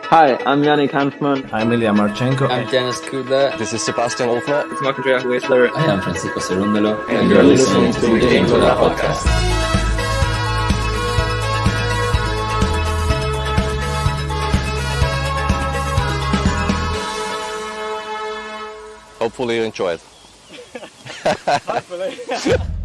Hi, I'm Yannick Hanfman. I'm Ilya Marchenko. I'm Dennis Kudla. This is Sebastian Wolfner. It's Andrea Whistler. I am Francisco Cerundolo. And you're listening to the Game to Love podcast. Hopefully you enjoy it.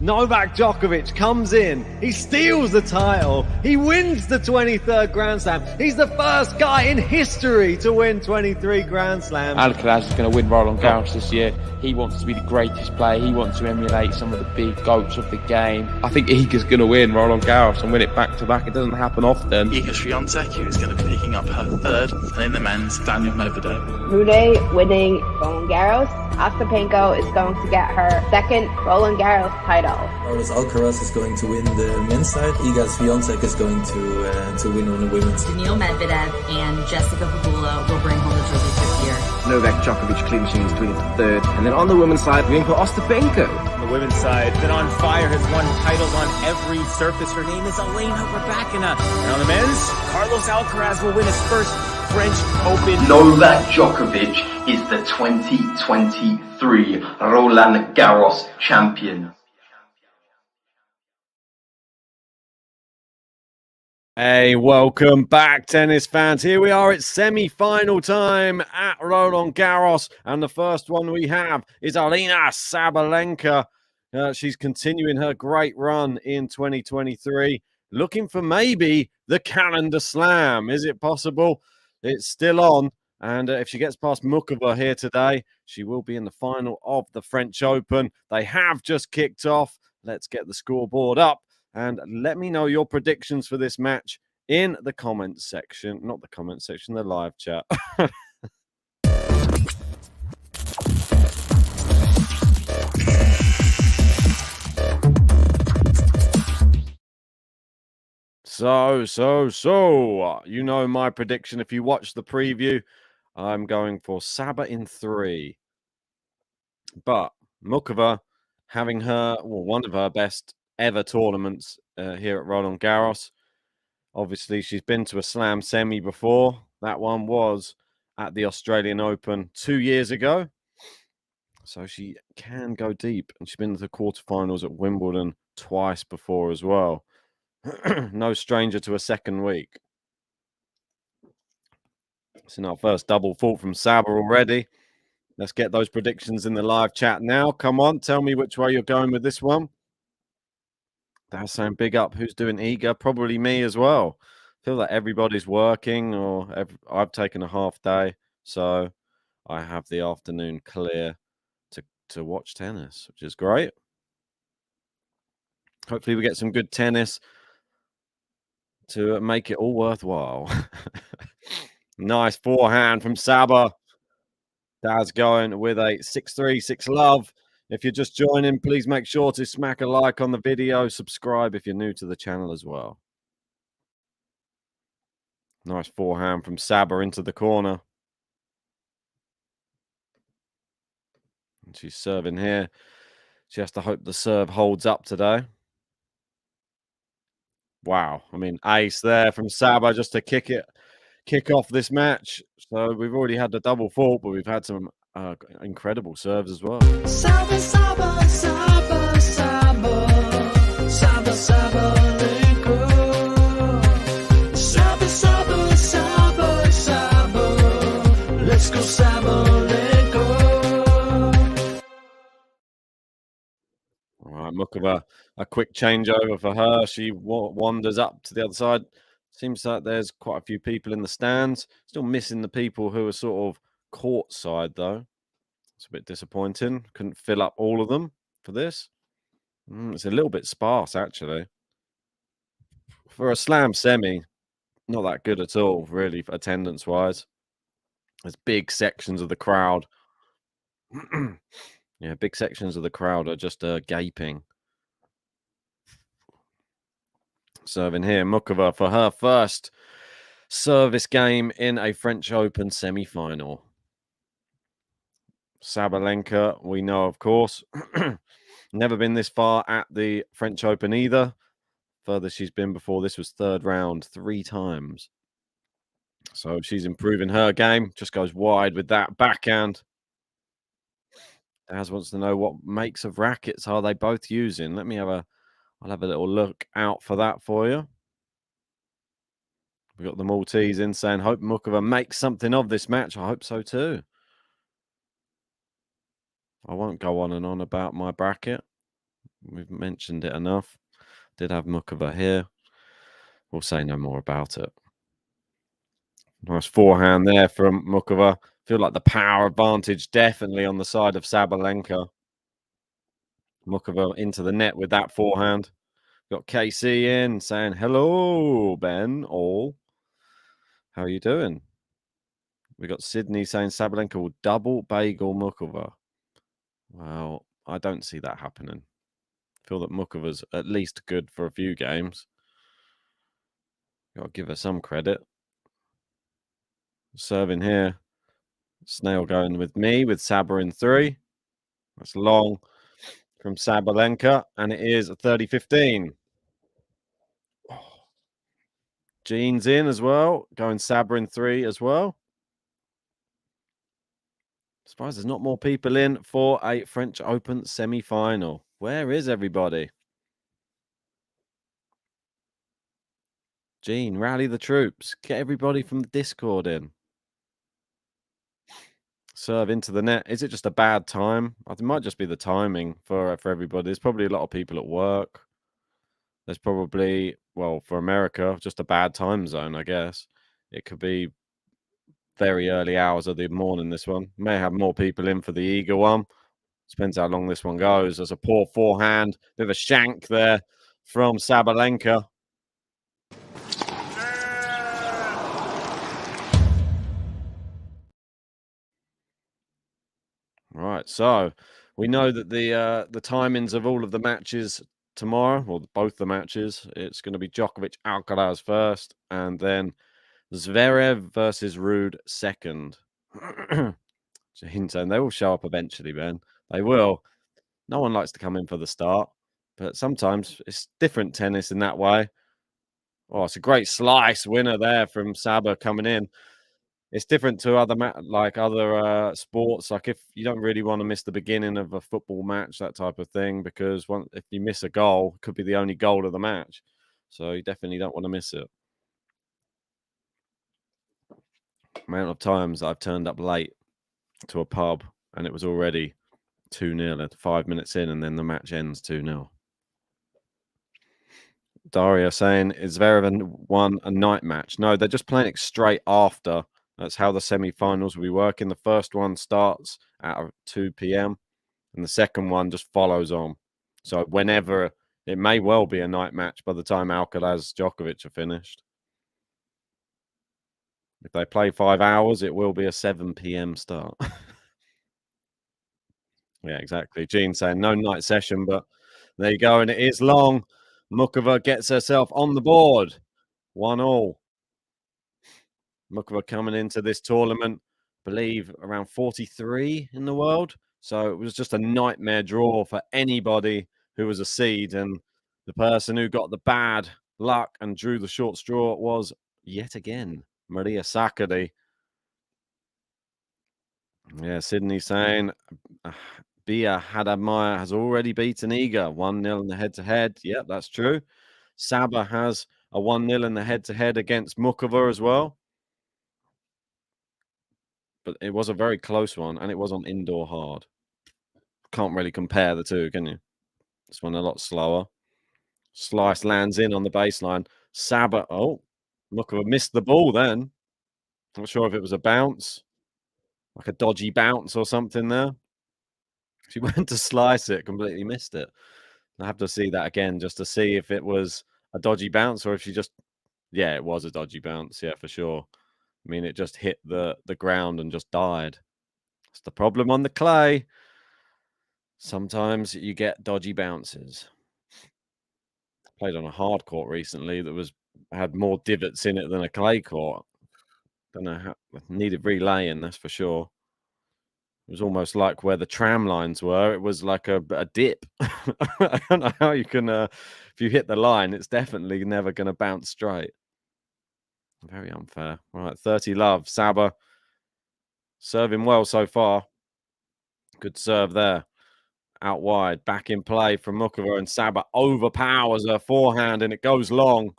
Novak Djokovic comes in, he steals the title, he wins the 23rd Grand Slam. He's the first guy in history to win 23 Grand Slams. Alcaraz is going to win Roland Garros this year. He wants to be the greatest player. He wants to emulate some of the big goats of the game. I think Iga's going to win Roland Garros and win it back to back. It doesn't happen often. Iga Swiatek, who is going to be picking up her third, and in the men's, Daniel Medvedev. Rude winning Roland Garros. Ostapenko is going to get her second Roland Garros title. Carlos Alcaraz is going to win the men's side. Iga Swiatek is going to win on the women's. Daniil Medvedev and Jessica Pegula will bring home the trophy this year. Novak Djokovic clinching his 23rd. And then on the women's side, we're going for Ostapenko. On the women's side, been on fire, has won titles on every surface. Her name is Aryna. And on the men's, Carlos Alcaraz will win his first French Open. Novak Djokovic is the 2023 Roland Garros champion. Hey, welcome back, tennis fans. Here we are. It's semi-final time at Roland Garros, and the first one we have is Aryna Sabalenka. She's continuing her great run in 2023, looking for maybe the calendar slam. Is it possible? It's still on, and if she gets past Muchova here today, she will be in the final of the French Open. They have just kicked off. Let's get the scoreboard up. And let me know your predictions for this match in the comments section. Not the comments section, the live chat. So, you know my prediction. If you watch the preview, I'm going for Saba in 3. But Muchova having one of her best ever tournaments here at Roland Garros. Obviously, she's been to a slam semi before. That one was at the Australian Open 2 years ago. So she can go deep. And she's been to the quarterfinals at Wimbledon twice before as well. No stranger to a second week. It's in our first double fault from Saba already. Let's get those predictions in the live chat now. Come on, tell me which way you're going with this one. That's saying big up. Who's doing Iga? Probably me as well. I feel like everybody's working, or I've taken a half day, so I have the afternoon clear to watch tennis, which is great. Hopefully we get some good tennis to make it all worthwhile. Nice forehand from Saba. Dad's going with a 6-3, 6-love. If you're just joining, please make sure to smack a like on the video. Subscribe if you're new to the channel as well. Nice forehand from Saba into the corner. And she's serving here. She has to hope the serve holds up today. Wow. I mean, ace there from Saba just to kick off this match. So we've already had the double fault, but we've had some incredible serves as well. Saba, Saba, Saba, Saba, Saba, Sabalenka. Saba, Saba, Saba, Saba. Let's go, Sabalenka. All right, Muchova, a quick changeover for her. She wanders up to the other side. Seems like there's quite a few people in the stands. Still missing the people who are sort of court side, though. It's a bit disappointing. Couldn't fill up all of them for this. It's a little bit sparse, actually. For a slam semi, not that good at all, really, attendance-wise. There's big sections of the crowd. Yeah, big sections of the crowd are just gaping. Serving here, Muchova for her first service game in a French Open semi-final. Sabalenka, we know, of course. Never been this far at the French Open either. Furthest she's been before this was third round 3 times. So she's improving her game. Just goes wide with that backhand. Daz wants to know what makes of rackets are they both using. I'll have a little look out for that for you. We got the Maltese in saying, hope Muchova makes something of this match. I hope so too. I won't go on and on about my bracket. We've mentioned it enough. Did have Muchova here. We'll say no more about it. Nice forehand there from Muchova. Feel like the power advantage definitely on the side of Sabalenka. Muchova into the net with that forehand. Got KC in saying, hello, Ben, all. How are you doing? We got Sydney saying Sabalenka will double bagel Muchova. Well, I don't see that happening. I feel that Muchova's at least good for a few games. Got to give her some credit. Serving here. Snail going with me with Saber in 3. That's long from Sabalenka, and it is 30-15. Jean's in as well, going Saber in 3 as well. Surprised there's not more people in for a French Open semi-final. Where is everybody? Jean, rally the troops. Get everybody from the Discord in. Serve into the net. Is it just a bad time? It might just be the timing for everybody. There's probably a lot of people at work. There's probably, well, for America, just a bad time zone, I guess. It could be very early hours of the morning, this one. May have more people in for the eager one. Depends how long this one goes. There's a poor forehand. Bit of a shank there from Sabalenka. Right, so we know that the timings of all of the matches tomorrow, or both the matches, it's going to be Djokovic Alcaraz first, and then Zverev versus Ruud second. And they will show up eventually, man. They will. No one likes to come in for the start, but sometimes it's different tennis in that way. Oh, it's a great slice winner there from Saba coming in. It's different to other sports. Like if you don't really want to miss the beginning of a football match, that type of thing, because if you miss a goal, it could be the only goal of the match. So you definitely don't want to miss it. Amount of times I've turned up late to a pub and it was already 2-0 at 5 minutes in, and then the match ends 2-0. Daria saying, is Zverev won a night match? No, they're just playing it straight after. That's how the semi-finals will be working. The first one starts at 2 p.m. and the second one just follows on. So whenever, it may well be a night match by the time Alcaraz Djokovic are finished. If they play 5 hours, it will be a 7 p.m. start. Yeah, exactly. Jean saying no night session, but there you go. And it is long. Muchova gets herself on the board. 1-1. Muchova coming into this tournament, I believe around 43 in the world. So it was just a nightmare draw for anybody who was a seed. And the person who got the bad luck and drew the short straw was yet again Maria Sakkari. Yeah, Sydney saying Bia Hadamaya has already beaten Iga 1-0 in the head-to-head. Yep, that's true. Saba has a 1-0 in the head-to-head against Muchova as well. But it was a very close one, and it was on indoor hard. Can't really compare the two, can you? This one a lot slower. Slice lands in on the baseline. Saba, Muchova missed the ball then. Not sure if it was a bounce, like a dodgy bounce or something there. She went to slice it, completely missed it. I have to see that again just to see if it was a dodgy bounce or if she just, yeah, it was a dodgy bounce. Yeah, for sure. I mean, it just hit the ground and just died. It's the problem on the clay. Sometimes you get dodgy bounces. Played on a hard court recently that had more divots in it than a clay court. Don't know how, needed relaying, that's for sure. It was almost like where the tram lines were. It was like a dip. I don't know how you can, if you hit the line, it's definitely never going to bounce straight. Very unfair. All right, 30 love. Saba serving well so far. Good serve there. Out wide, back in play from Muchova, and Saba overpowers her forehand and it goes long.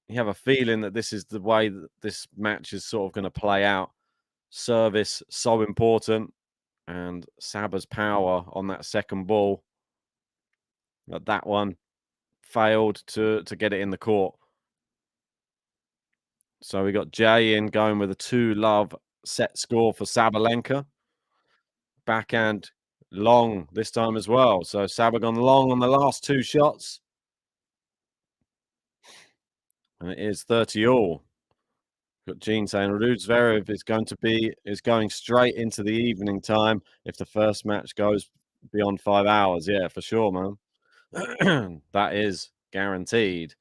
You have a feeling that this is the way that this match is sort of going to play out. Service so important, and Saba's power on that second ball. But that one failed to get it in the court. So we got Jay in going with a 2-love set score for Sabalenka. Backhand long this time as well. So Saba gone long on the last 2 shots. And it is 30 all. Got Gene saying Ruud Zverev is going straight into the evening time if the first match goes beyond 5 hours. Yeah, for sure, man. That is guaranteed.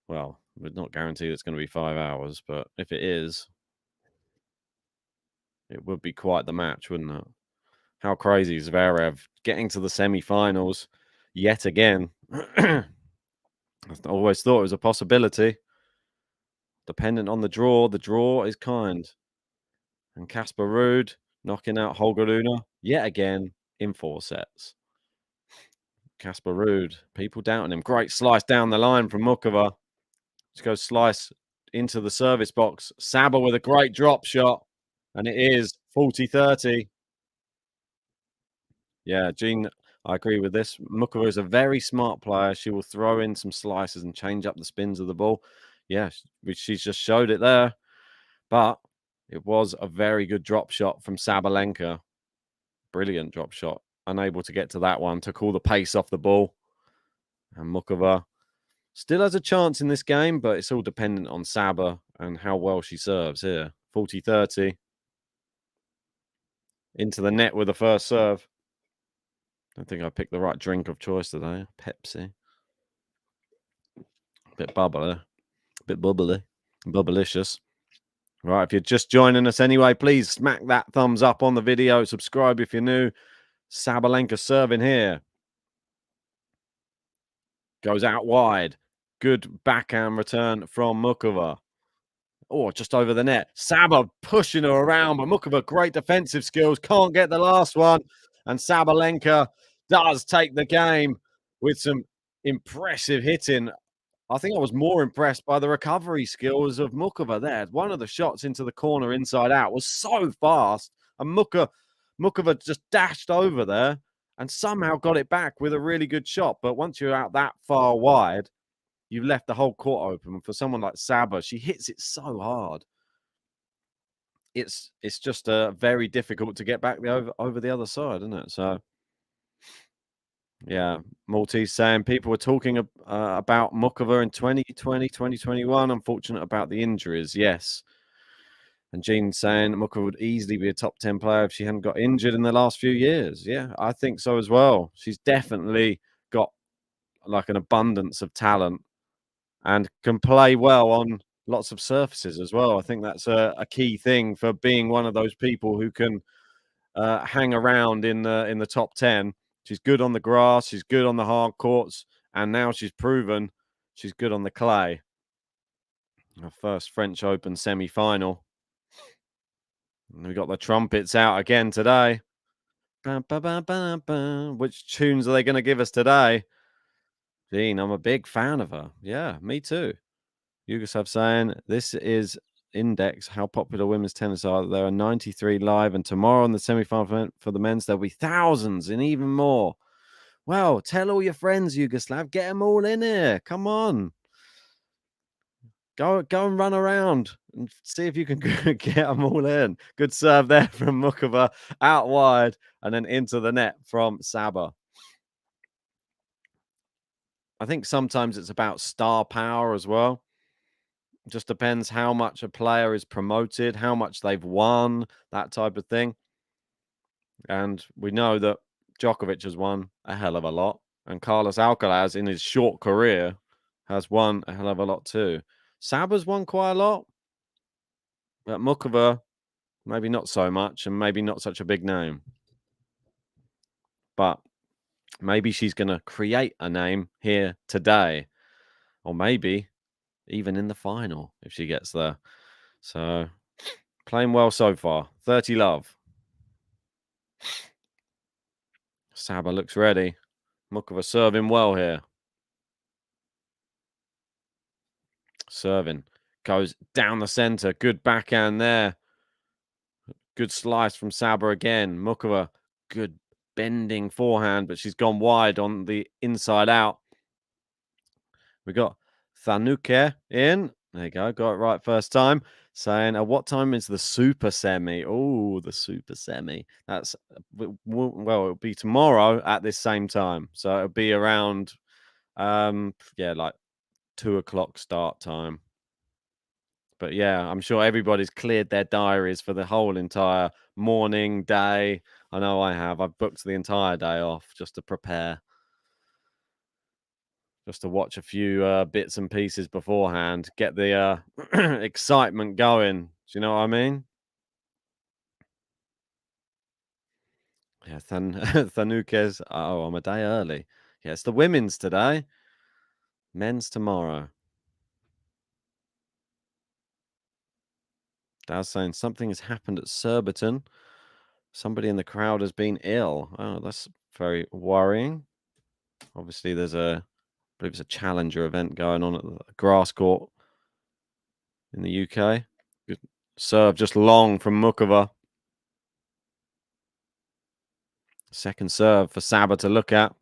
Well, we're not guaranteed it's going to be 5 hours, but if it is, it would be quite the match, wouldn't it? How crazy is Zverev getting to the semi-finals yet again? I always thought it was a possibility. Dependent on the draw is kind. And Casper Ruud knocking out Holger Rune yet again in 4 sets. Casper Ruud, people doubting him. Great slice down the line from Muchova. Let's go slice into the service box. Saba with a great drop shot. And it is 40-30. Yeah, Gene, I agree with this. Muchova is a very smart player. She will throw in some slices and change up the spins of the ball. Yeah, she's just showed it there. But it was a very good drop shot from Sabalenka. Brilliant drop shot. Unable to get to that one to call the pace off the ball. And Muchova still has a chance in this game, but it's all dependent on Saba and how well she serves here. 40-30. Into the net with the first serve. I think I picked the right drink of choice today. Pepsi. A bit bubbly. A bit bubbly. Bubblicious. Right, if you're just joining us anyway, please smack that thumbs up on the video. Subscribe if you're new. Sabalenka serving here. Goes out wide. Good backhand return from Muchova. Oh, just over the net. Saba pushing her around, but Muchova, great defensive skills. Can't get the last one. And Sabalenka does take the game with some impressive hitting. I think I was more impressed by the recovery skills of Muchova there. One of the shots into the corner inside out was so fast. And Muchova just dashed over there and somehow got it back with a really good shot. But once you're out that far wide, you've left the whole court open. For someone like Saba, she hits it so hard. It's just very difficult to get back over the other side, isn't it? So, yeah, Maltese saying people were talking about Muchova in 2020, 2021. Unfortunate about the injuries, yes. And Gene saying Muchova would easily be a top 10 player if she hadn't got injured in the last few years. Yeah, I think so as well. She's definitely got like an abundance of talent and can play well on lots of surfaces as well. I think that's a key thing for being one of those people who can hang around in the top 10. She's good on the grass. She's good on the hard courts. And now she's proven she's good on the clay. Her first French Open semi-final. And we got the trumpets out again today. Bum, bum, bum, bum, bum. Which tunes are they going to give us today? Gene, I'm a big fan of her. Yeah, me too. Yugoslav saying this is index how popular women's tennis are. There are 93 live, and tomorrow in the semi-final for the men's there'll be thousands and even more. Well, tell all your friends, Yugoslav, get them all in here. Come on, go and run around and see if you can get them all in. Good serve there from Muchova, out wide and then into the net from Saba. I think sometimes it's about star power as well. Just depends how much a player is promoted, how much they've won, that type of thing. And we know that Djokovic has won a hell of a lot. And Carlos Alcaraz, in his short career, has won a hell of a lot too. Saba's won quite a lot. But Muchova, maybe not so much, and maybe not such a big name. But maybe she's going to create a name here today. Or maybe even in the final if she gets there. So playing well so far. 30 love. Saba looks ready. Muchova serving well here. Serving. Goes down the center. Good backhand there. Good slice from Saba again. Muchova, good bending forehand, but she's gone wide on the inside out. We got Thanuke in. There you go. Got it right first time. Saying, at what time is the super semi? Oh, the super semi. That's, well, it'll be tomorrow at this same time. So it'll be around, like 2 o'clock start time. But yeah, I'm sure everybody's cleared their diaries for the whole entire morning, day. I know I have. I've booked the entire day off just to prepare. Just to watch a few bits and pieces beforehand. Get the excitement going. Do you know what I mean? Yeah, Thanuke's. Oh, I'm a day early. Yeah, it's the women's today. Men's tomorrow. Dow's saying something has happened at Surbiton. Somebody in the crowd has been ill. Oh, that's very worrying. Obviously, there's I believe it's a challenger event going on at the grass court in the UK. Good serve just long from Muchova. Second serve for Saba to look at.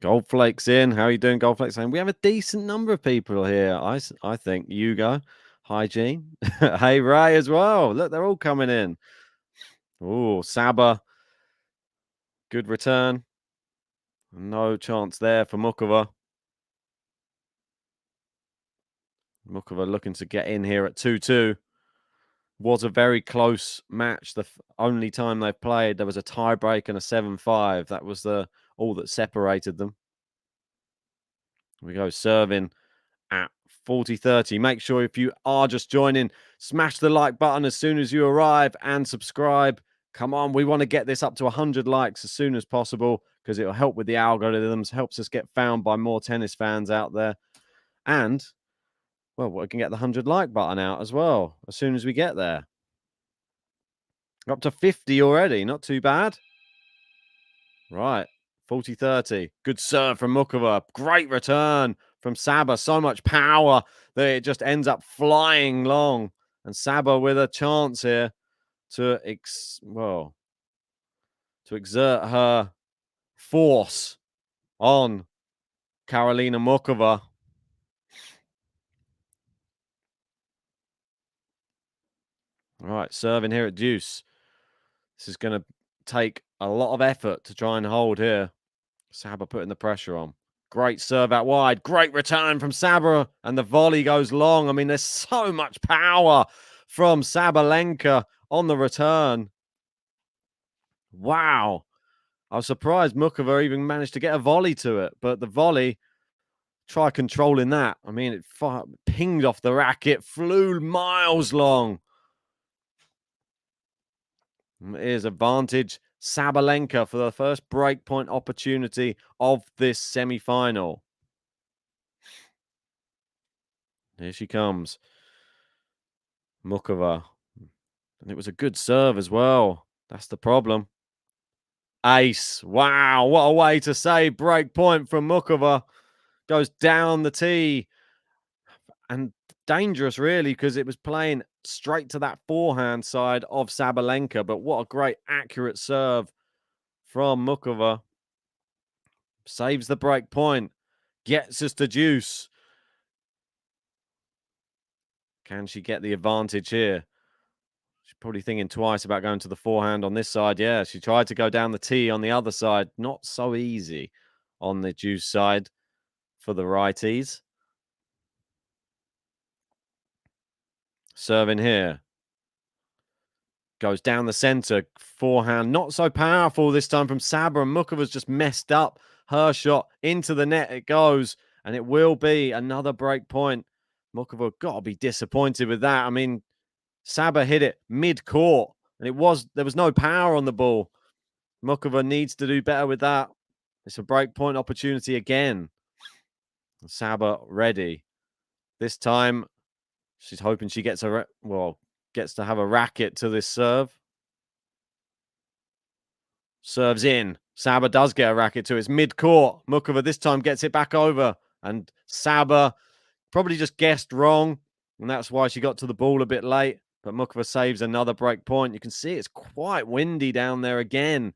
Goldflake's in. How are you doing, Goldflake? Saying we have a decent number of people here. I think Hugo. Hi, Gene. Hey, Ray as well. Look, they're all coming in. Oh, Saba. Good return. No chance there for Muchova. Muchova looking to get in here at 2-2. Was a very close match. The only time they've played, there was a tiebreak and a 7-5. That was all that separated them. Here we go, serving at 40-30. Make sure if you are just joining, smash the like button as soon as you arrive and subscribe. Come on, we want to get this up to 100 likes as soon as possible because it will help with the algorithms, helps us get found by more tennis fans out there. And, well, we can get the 100 like button out as well as soon as we get there. Up to 50 already, not too bad. Right, 40-30. Good serve from Muchova. Great return from Saba. So much power that it just ends up flying long. And Saba with a chance here to exert her force on Karolina Muchova. All right, serving here at deuce. This is going to take a lot of effort to try and hold here. Saba putting the pressure on. Great serve out wide. Great return from Saba. And the volley goes long. I mean, there's so much power from Sabalenka on the return. Wow. I was surprised Muchova even managed to get a volley to it. But the volley, try controlling that. I mean, it pinged off the racket, flew miles long. Here's advantage Sabalenka for the first breakpoint opportunity of this semi-final. Here she comes. Muchova. And it was a good serve as well. That's the problem. Ace. Wow, what a way to say breakpoint from Muchova. Goes down the tee. And dangerous, really, because it was playing straight to that forehand side of Sabalenka. But what a great accurate serve from Muchova. Saves the break point. Gets us to deuce. Can she get the advantage here? She's probably thinking twice about going to the forehand on this side. Yeah, she tried to go down the tee on the other side. Not so easy on the deuce side for the righties. Serving here. Goes down the center. Forehand. Not so powerful this time from Saba. And Muchova's just messed up her shot. Into the net it goes. And it will be another break point. Muchova got to be disappointed with that. I mean, Saba hit it mid-court. And there was no power on the ball. Muchova needs to do better with that. It's a break point opportunity again. Saba ready. This time, she's hoping she gets gets to have a racket to this serve. Serves in. Saba does get a racket to it. It's mid-court. Muchova this time gets it back over. And Saba probably just guessed wrong. And that's why she got to the ball a bit late. But Muchova saves another break point. You can see it's quite windy down there again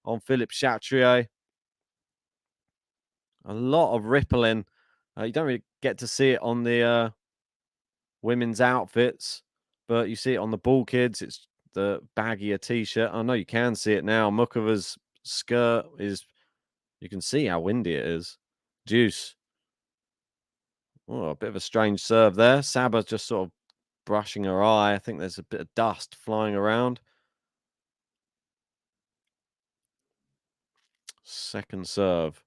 on Philippe Chatrier. A lot of rippling. You don't really get to see it on the women's outfits, but you see it on the ball kids. It's the baggier t-shirt. I know you can see it now. Muchova's skirt is, you can see how windy it is. Deuce. Oh, a bit of a strange serve there. Saba's just sort of brushing her eye. I think there's a bit of dust flying around. Second serve.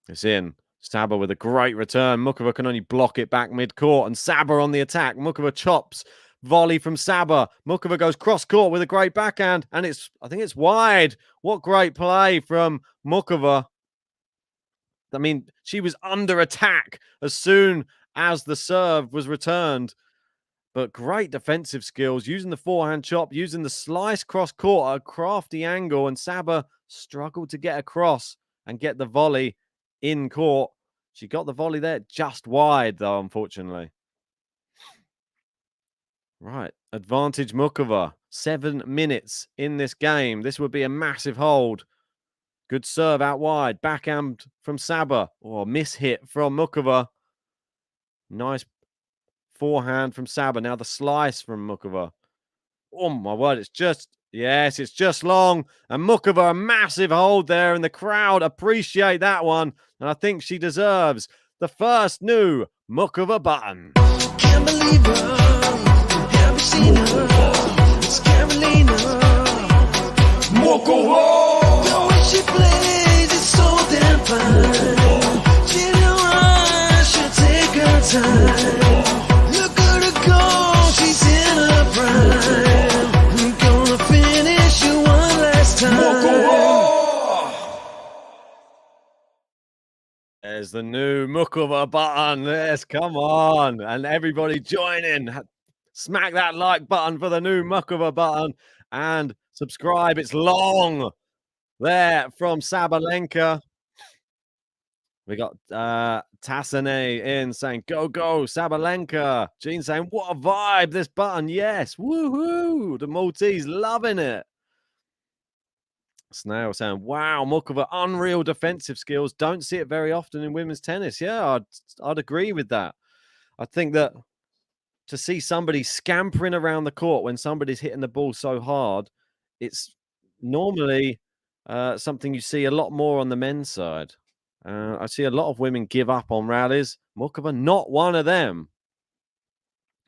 It's in. Saba with a great return. Muchova can only block it back mid-court. And Saba on the attack. Muchova chops. Volley from Saba. Muchova goes cross-court with a great backhand. And I think it's wide. What great play from Muchova. I mean, she was under attack as soon as the serve was returned. But great defensive skills, using the forehand chop, using the slice cross-court, a crafty angle. And Saba struggled to get across and get the volley in court. She got the volley there just wide, though, unfortunately. Right. Advantage Muchova. 7 minutes in this game. This would be a massive hold. Good serve out wide. Backhand from Saba. Or miss-hit from Muchova. Nice forehand from Saba. Now the slice from Muchova. Oh, my word. It's just long. And Muchova, a massive hold there. And the crowd appreciate that one. And I think she deserves the first new Muchova button. Can't believe her. Have you seen her? It's Karolina. Muchova. The way she plays is so damn fine. She don't rush, she'll take her time. Look at her go, she's in her prime. Gonna finish you one last time. Muchova. There's the new Muchova button. Yes, come on. And everybody join in. Smack that like button for the new Muchova button. And subscribe. It's long there from Sabalenka. We got Tassane in saying, go, go, Sabalenka. Jean saying, what a vibe, this button. Yes, woohoo. The Maltese loving it. Snail saying, wow, Muchova, unreal defensive skills. Don't see it very often in women's tennis. Yeah, I'd agree with that. I think that to see somebody scampering around the court when somebody's hitting the ball so hard, it's normally something you see a lot more on the men's side. I see a lot of women give up on rallies. Muchova, not one of them.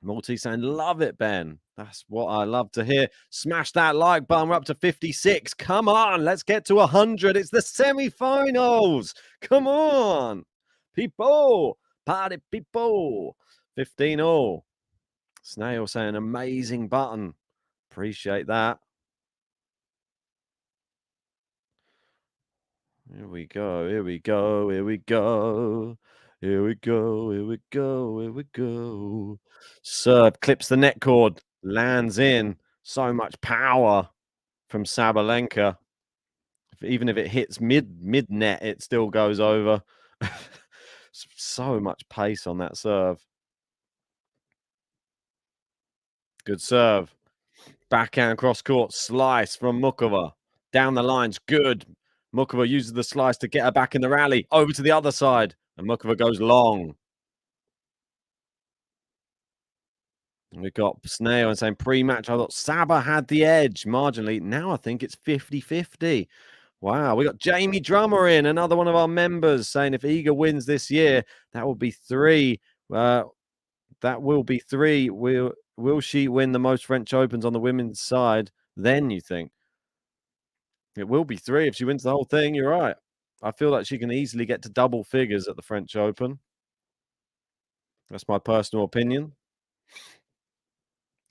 Maltese saying, love it, Ben. That's what I love to hear. Smash that like button. We're up to 56. Come on, let's get to 100. It's the semi-finals. Come on, people. Party people. 15-all. Snail saying, amazing button. Appreciate that. Here we go. Here we go. Here we go. Here we go. Here we go. Here we go. Serve clips the net cord. Lands in. So much power from Sabalenka. Even if it hits mid net, it still goes over. So much pace on that serve. Good serve. Backhand cross court. Slice from Muchova. Down the lines. Good. Muchova uses the slice to get her back in the rally. Over to the other side. And Muchova goes long. We've got Snail and saying pre-match, I thought Saba had the edge marginally. Now I think it's 50-50. Wow. We got Jamie Drummer in, another one of our members, saying if Iga wins this year, that will be 3. That will be 3. Will she win the most French Opens on the women's side? Then you think. It will be 3 if she wins the whole thing. You're right. I feel like she can easily get to double figures at the French Open. That's my personal opinion.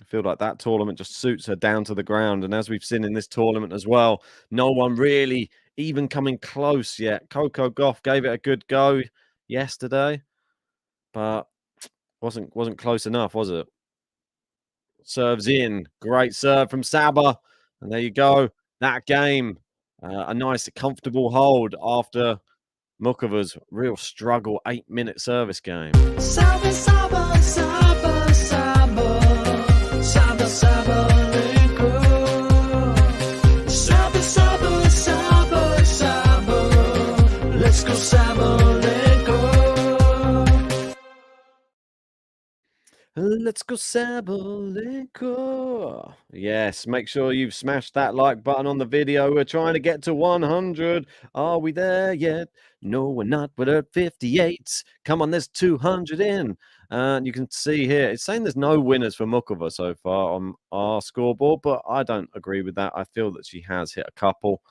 I feel like that tournament just suits her down to the ground. And as we've seen in this tournament as well, no one really even coming close yet. Coco Gauff gave it a good go yesterday, but wasn't close enough, was it? Serves in. Great serve from Saba. And there you go. That game. A nice, comfortable hold after Muchova's real struggle 8-minute service game. Saba, Saba, Saba, Saba, Saba, Sabalenka. Saba, Saba, Saba, Saba, let's go Sabalenka. Let's go Sabalenka. Yes, make sure you've smashed that like button on the video. We're trying to get to 100. Are we there yet? No, we're not. We're at 58. Come on, there's 200 in. And you can see here, it's saying there's no winners for Muchova so far on our scoreboard, but I don't agree with that. I feel that she has hit a couple.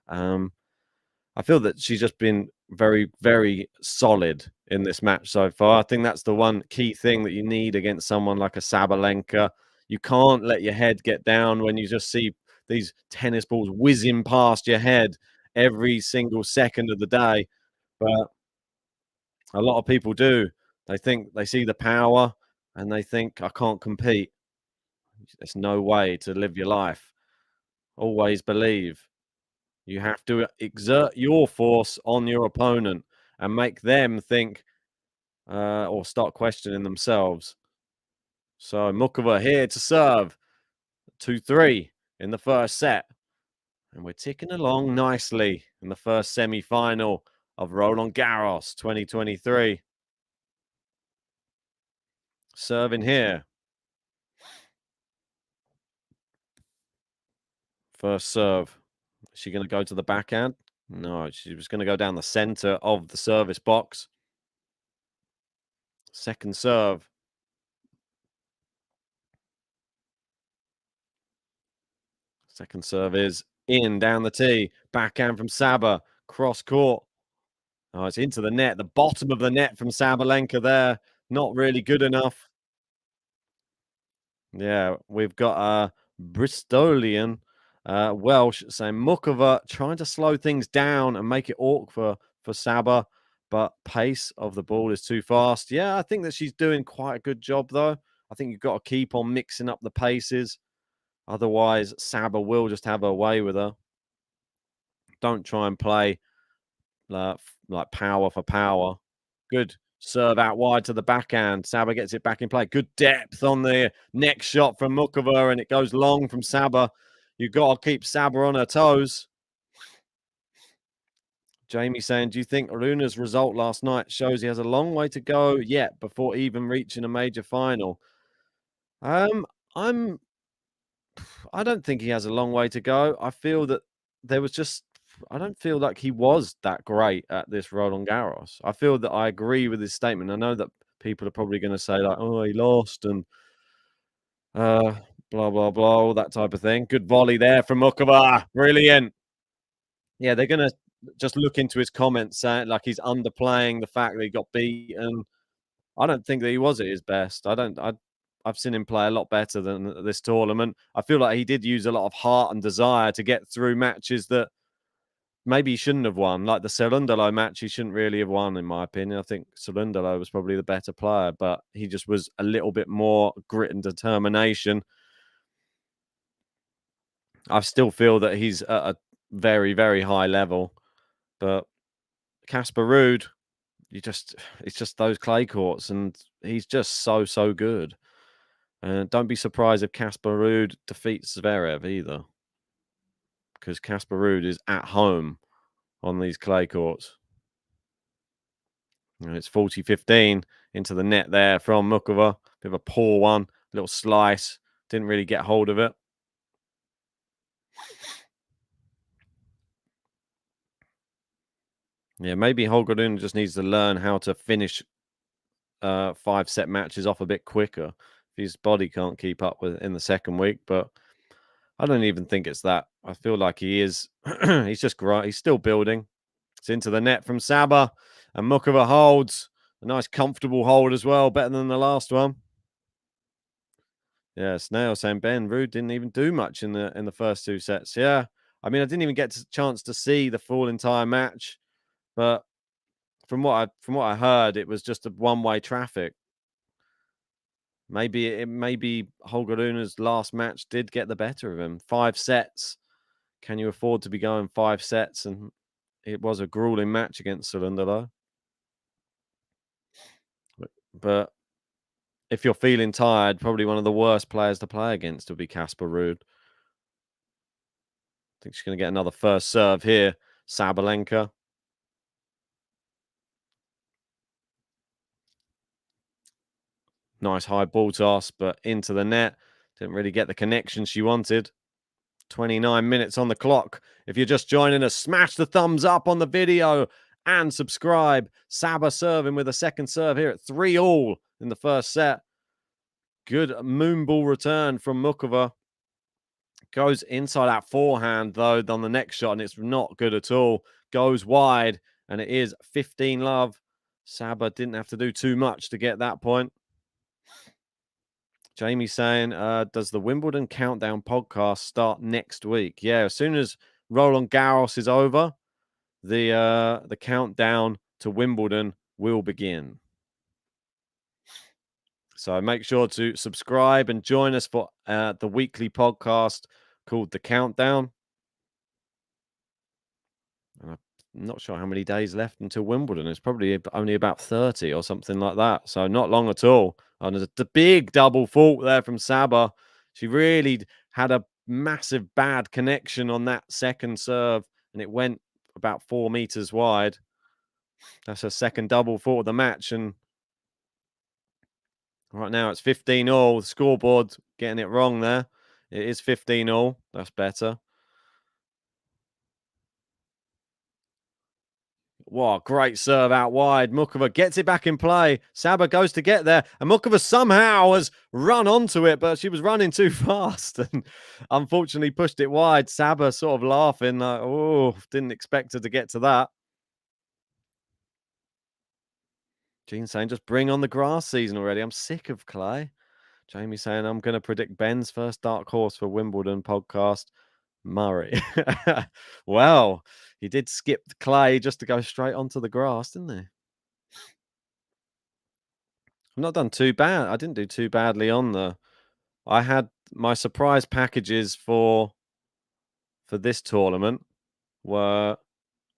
I feel that she's just been very, very solid in this match so far. I think that's the one key thing that you need against someone like a Sabalenka. You can't let your head get down when you just see these tennis balls whizzing past your head every single second of the day. But a lot of people do. They think they see the power and they think, I can't compete. There's no way to live your life. Always believe. You have to exert your force on your opponent and make them think or start questioning themselves. So Muchova here to serve 2-3 in the first set. And we're ticking along nicely in the first semi-final of Roland Garros 2023. Serving here. First serve. Is she going to go to the backhand? No, she was going to go down the center of the service box. Second serve. Second serve is in, down the tee. Backhand from Saba. Cross court. Oh, it's into the net. The bottom of the net from Sabalenka there. Not really good enough. Yeah, we've got a Bristolian Welsh saying Muchova trying to slow things down and make it awkward for Saba, but pace of the ball is too fast. Yeah, I think that she's doing quite a good job, though. I think you've got to keep on mixing up the paces. Otherwise, Saba will just have her way with her. Don't try and play like power for power. Good serve out wide to the backhand. Saba gets it back in play. Good depth on the next shot from Muchova, and it goes long from Saba. You've got to keep Saba on her toes. Jamie saying, do you think Aryna's result last night shows he has a long way to go yet before even reaching a major final? I don't think he has a long way to go. I feel that there was just, I don't feel like he was that great at this Roland Garros. I feel that I agree with his statement. I know that people are probably going to say like, oh, he lost and blah, blah, blah, all that type of thing. Good volley there from Muchova. Brilliant. Yeah, they're going to just look into his comments saying like he's underplaying the fact that he got beaten. I don't think that he was at his best. I've seen him play a lot better than this tournament. I feel like he did use a lot of heart and desire to get through matches that maybe he shouldn't have won. Like the Cerundolo match, he shouldn't really have won, in my opinion. I think Cerundolo was probably the better player, but he just was a little bit more grit and determination. I still feel that he's at a very, very high level, but Casper Ruud, it's just those clay courts, and he's just so good. And don't be surprised if Casper Ruud defeats Zverev either, because Casper Ruud is at home on these clay courts. And it's 40-15 into the net there from Muchova. Bit of a poor one, little slice. Didn't really get hold of it. Yeah, maybe Holger Rune just needs to learn how to finish 5-set matches off a bit quicker. His body can't keep up with in the second week, but I don't even think it's that. I feel like he is. He's just great. He's still building. It's into the net from Saba, and Muchova holds a nice, comfortable hold as well, better than the last one. Yeah, Snail saying Ben Ruud didn't even do much in the first 2 sets. Yeah, I mean, I didn't even get a chance to see the full entire match, but from what I heard, it was just a one-way traffic. Maybe Holger Rune's last match did get the better of him. 5 sets. Can you afford to be going 5 sets? And it was a grueling match against Sulundalo. But if you're feeling tired, probably one of the worst players to play against would be Casper Ruud. I think she's going to get another first serve here. Sabalenka. Nice high ball toss, but into the net. Didn't really get the connection she wanted. 29 minutes on the clock. If you're just joining us, smash the thumbs up on the video and subscribe. Saba serving with a second serve here at 3-all in the first set. Good moonball return from Muchova. Goes inside that forehand, though, on the next shot, and it's not good at all. Goes wide, and it is 15-love. Saba didn't have to do too much to get that point. Jamie saying, does the Wimbledon Countdown podcast start next week? Yeah, as soon as Roland Garros is over, the countdown to Wimbledon will begin. So make sure to subscribe and join us for the weekly podcast called The Countdown. And I'm not sure how many days left until Wimbledon. It's probably only about 30 or something like that. So not long at all. And there's a big double fault there from Saba. She really had a massive bad connection on that second serve, and it went about 4 meters wide. That's her second double fault of the match. And right now it's 15-all. The scoreboard getting it wrong there. It is 15-all. That's better. Wow, great serve out wide. Muchova gets it back in play. Saba goes to get there, and Muchova somehow has run onto it, but she was running too fast and unfortunately pushed it wide. Saba sort of laughing, like, oh, didn't expect her to get to that. Gene saying, just bring on the grass season already. I'm sick of clay. Jamie saying, I'm going to predict Ben's first dark horse for Wimbledon podcast, Murray. Well, he did skip the clay just to go straight onto the grass, didn't he? I've not done too bad. I didn't do too badly on the... I had my surprise packages for this tournament were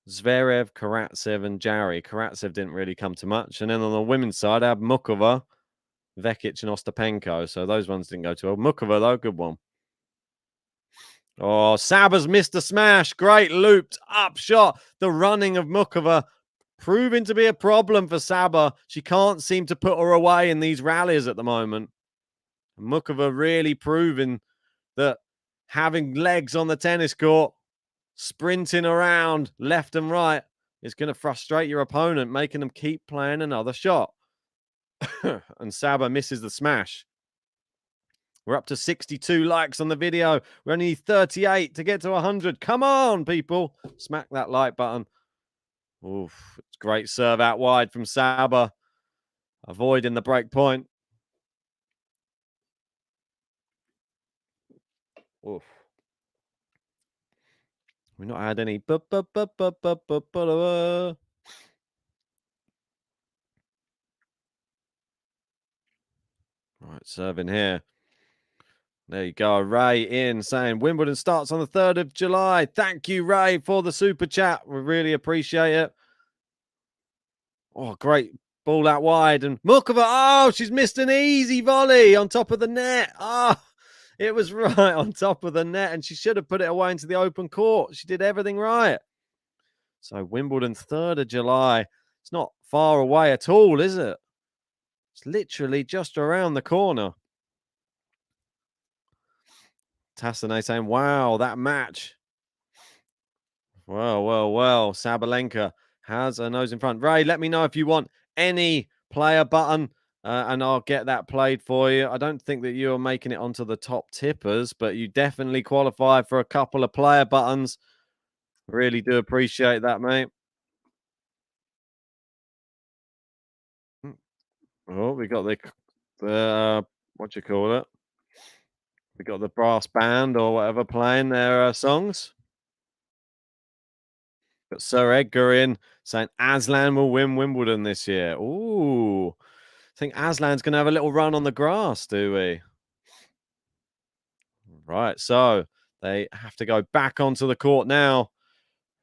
Zverev, Karatsev, and Jarry. Karatsev didn't really come to much. And then on the women's side, I had Muchova, Vekic, and Ostapenko. So those ones didn't go too well. Muchova, though, good one. Oh, Saba's missed a smash. Great looped up shot. The running of Muchova proving to be a problem for Saba. She can't seem to put her away in these rallies at the moment. Muchova really proving that having legs on the tennis court, sprinting around left and right, is going to frustrate your opponent, making them keep playing another shot. And Saba misses the smash. We're up to 62 likes on the video. We only need 38 to get to 100. Come on, people. Smack that like button. Oof, it's great serve out wide from Saba. Avoiding the break point. Oof. We've not had any. Right, serving here. There you go. Ray in saying Wimbledon starts on the 3rd of July. Thank you, Ray, for the super chat. We really appreciate it. Oh, great ball out wide. And Muchova, oh, she's missed an easy volley on top of the net. Oh, it was right on top of the net, and she should have put it away into the open court. She did everything right. So Wimbledon, 3rd of July. It's not far away at all, is it? It's literally just around the corner. Tassane saying, wow, that match. Well. Sabalenka has her nose in front. Ray, let me know if you want any player button, and I'll get that played for you. I don't think that you're making it onto the top tippers, but you definitely qualify for a couple of player buttons. Really do appreciate that, mate. Oh, we got the what do you call it? We got the brass band or whatever playing their songs. Got Sir Edgar in saying Aslan will win Wimbledon this year. Ooh. I think Aslan's going to have a little run on the grass, do we? Right, so they have to go back onto the court now.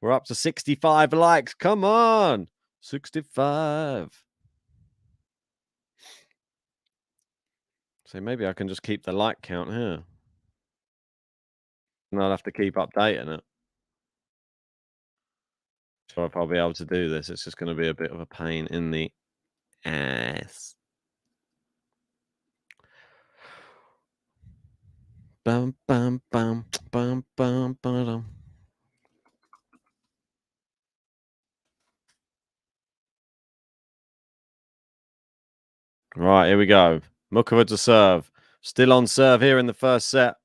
We're up to 65 likes. Come on. 65. So maybe I can just keep the like count here. And I'll have to keep updating it. Sure if I'll be able to do this. It's just going to be a bit of a pain in the ass. Bum, bum, bum, bum, bum, bum. Right, here we go. Muchova to serve. Still on serve here in the first set.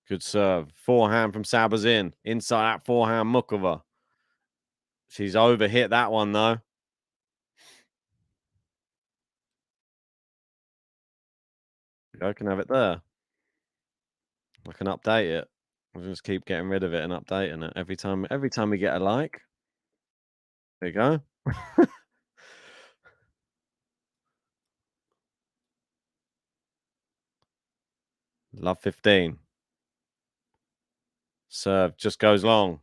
Good serve. Forehand from Sabers in. Inside that forehand, Muchova. She's overhit that one, though. I can have it there. I can update it. I'll just keep getting rid of it and updating it every time we get a like. There you go. Love 15. Serve just goes long.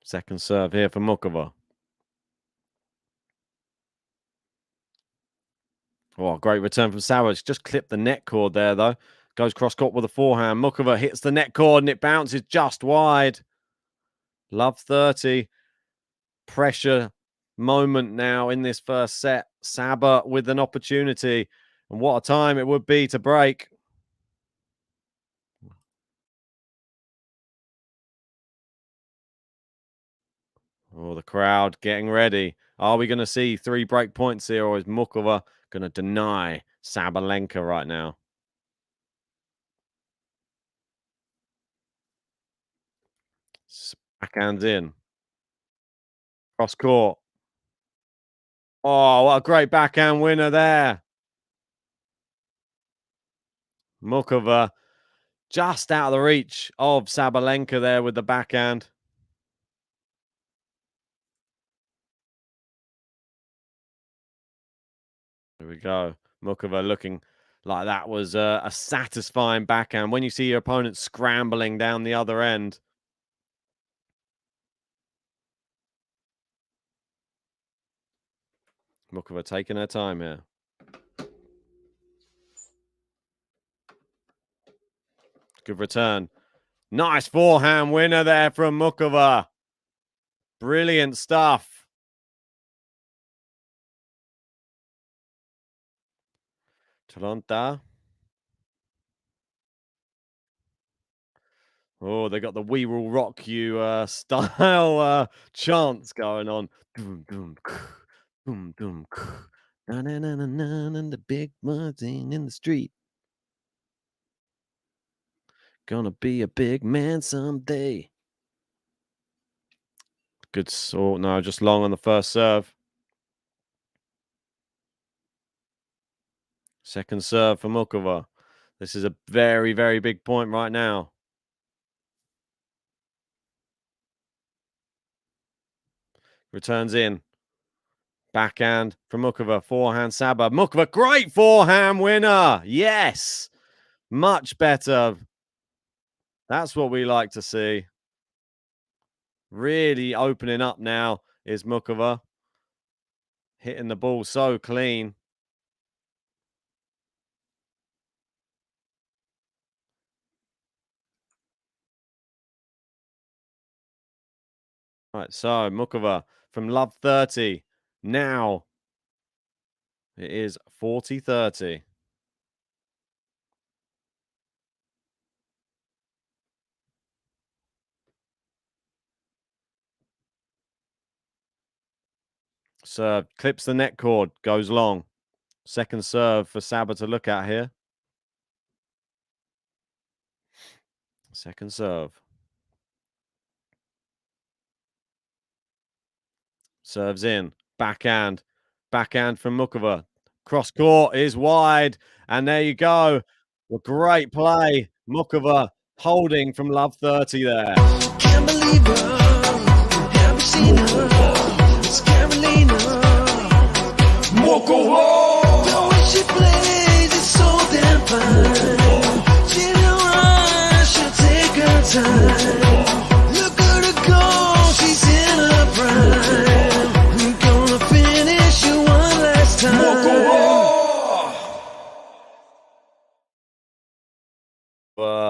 Second serve here for Muchova. Oh, great return from Savage. Just clipped the net cord there, though. Goes cross court with a forehand. Muchova hits the net cord and it bounces just wide. Love 30. Pressure moment now in this first set. Saber with an opportunity. And what a time it would be to break. Oh, the crowd getting ready. Are we going to see 3 break points here, or is Muchova going to deny Sabalenka right now? Backhands in. Cross court. Oh, what a great backhand winner there. Muchova just out of the reach of Sabalenka there with the backhand. There we go. Muchova looking like that was a satisfying backhand. When you see your opponent scrambling down the other end. Muchova taking her time here. Good return. Nice forehand winner there from Muchova. Brilliant stuff. Toronto. Oh, they got the "We Will Rock You" style chants going on. Doom, doom, doom, doom, na na na na na, and the big Martin in the street. Gonna be a big man someday. Good sort. No, just long on the first serve. Second serve for Muchova. This is a very, very big point right now. Returns in. Backhand from Muchova. Forehand Saber. Muchova, great forehand winner. Yes. Much better. That's what we like to see. Really opening up now is Muchova. Hitting the ball so clean. Right, so Muchova from love 30. Now it is 40-30. Serve, clips the net cord, goes long. Second serve for Saber to look at here. Second serve. Serves in. Backhand. backhand from Muchova. Cross court is wide. And there you go. A great play. Muchova holding from love 30 there. Can't believe her. Haven't seen her. It's Karolina. Muchova. The way she plays is so damn fine. She don't rush, she'll take her time. Look at her go, she's in her prime. We're gonna finish you one last time.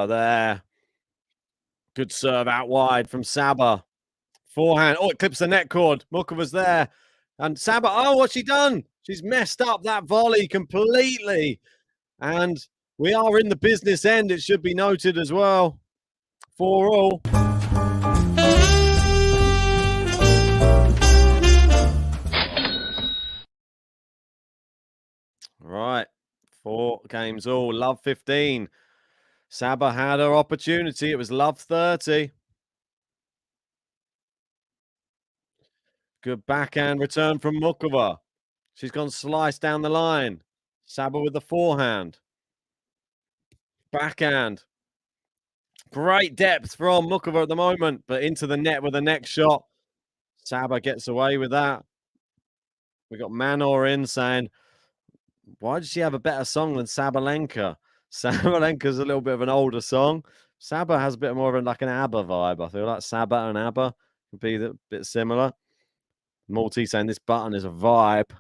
There. Good serve out wide from Saba. Forehand. Oh, it clips the net cord. Muchova's there. And Saba, oh, what's she done? She's messed up that volley completely. And we are in the business end, it should be noted as well. 4-all. Right. 4 games all. Love 15. Saba had her opportunity. It was love 30. Good backhand return from Muchova. She's gone slice down the line. Saba with the forehand. Backhand. Great depth from Muchova at the moment, but into the net with the next shot. Saba gets away with that. We got Manor in saying, why did she have a better song than Sabalenka? Sabalenka's a little bit of an older song. Saba has a bit more of like an ABBA vibe. I feel like Saba and ABBA would be a bit similar. Maltese saying this button is a vibe.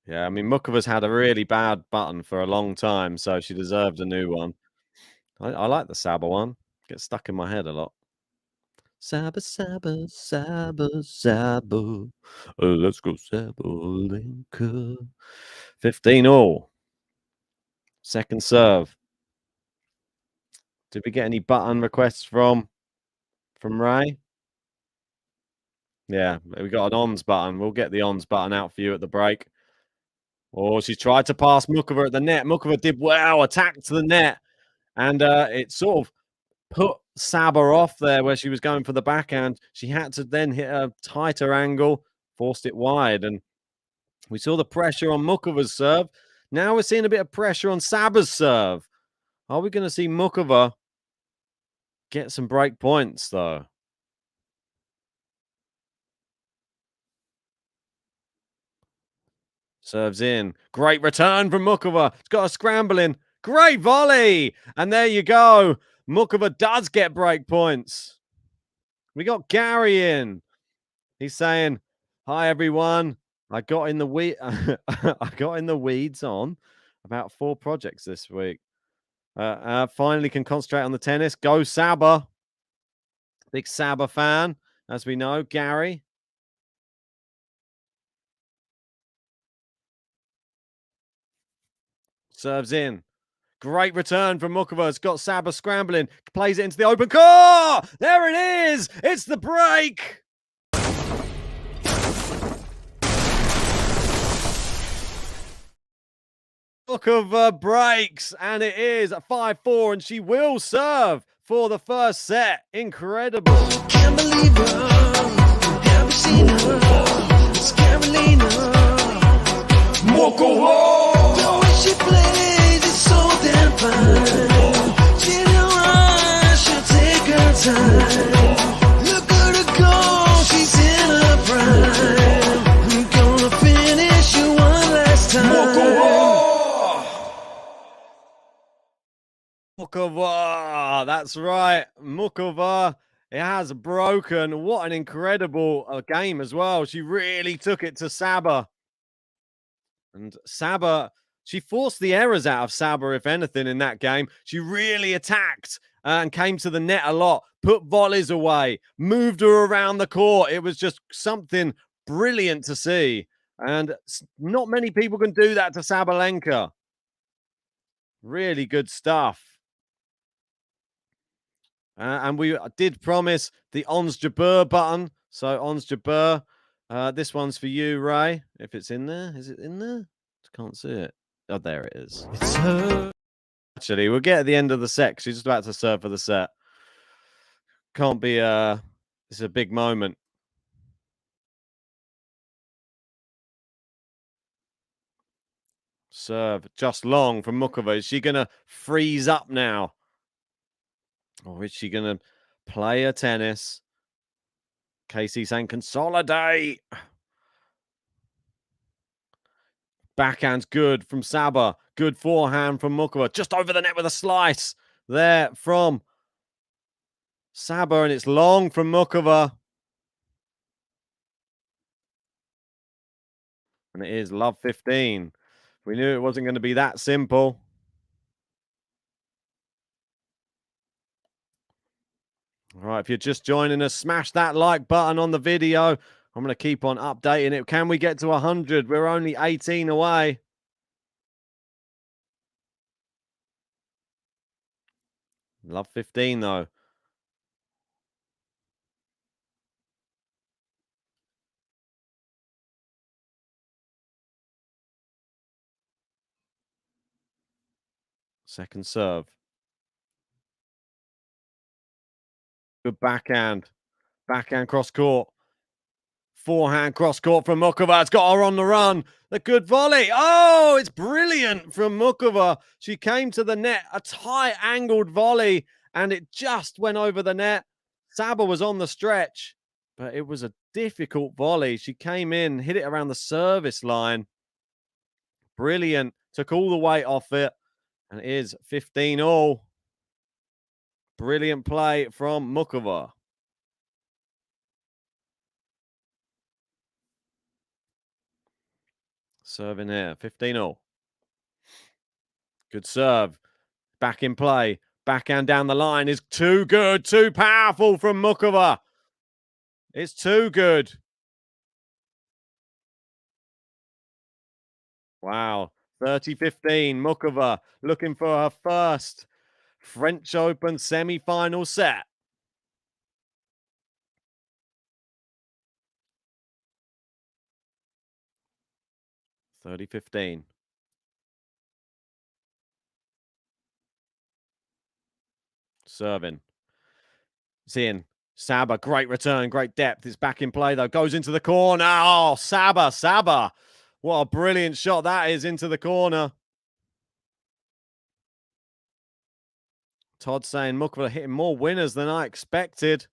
Yeah, I mean, Muchova's had a really bad button for a long time, so she deserved a new one. I like the Saba one. Gets stuck in my head a lot. Saba, Saba, Saba, Saba. Let's go, Sabalenka. 15-all. Second serve. Did we get any button requests from Ray? Yeah, we got an ons button. We'll get the ons button out for you at the break. Oh, she tried to pass Muchova at the net. Muchova did well, attacked the net. And it sort of put Saba off there where she was going for the backhand. She had to then hit a tighter angle, forced it wide. And we saw the pressure on Muchova's serve. Now we're seeing a bit of pressure on Saba's serve. Are we going to see Muchova get some break points, though? Serves in. Great return from Muchova. It's got a scrambling. Great volley. And there you go. Muchova does get break points. We got Gary in. He's saying, hi, everyone. I got in the weeds on about 4 projects this week. Finally can concentrate on the tennis. Go Saba. Big Saba fan, as we know. Gary. Serves in. Great return from Muchova. It's got Saba scrambling. Plays it into the open court. There it is. It's the break. Muchova breaks. And it is at 5-4. And she will serve for the first set. Incredible. Can't believe her. Haven't seen her. It's Karolina. Muchova. The way she plays is so damn fine. She don't rush, she'll take her time. Look at her go, she's in her prime. We're gonna finish you one last time. Muchova, that's right. Muchova, it has broken. What an incredible game as well. She really took it to Saba. And Saba, she forced the errors out of Saba, if anything, in that game. She really attacked and came to the net a lot, put volleys away, moved her around the court. It was just something brilliant to see. And not many people can do that to Sabalenka. Really good stuff. And we did promise the Ons Jabeur button. So Ons Jabeur, this one's for you, Ray. If it's in there. Is it in there? Can't see it. Oh, there it is. It's her. Actually, we'll get at the end of the set. She's just about to serve for the set. Can't be it's a big moment. Serve just long from Muchova. Is she going to freeze up now? Or is she going to play a tennis? Casey saying consolidate. Backhand's good from Saba. Good forehand from Muchova. Just over the net with a slice there from Saba. And it's long from Muchova. And it is love 15. We knew it wasn't going to be that simple. All right, if you're just joining us, smash that like button on the video. I'm going to keep on updating it. Can we get to 100? We're only 18 away. Love 15, though. Second serve. Good backhand. Backhand cross court. Forehand cross court from Muchova. It's got her on the run. The good volley. Oh, it's brilliant from Muchova. She came to the net. A tight angled volley. And it just went over the net. Saba was on the stretch. But it was a difficult volley. She came in, hit it around the service line. Brilliant. Took all the weight off it. And it is 15 all. Brilliant play from Muchova. Serving here. 15 all. Good serve. Back in play. Backhand down the line is too good. Too powerful from Muchova. It's too good. Wow. 30-15. Muchova looking for her first French Open semi-final set. (30-15). Serving. It's in. Saba, great return, great depth. It's back in play, though. Goes into the corner. Oh, Saba. What a brilliant shot that is into the corner. Todd saying Muchova hitting more winners than I expected.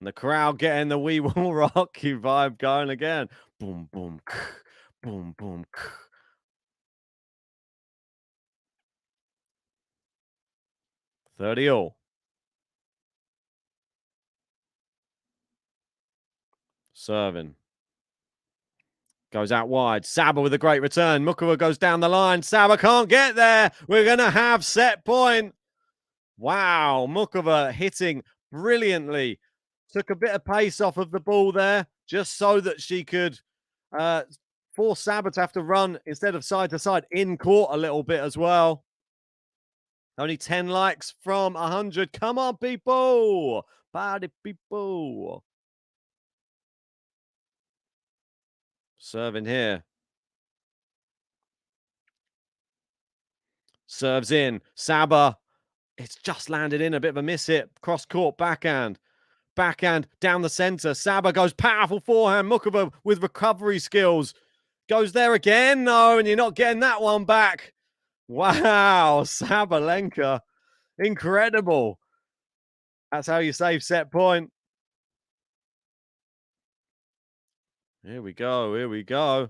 And the crowd getting the We Will Rock You vibe going again. Boom, boom, boom, boom. 30 all. Serving. Goes out wide. Saba with a great return. Muchova goes down the line. Saba can't get there. We're going to have set point. Wow. Muchova hitting brilliantly. Took a bit of pace off of the ball there just so that she could force Saba to have to run instead of side to side in court a little bit as well. Only 10 likes from 100. Come on, people. Party people. Serving here. Serves in. Saba. It's just landed in. A bit of a miss hit. Cross court backhand. Backhand down the center. Saba goes powerful forehand. Muchova with recovery skills. Goes there again. No, and you're not getting that one back. Wow. Sabalenka. Incredible. That's how you save set point. Here we go.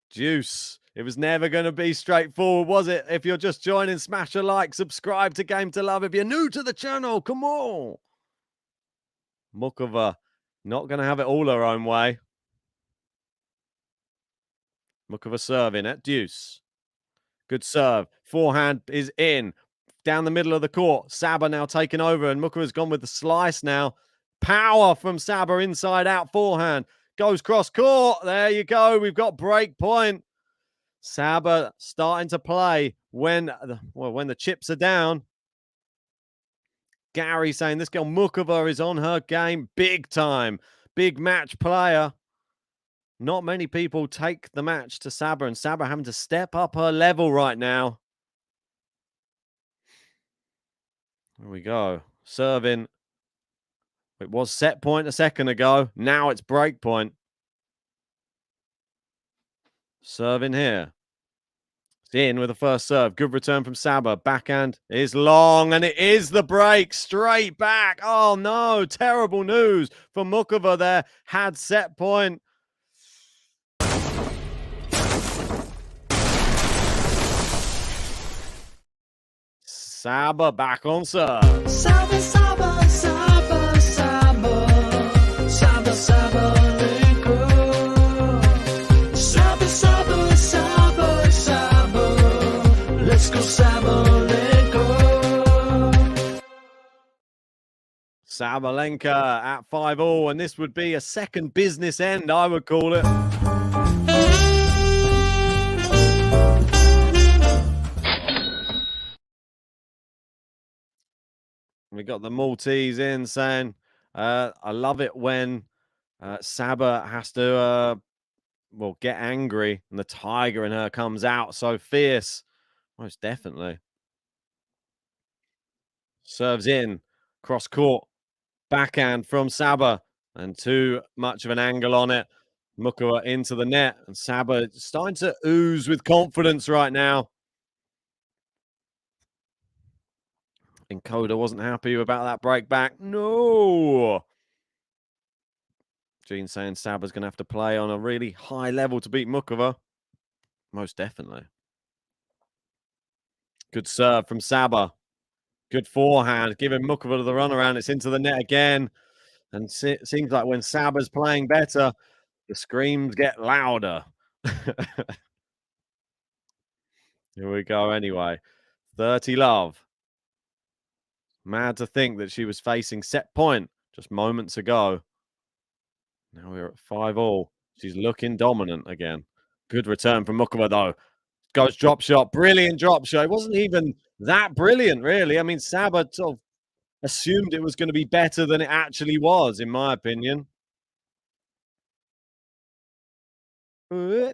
Juice. It was never going to be straightforward, was it? If you're just joining, smash a like, subscribe to Game to Love. If you're new to the channel, come on. Muchova not going to have it all her own way. Muchova serving at deuce. Good serve. Forehand is in. Down the middle of the court. Saba now taking over, and Muchova's gone with the slice now. Power from Saba inside out forehand. Goes cross court. There you go. We've got break point. Saba starting to play when the chips are down. Gary saying this girl Muchova is on her game big time. Big match player. Not many people take the match to Saba, and Saba having to step up her level right now. There we go. Serving. It was set point a second ago. Now it's break point. Serve in here. In with the first serve. Good return from Saba. Backhand is long, and it is the break. Straight back. Oh, no. Terrible news for Muchova there. Had set point. Saba back on serve. Saba, Saba, Saba, Saba. Saba, Sabalenka. Saba, Saba, Saba, Saba. Let's go, Sabalenka. Sabalenka at 5-all, and this would be a second business end, I would call it. We got the Maltese in saying, I love it when Saba has to, get angry and the tiger in her comes out so fierce. Most definitely. Serves in, cross court, backhand from Saba, and too much of an angle on it. Muchova into the net, and Saba starting to ooze with confidence right now. Encoder wasn't happy about that break back. No. Gene saying Saba's going to have to play on a really high level to beat Muchova. Most definitely. Good serve from Saba. Good forehand. Giving Muchova the runaround. It's into the net again. And it seems like when Saba's playing better, the screams get louder. Here we go anyway. 30 love. Mad to think that she was facing set point just moments ago. Now we're at 5-all. She's looking dominant again. Good return from Muchova, though. Goes drop shot. Brilliant drop shot. It wasn't even that brilliant, really. I mean, Saba sort of assumed it was going to be better than it actually was, in my opinion. Ray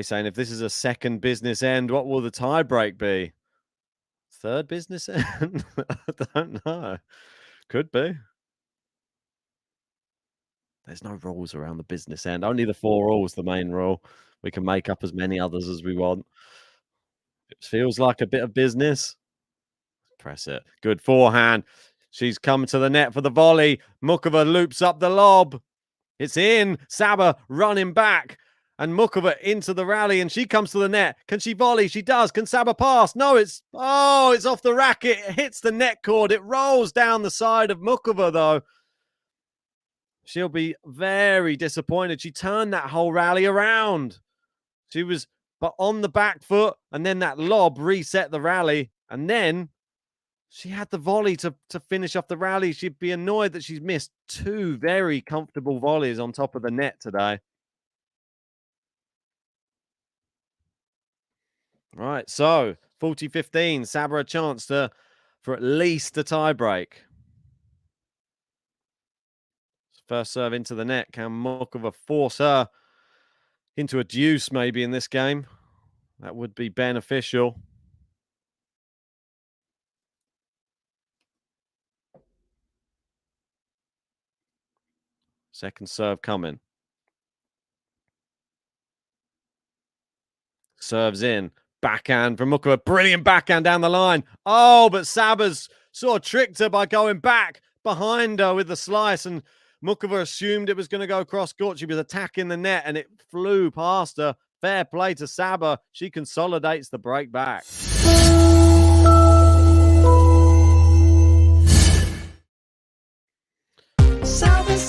saying, if this is a second business end, what will the tie break be? Third business end? I don't know. Could be. There's no rules around the business end. Only the 4 rules, the main rule. We can make up as many others as we want. It feels like a bit of business. Press it. Good forehand. She's come to the net for the volley. Muchova loops up the lob. It's in. Saba running back. And Muchova into the rally, and she comes to the net. Can she volley? She does. Can Saba pass? No, it's off the racket. It hits the net cord. It rolls down the side of Muchova, though. She'll be very disappointed. She turned that whole rally around. She was but on the back foot, and then that lob reset the rally, and then she had the volley to finish off the rally. She'd be annoyed that she's missed 2 very comfortable volleys on top of the net today. Right, so 40-15, Saba a chance for at least a tie break. First serve into the net. Can Muchova force her into a deuce maybe in this game? That would be beneficial. Second serve coming. Serves in. Backhand from Muchova. Brilliant backhand down the line. Oh, but Saba's sort of tricked her by going back behind her with the slice, and Muchova assumed it was going to go cross court. She was attacking the net, and it flew past her. Fair play to Saba. She consolidates the break back. Saba, Saba,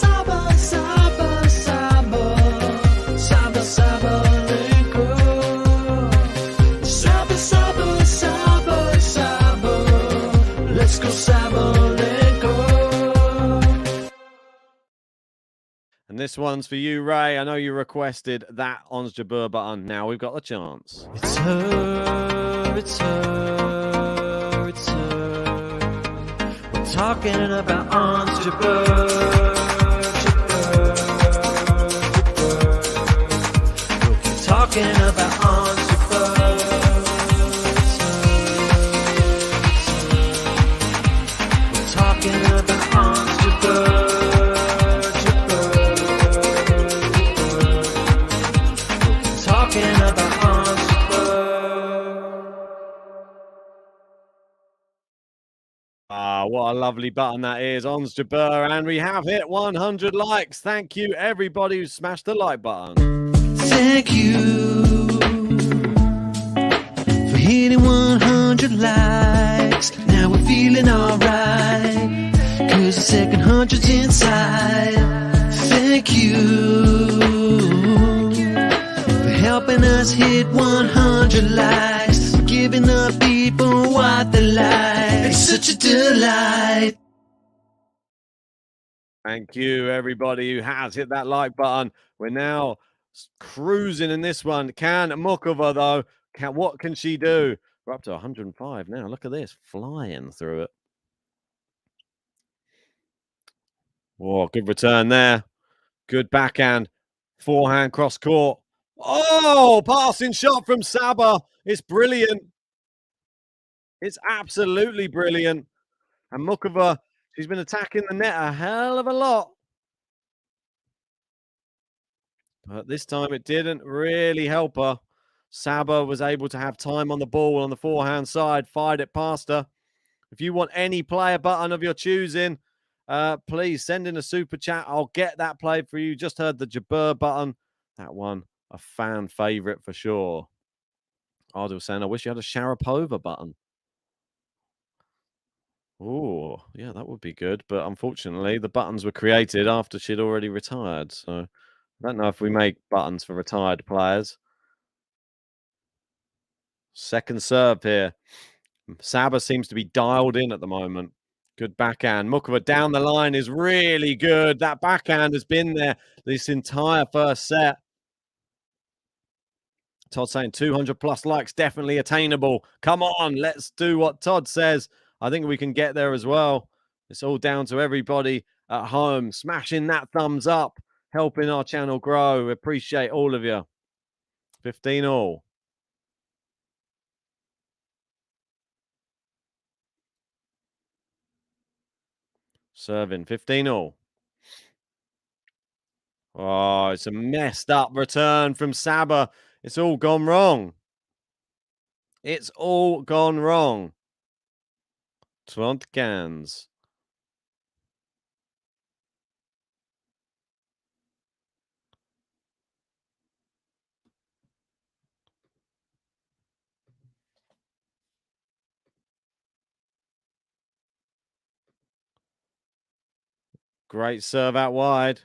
Saba, Saba. Saba, Sabalenka. Saba, Saba, Saba, Saba. Let's go, Sabalenka. And this one's for you, Ray. I know you requested that Ons Jabeur button. Now we've got the chance. It's her, it's her, it's her. We're talking about Ons Jabeur, Jabeur, Jabeur. We'll keep talking about Ons Jabeur. We're talking about Ons Jabeur. what a lovely button that is. Ons Jabeur, and we have hit 100 likes. Thank you, everybody who smashed the like button. Thank you for hitting 100 likes. Now we're feeling alright, 'cause the second 100's inside. Thank you for helping us hit 100 likes, giving the people what they like. It's such a delight. Thank you, everybody who has hit that like button. We're now cruising in this one. Can Muchova, though, what can she do? We're up to 105 now. Look at this, flying through it. Oh, good return there. Good backhand. Forehand cross court. Oh, passing shot from Saba. It's brilliant. It's absolutely brilliant. And Muchova, she's been attacking the net a hell of a lot. But this time it didn't really help her. Saba was able to have time on the ball on the forehand side, fired it past her. If you want any player button of your choosing, please send in a super chat. I'll get that played for you. Just heard the Jabeur button. That one, a fan favorite for sure. Ardil saying, I wish you had a Sharapova button. Oh, yeah, that would be good. But unfortunately, the buttons were created after she'd already retired. So I don't know if we make buttons for retired players. Second serve here. Saba seems to be dialed in at the moment. Good backhand. Muchova down the line is really good. That backhand has been there this entire first set. Todd saying 200 plus likes, definitely attainable. Come on, let's do what Todd says. I think we can get there as well. It's all down to everybody at home smashing that thumbs up, helping our channel grow. We appreciate all of you. 15 all. Serving 15 all. Oh, it's a messed up return from Saba. It's all gone wrong. It's all gone wrong. 25. Great serve out wide.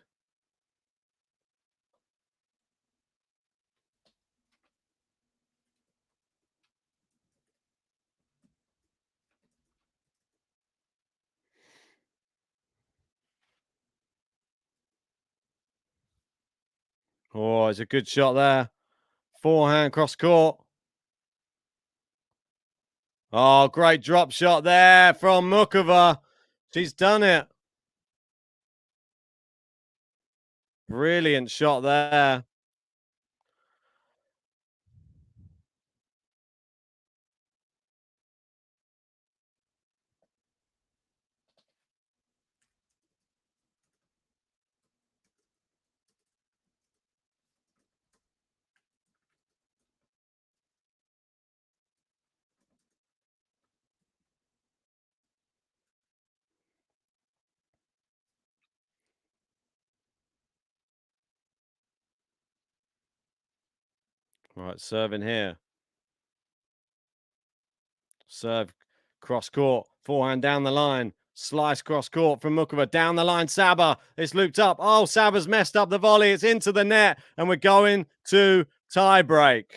Oh, it's a good shot there. Forehand cross court. Oh, great drop shot there from Muchova. She's done it. Brilliant shot there. Right, serving here. Serve cross court. Forehand down the line. Slice cross court from Muchova. Down the line, Saba. It's looped up. Oh, Saba's messed up the volley. It's into the net. And we're going to tie break.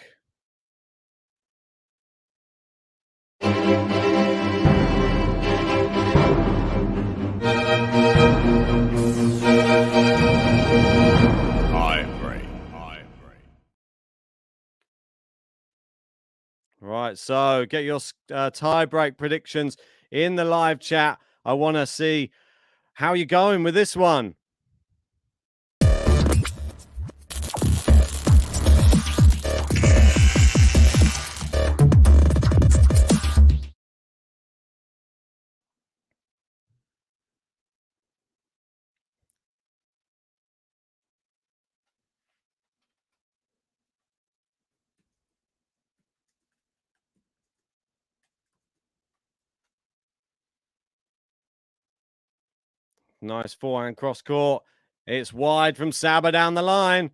Right, so get your tie-break predictions in the live chat. I want to see how you're going with this one. Nice forehand cross court. It's wide from Saba down the line.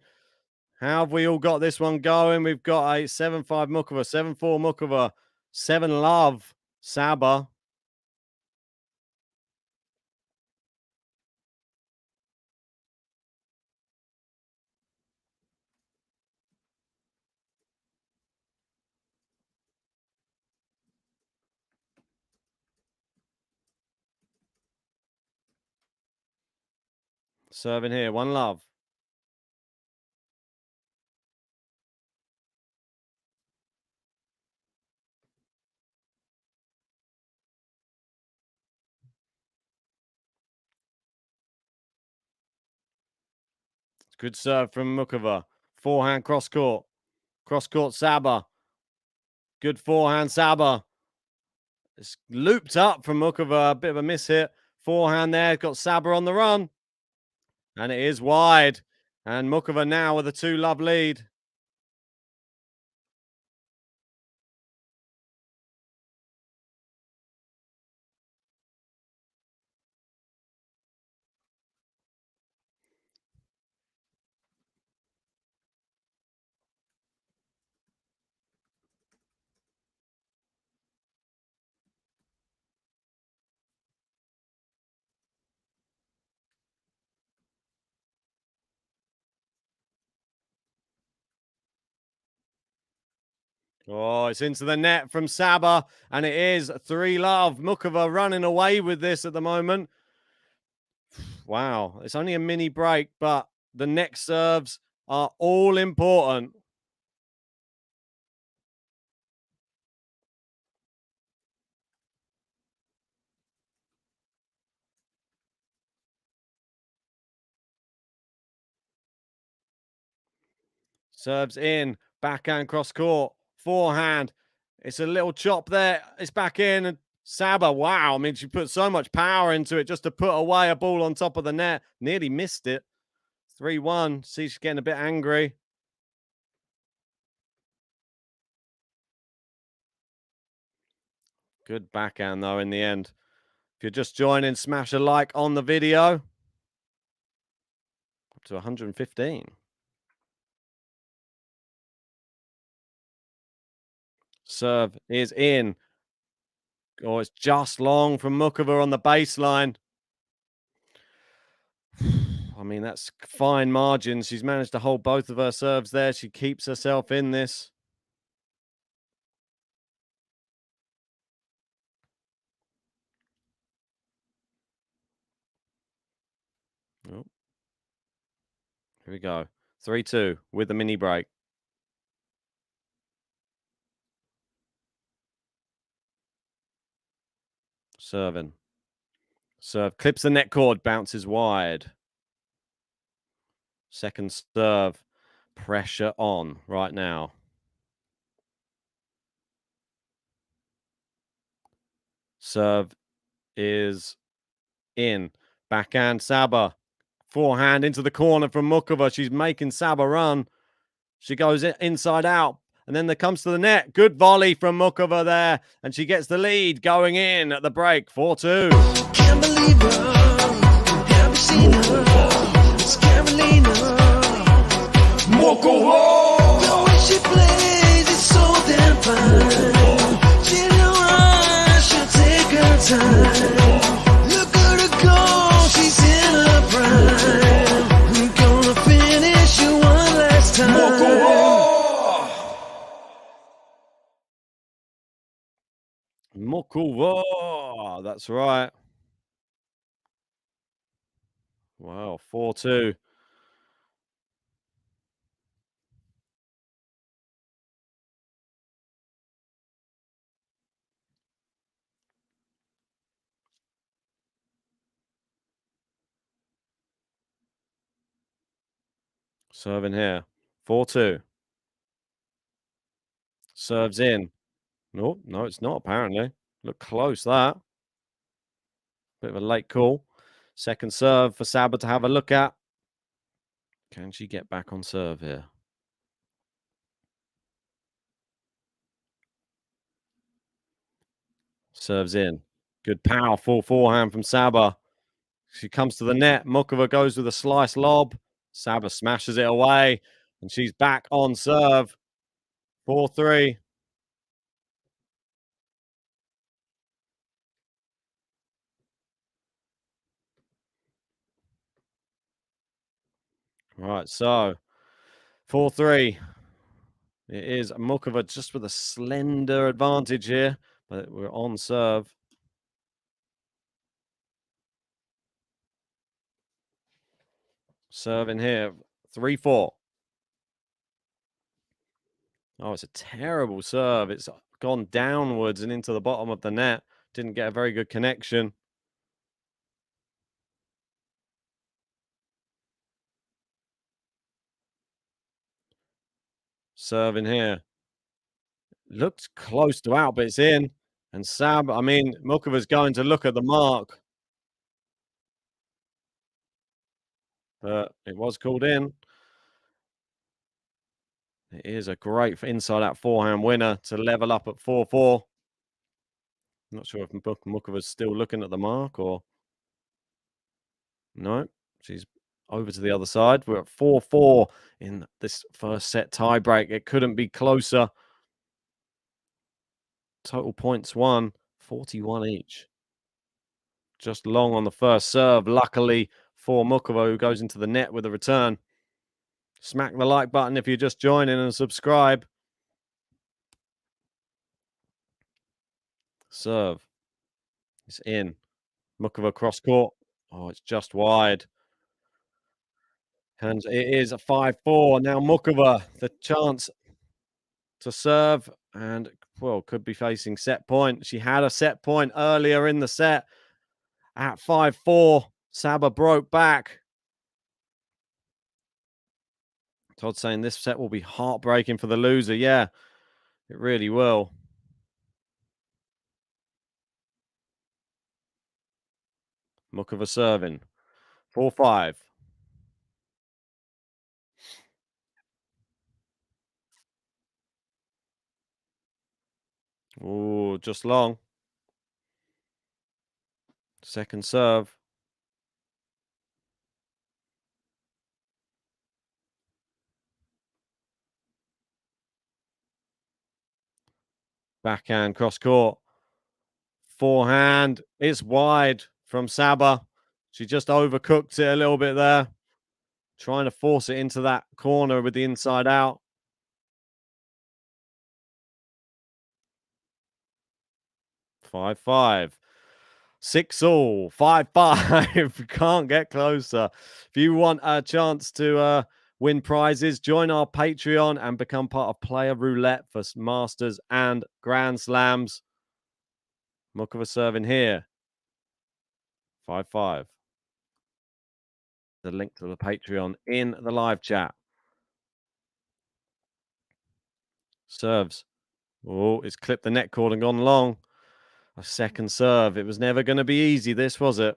How have we all got this one going? We've got a 7-5 Muchova, 7-4 Muchova, 7-love Saba. Serving here, 1-love. Good serve from Muchova. Forehand cross court. Cross court Saba. Good forehand Saba. It's looped up from Muchova. A bit of a miss hit. Forehand there. Got Saba on the run. And it is wide. And Muchova now with a 2-love lead. Oh, it's into the net from Saba, and it is 3-love. Muchova running away with this at the moment. Wow, it's only a mini break, but the next serves are all important. Serves in, backhand cross court, forehand. It's a little chop there. It's back in, and Saba, wow. I mean, she put so much power into it just to put away a ball on top of the net. Nearly missed it. 3-1. See, she's getting a bit angry. Good backhand, though, in the end. If you're just joining, smash a like on the video. Up to 115. Serve is in. Oh, it's just long from Muchova on the baseline. I mean, that's fine margins. She's managed to hold both of her serves there. She keeps herself in this. Oh. Here we go. 3-2 with the mini break. Serving. Serve clips the net cord, bounces wide. Second serve. Pressure on right now. Serve is in. Backhand Saba. Forehand into the corner from Muchova. She's making Saba run. She goes inside out. And then there comes to the net. Good volley from Muchova there. And she gets the lead going in at the break. 4-2. Can't believe her. Have you seen her? It's Karolina. Muchova. The way she plays is so damn fine. She know I should take her time. Look at her go. She's in her prime. We're gonna finish you one last time. Muchova. That's right. Wow, 4-2. Serving here. 4-2. Serves in. No, no, it's not apparently. Look close, that. Bit of a late call. Second serve for Saba to have a look at. Can she get back on serve here? Serves in. Good powerful forehand from Saba. She comes to the net. Muchova goes with a slice lob. Saba smashes it away, and she's back on serve. 4-3. Right, so 4-3. It is Muchova just with a slender advantage here, but we're on serve. Serving here, 3-4. Oh, it's a terrible serve. It's gone downwards and into the bottom of the net. Didn't get a very good connection. Serving here. Looked close to out, but it's in. And Muchova's going to look at the mark. But it was called in. It is a great inside out forehand winner to level up at 4-4. Not sure if Muchova's still looking at the mark or... No, she's over to the other side. We're at 4-4 in this first set tiebreak. It couldn't be closer. Total points won, 41 each. Just long on the first serve. Luckily for Muchova, who goes into the net with a return. Smack the like button if you're just joining and subscribe. Serve. It's in. Muchova cross court. Oh, it's just wide. And it is a 5-4. Now Muchova, the chance to serve and, well, could be facing set point. She had a set point earlier in the set at 5-4. Saba broke back. Todd saying this set will be heartbreaking for the loser. Yeah, it really will. Muchova serving. 4-5. Oh, just long. Second serve. Backhand cross court. Forehand. It's wide from Saba. She just overcooked it a little bit there. Trying to force it into that corner with the inside out. Five. 6-all. 5-5. Can't get closer. If you want a chance to win prizes, join our Patreon and become part of Player Roulette for Masters and Grand Slams. Muchova serving here. 5-5. The link to the Patreon in the live chat. Serves. Oh, it's clipped the net cord and gone long. A second serve. It was never going to be easy, this, was it?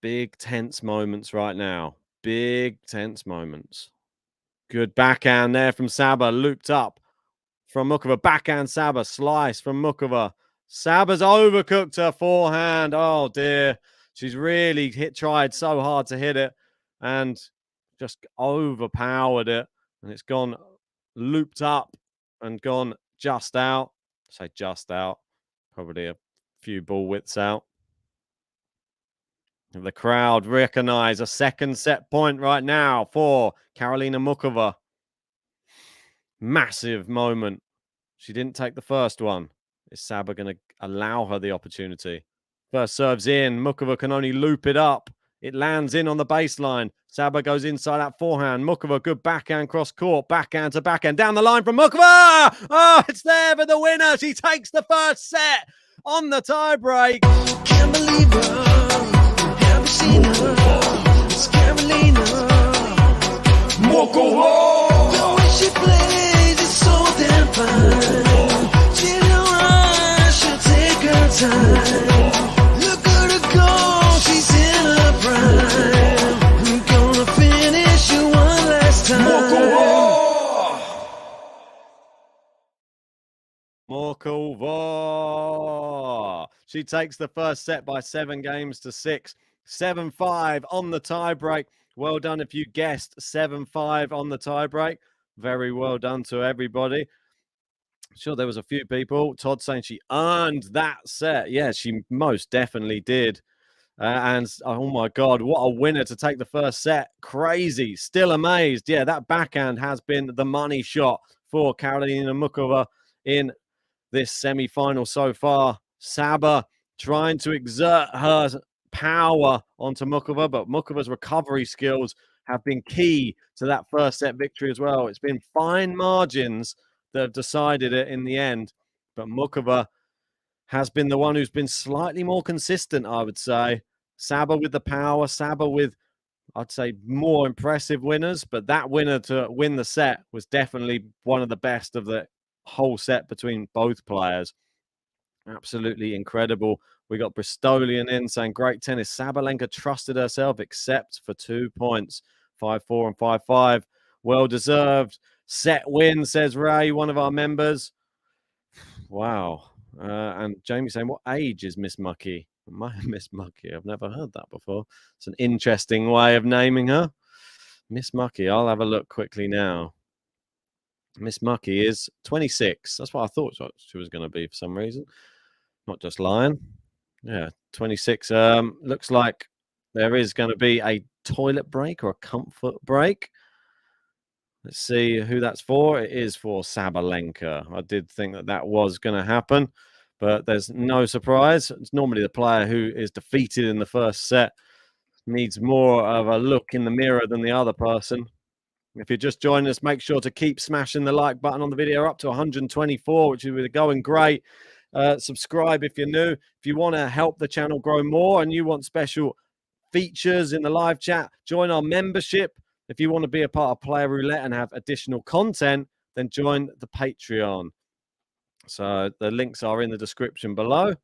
Big tense moments right now. Big tense moments. Good backhand there from Saba. Looped up from Muchova. Backhand Saba. Slice from Muchova. Saba's overcooked her forehand. Oh, dear. She's really tried so hard to hit it and just overpowered it. And it's gone looped up and gone just out. Say just out. Probably a few ball widths out. The crowd recognize a second set point right now for Karolina Muchova. Massive moment. She didn't take the first one. Is Saba going to allow her the opportunity? First serves in. Muchova can only loop it up. It lands in on the baseline. Saba goes inside that forehand. Muchova, good backhand cross court. Backhand to backhand. Down the line from Muchova. Oh, it's there for the winner. She takes the first set on the tiebreak. Can't believe her. Haven't seen her. It's Karolina. Muchova. The way she plays is so damn fine. She don't rush, she'll take her time. Look at her go, she's in her prime. I'm gonna finish you one last time. Muchova. She takes the first set by 7-6. 7-5 on the tiebreak. Well done if you guessed 7-5 on the tiebreak. Very well done to everybody. Sure, there was a few people. Todd saying she earned that set. Yeah, she most definitely did. And oh my God, what a winner to take the first set. Crazy. Still amazed. Yeah, that backhand has been the money shot for Karolina Muchova in this semi-final so far. Saba trying to exert her power onto Muchova, but Muchova's recovery skills have been key to that first set victory as well. It's been fine margins that have decided it in the end, but Muchova has been the one who's been slightly more consistent, I would say. Saba with the power, Saba with, I'd say, more impressive winners, but that winner to win the set was definitely one of the best of the whole set between both players. Absolutely incredible. We got Bristolian in saying, great tennis. Sabalenka trusted herself, except for 2 points. 5-4 and 5-5. Well deserved. Set win, says Ray, one of our members. Wow. And Jamie saying, what age is Miss Mucky? Miss Mucky. I've never heard that before. It's an interesting way of naming her. Miss Mucky. I'll have a look quickly now. Miss Mucky is 26. That's what I thought she was going to be for some reason. Not just lying. Yeah, 26. Looks like there is going to be a toilet break or a comfort break. Let's see who that's for. It is for Sabalenka. I did think that that was going to happen, but there's no surprise. It's normally the player who is defeated in the first set needs more of a look in the mirror than the other person. If you're just joining us, make sure to keep smashing the like button on the video up to 124, which is going great. Subscribe if you're new. If you want to help the channel grow more and you want special features in the live chat, join our membership. If you want to be a part of Player Roulette and have additional content, then join the Patreon. So the links are in the description below.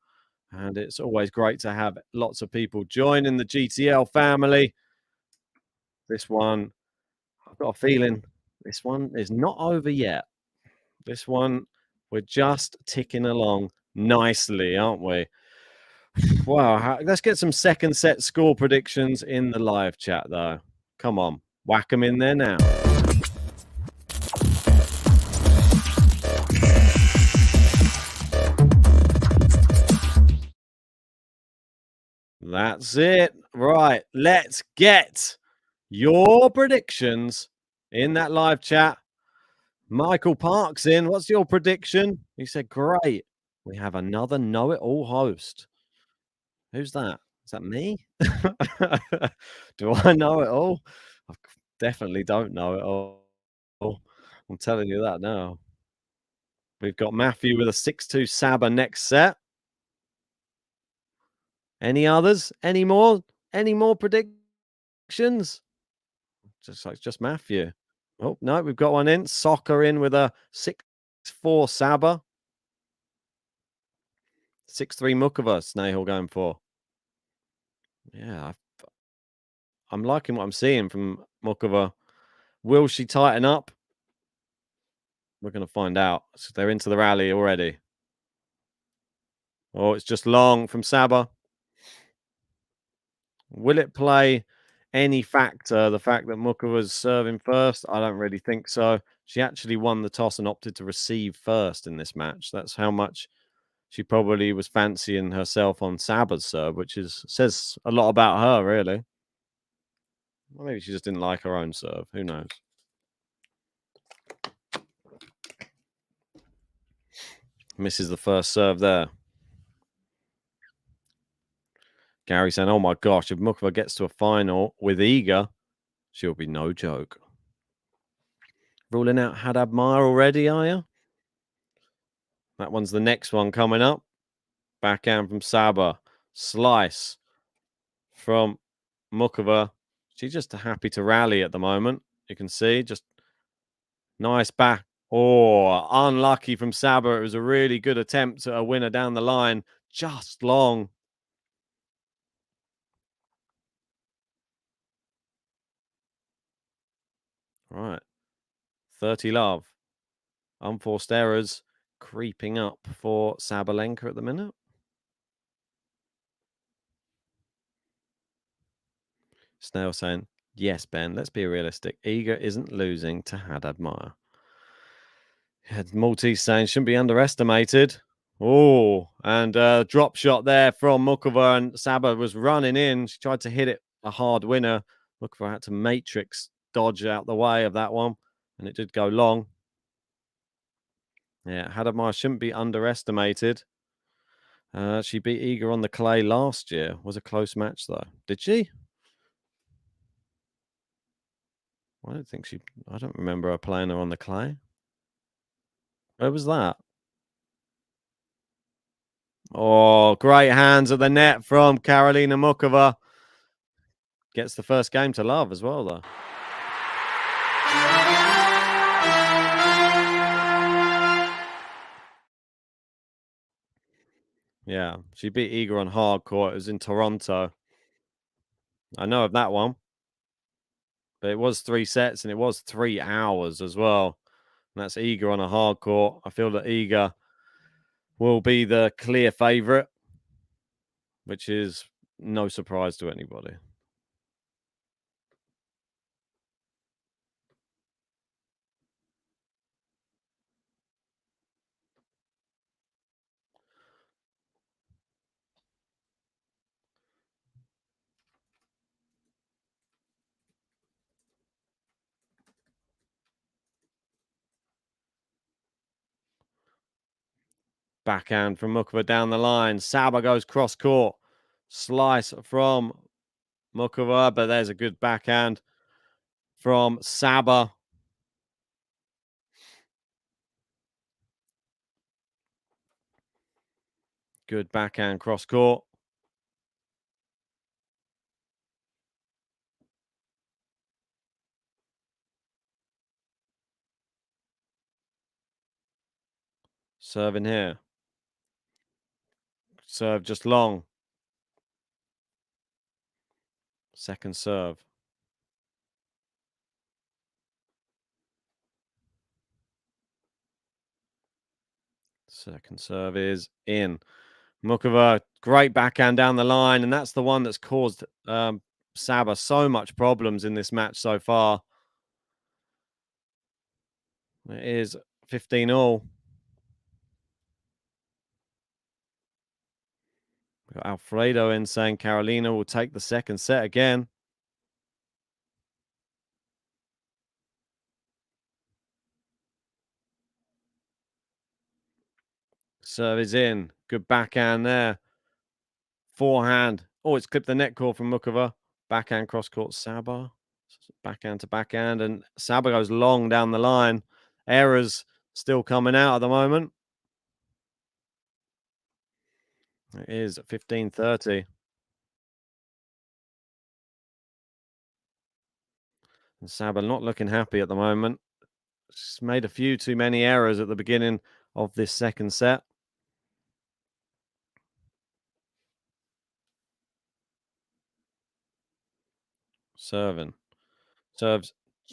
And it's always great to have lots of people join in the GTL family. This one, I've got a feeling this one is not over yet. This one, we're just ticking along nicely, aren't we? Wow. Let's get some second set score predictions in the live chat, though. Come on. Whack them in there now. That's it. Right. Let's get your predictions in that live chat. Michael Parks in. What's your prediction? He said, great. We have another know-it-all host. Who's that? Is that me? Do I know it all? I definitely don't know it all. I'm telling you that now. We've got Matthew with a 6-2 Saba next set. Any others? Any more? Any more predictions? Just Matthew. Oh, no, we've got one in. Soccer in with a 6-4 Saba. 6-3 Muchova, Snehal going for. Yeah, I'm liking what I'm seeing from Muchova. Will she tighten up? We're going to find out. So they're into the rally already. Oh, it's just long from Saba. Will it play any factor, the fact that Muchova's serving first? I don't really think so. She actually won the toss and opted to receive first in this match. That's how much she probably was fancying herself on Saba's serve, which says a lot about her, really. Well, maybe she just didn't like her own serve. Who knows? Misses the first serve there. Gary saying, oh my gosh, if Muchova gets to a final with Iga, she'll be no joke. Ruling out Haddad Meyer already, are you? That one's the next one coming up. Backhand from Saba. Slice from Muchova. She's just happy to rally at the moment. You can see, just nice back. Oh, unlucky from Saba. It was a really good attempt at a winner down the line. Just long. Right. 30 love. Unforced errors creeping up for Sabalenka at the minute. Snail saying, yes, Ben, let's be realistic. Iga isn't losing to Haddad Meyer. Maltese saying, shouldn't be underestimated. Oh, and drop shot there from Muchova, and Saba was running in. She tried to hit it a hard winner. Muchova had to matrix dodge out the way of that one, and it did go long. Yeah, Haddad Meyer shouldn't be underestimated. She beat Iga on the clay last year. Was a close match, though. Did she? I don't think she... I don't remember her playing her on the clay. Where was that? Oh, great hands at the net from Karolina Muchova. Gets the first game to love as well, though. Yeah, she beat Iga on hard court. It was in Toronto. I know of that one. But it was 3 sets and it was 3 hours as well. And that's Iga on a hard court. I feel that Iga will be the clear favourite, which is no surprise to anybody. Backhand from Muchova down the line. Saba goes cross court. Slice from Muchova, but there's a good backhand from Saba. Good backhand cross court. Serving here. Serve just long. Second serve. Second serve is in. Muchova, great backhand down the line, and that's the one that's caused Saba so much problems in this match so far. It is 15-all. Got Alfredo in saying Karolina will take the second set again. Serve is in. Good backhand there. Forehand. Oh, it's clipped the net cord from Muchova. Backhand cross court Saba. Backhand to backhand. And Saba goes long down the line. Errors still coming out at the moment. It is 15-30. And Saba not looking happy at the moment. She's made a few too many errors at the beginning of this second set. Serving. Serves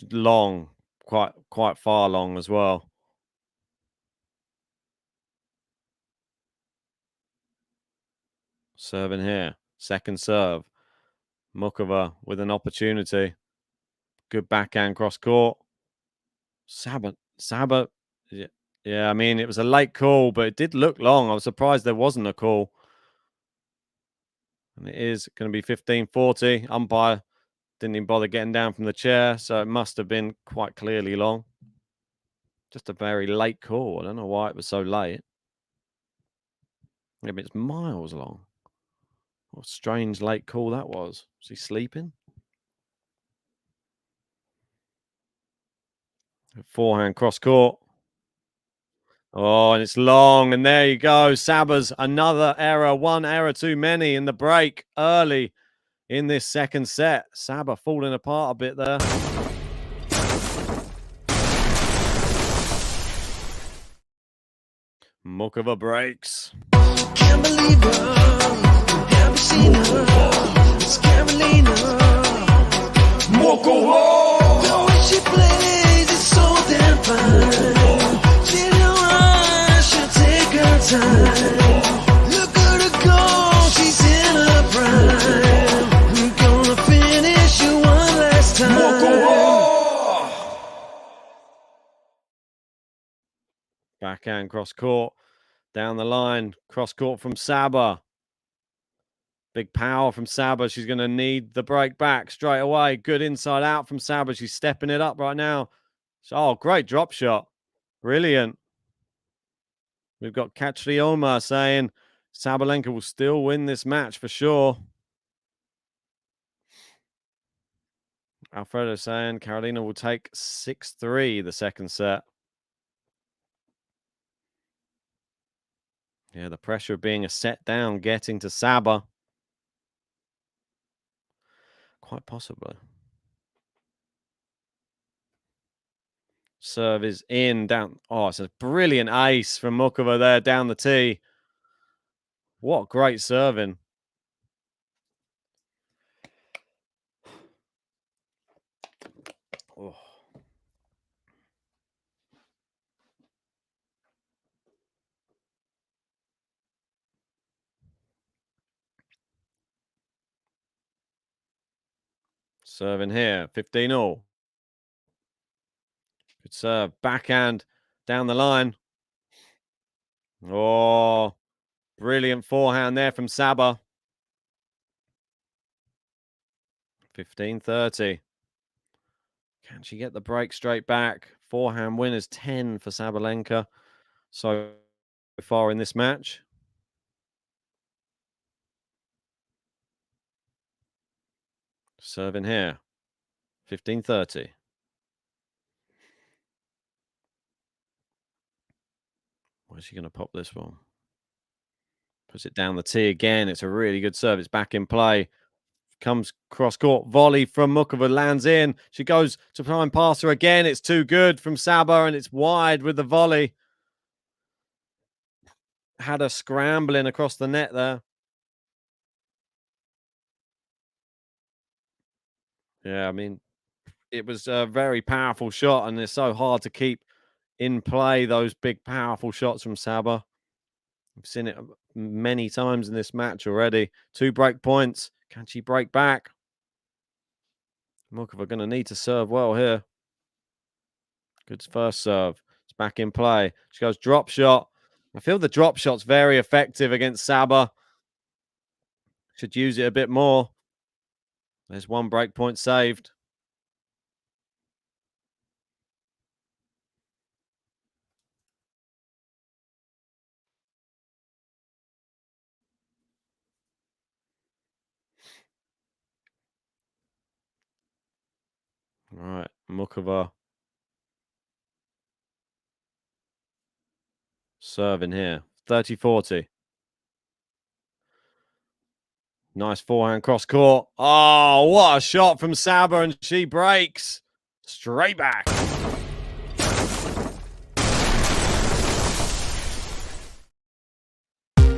long, quite far long as well. Serving here. Second serve. Muchova with an opportunity. Good backhand cross court. Saba. Yeah, I mean, it was a late call, but it did look long. I was surprised there wasn't a call. And it is going to be 15-40. Umpire didn't even bother getting down from the chair, so it must have been quite clearly long. Just a very late call. I don't know why it was so late. Maybe it's miles long. What a strange late call that was. Was he sleeping? Forehand cross court. Oh, and it's long. And there you go. Saba's another error. One error too many in the break early in this second set. Saba falling apart a bit there. Muchova breaks. Can't believe her. Have you seen her? It's Karolina. Muchova. The way she plays is so damn fine. She don't rush, she'll take her time. Look at her go, she's in her prime. Gonna finish you Backhand cross court. Down the line. Cross court from Saba. Big power from Saba. She's going to need the break back straight away. Good inside out from Saba. She's stepping it up right now. Oh, great drop shot. Brilliant. We've got Katrioma saying Sabalenka will still win this match for sure. Alfredo saying Karolina will take 6-3 the second set. Yeah, the pressure of being a set down, getting to Saba. Quite possibly. Serve is in, down. Oh, it's a brilliant ace from Muchova there down the tee. What great serving. Oh. Serving here, 15-all. Good serve, backhand down the line. Oh, brilliant forehand there from Saba. 15-30. Can she get the break straight back? Forehand winners 10 for Sabalenka so far in this match. Serving here, 15-30. Where's she going to pop this one? Puts it down the tee again. It's a really good serve. It's back in play. Comes cross court volley from Muchova, lands in. She goes to try and pass her again. It's too good from Saba, and it's wide with the volley. Had her scrambling across the net there. Yeah, I mean, it was a very powerful shot, and it's so hard to keep in play those big, powerful shots from Saba. We've seen it many times in this match already. 2 break points. Can she break back? Muchova going to need to serve well here. Good first serve. It's back in play. She goes drop shot. I feel the drop shot's very effective against Saba. Should use it a bit more. There's 1 break point saved. All right, Muchova serving here. 30-40. Nice forehand cross court. Oh, what a shot from Saba, and she breaks. Straight back.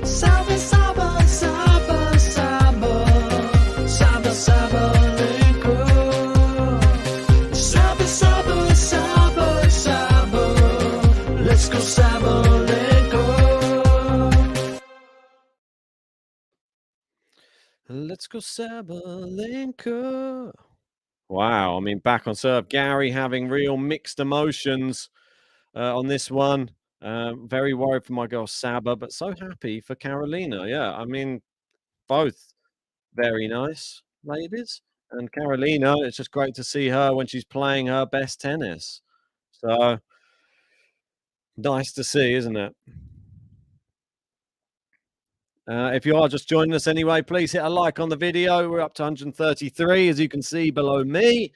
Saba, Saba, Saba, Saba, Saba, Sabalenka. Saba, Saba, Saba, Saba. Let's go, Sabalenka. Let's go, Sabalenka. Wow, I mean, back on serve. Gary having real mixed emotions on this one. Very worried for my girl Saba, but so happy for Karolina. Yeah, I mean, both very nice ladies. And Karolina, it's just great to see her when she's playing her best tennis. So nice to see, isn't it? If you are just joining us anyway, please hit a like on the video. We're up to 133, as you can see below me.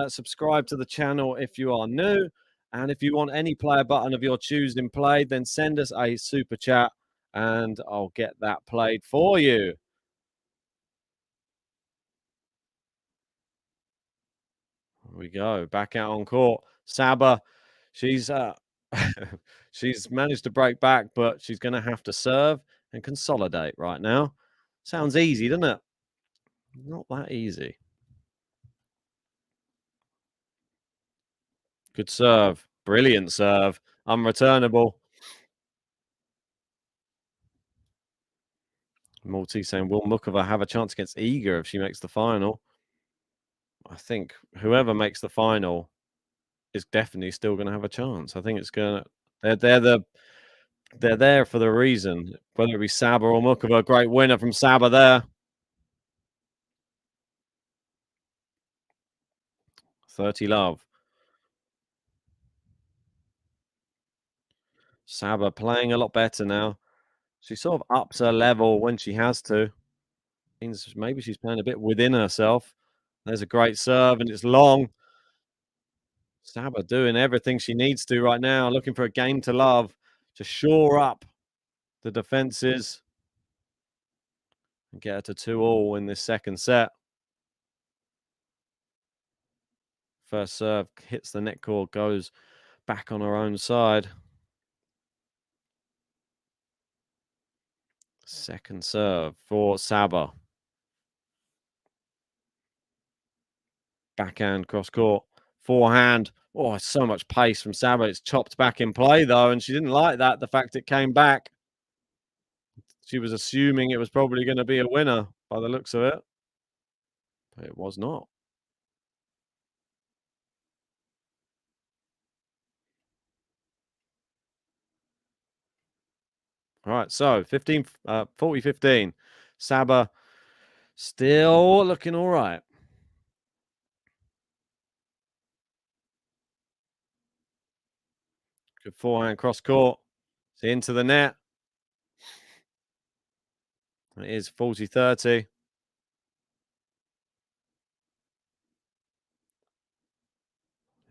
Subscribe to the channel if you are new. And if you want any player button of your choosing played, then send us a super chat and I'll get that played for you. Here we go. Back out on court. Saba, she's she's managed to break back, but she's going to have to serve and consolidate right now. Sounds easy, doesn't it? Not that easy. Good serve. Brilliant serve. Unreturnable. Maltese saying, will Muchova have a chance against Iga if she makes the final? I think whoever makes the final is definitely still going to have a chance. I think it's going to They're there for the reason. Whether it be Saba or Muchova, great winner from Saba there. 30 love. Saba playing a lot better now. She sort of ups her level when she has to. Means maybe she's playing a bit within herself. There's a great serve, and it's long. Saba doing everything she needs to right now, looking for a game to love to shore up the defenses and get her to 2-2 in this second set. First serve hits the net cord, goes back on her own side. Second serve for Saba. Backhand cross court. Forehand. Oh, so much pace from Saba. It's chopped back in play, though, and she didn't like that, the fact it came back. She was assuming it was probably going to be a winner by the looks of it. But it was not. All right, so 40-15. Saba still looking all right. Good forehand cross court. It's into the net. It is 40-30.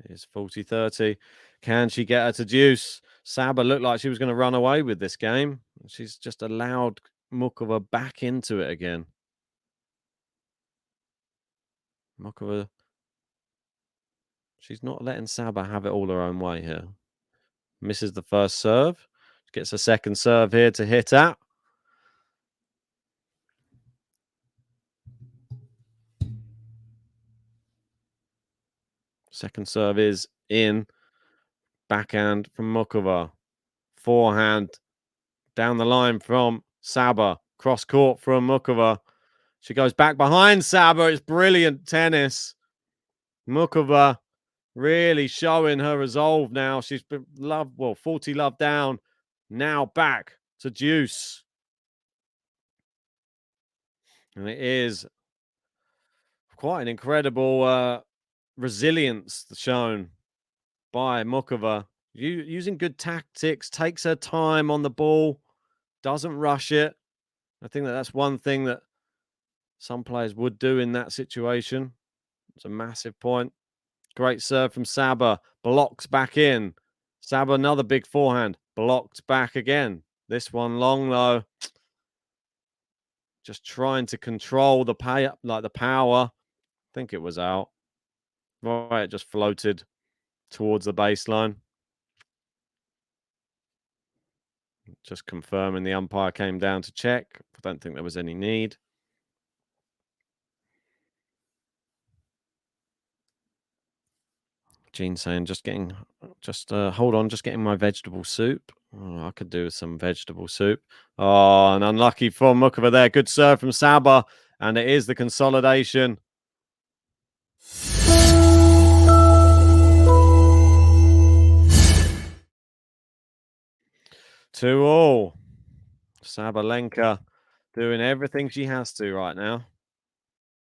It is 40-30. Can she get her to deuce? Saba looked like she was going to run away with this game. She's just allowed Muchova back into it again. Muchova, she's not letting Saba have it all her own way here. Misses the first serve. Gets a second serve here to hit at. Second serve is in. Backhand from Muchova. Forehand down the line from Saba. Cross court from Muchova. She goes back behind Saba. It's brilliant tennis. Muchova really showing her resolve now. She's been 40 love down. Now back to deuce. And it is quite an incredible resilience shown by Muchova. Using good tactics, takes her time on the ball, doesn't rush it. I think that's one thing that some players would do in that situation. It's a massive point. Great serve from Saba. Blocks back in. Saba, another big forehand. Blocked back again. This one long, though. Just trying to control the power. I think it was out. Right, it just floated towards the baseline. Just confirming the umpire came down to check. I don't think there was any need. Gene saying, hold on, just getting my vegetable soup. Oh, I could do with some vegetable soup. Oh, and unlucky for Muchova there. Good serve from Saba, and it is the consolidation. Two all. Sabalenka doing everything she has to right now.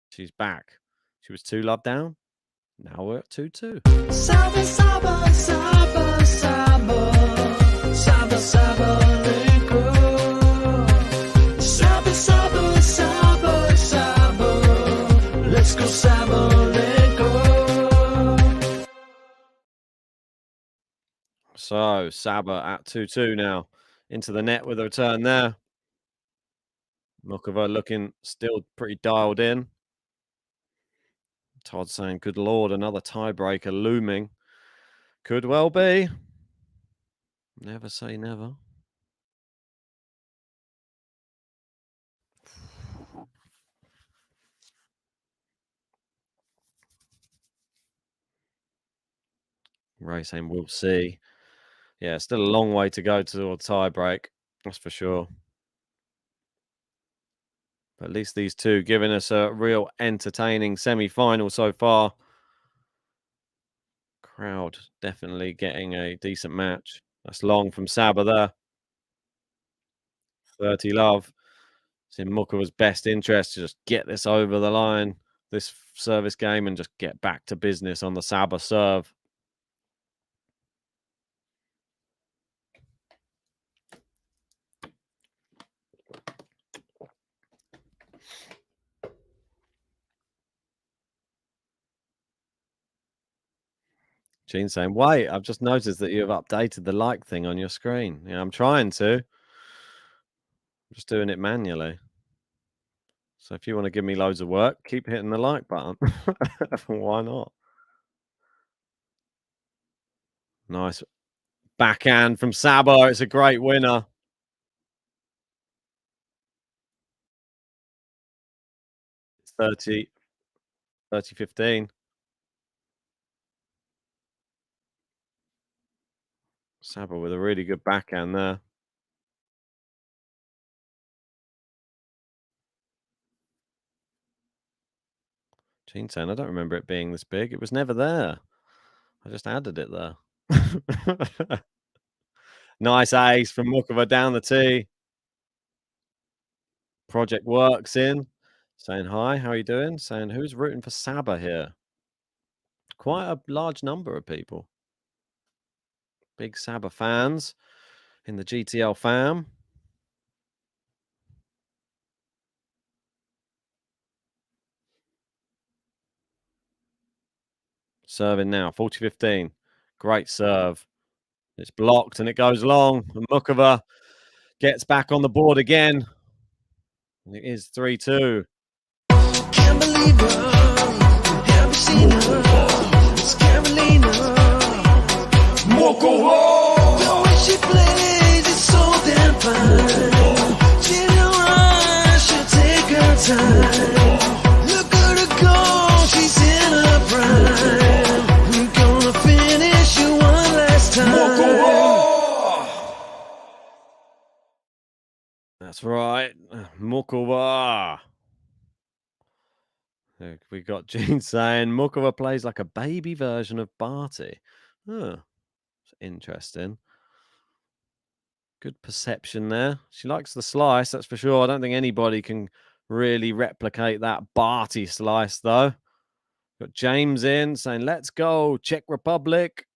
She's back. She was 2 love down. Now we're at 2-2. Saba, Saba, Saba, Saba, Saba, Sabalenka. Saba, Saba, Saba, Saba, let's go Sabalenka. So Saba at 2-2 now. Into the net with a return there. Muchova looking still pretty dialed in. Todd saying, good Lord, another tiebreaker looming. Could well be. Never say never. Ray saying, we'll see. Yeah, still a long way to go to a tiebreak. That's for sure. But at least these two giving us a real entertaining semi-final so far. Crowd definitely getting a decent match. That's long from Saba there. 30 love. It's in Muchova's best interest to just get this over the line, this service game, and just get back to business on the Saba serve. Gene saying, wait, I've just noticed that you've updated the like thing on your screen. Yeah, I'm trying to. I'm just doing it manually. So if you want to give me loads of work, keep hitting the like button. Why not? Nice backhand from Saba. It's a great winner. It's 30-15. Saba with a really good backhand there. Gene saying, I don't remember it being this big. It was never there. I just added it there. Nice ace from Muchova down the tee. Project Works in. Saying hi, how are you doing? Saying who's rooting for Saba here? Quite a large number of people. Big Saba fans in the GTL fam. Serving now, 40-15. Great serve. It's blocked and it goes long. And Muchova gets back on the board again. And it is 3-2. Can't believe her. Have you seen her? It's Karolina. Muchova. The way she plays is so damn fine. She don't rush, she'll take her time. Look at her go, she's in her prime. We're gonna finish you one last time. That's right. Muchova. We got Gene saying Muchova plays like a baby version of Barty. Oh, interesting. Good perception there. She likes the slice, that's for sure. I don't think anybody can really replicate that Barty slice, though. Got James in saying, let's go, Czech Republic.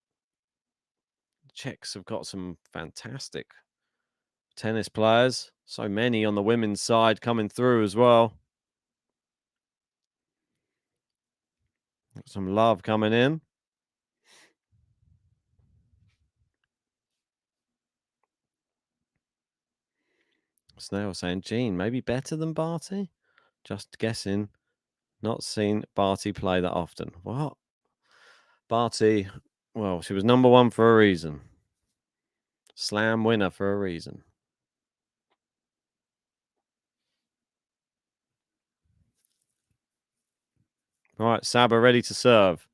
Czechs have got some fantastic tennis players. So many on the women's side coming through as well. Got some love coming in. Snail saying, Gene, maybe better than Barty? Just guessing. Not seen Barty play that often. What? Barty, well, she was number one for a reason. Slam winner for a reason. All right, Saba ready to serve.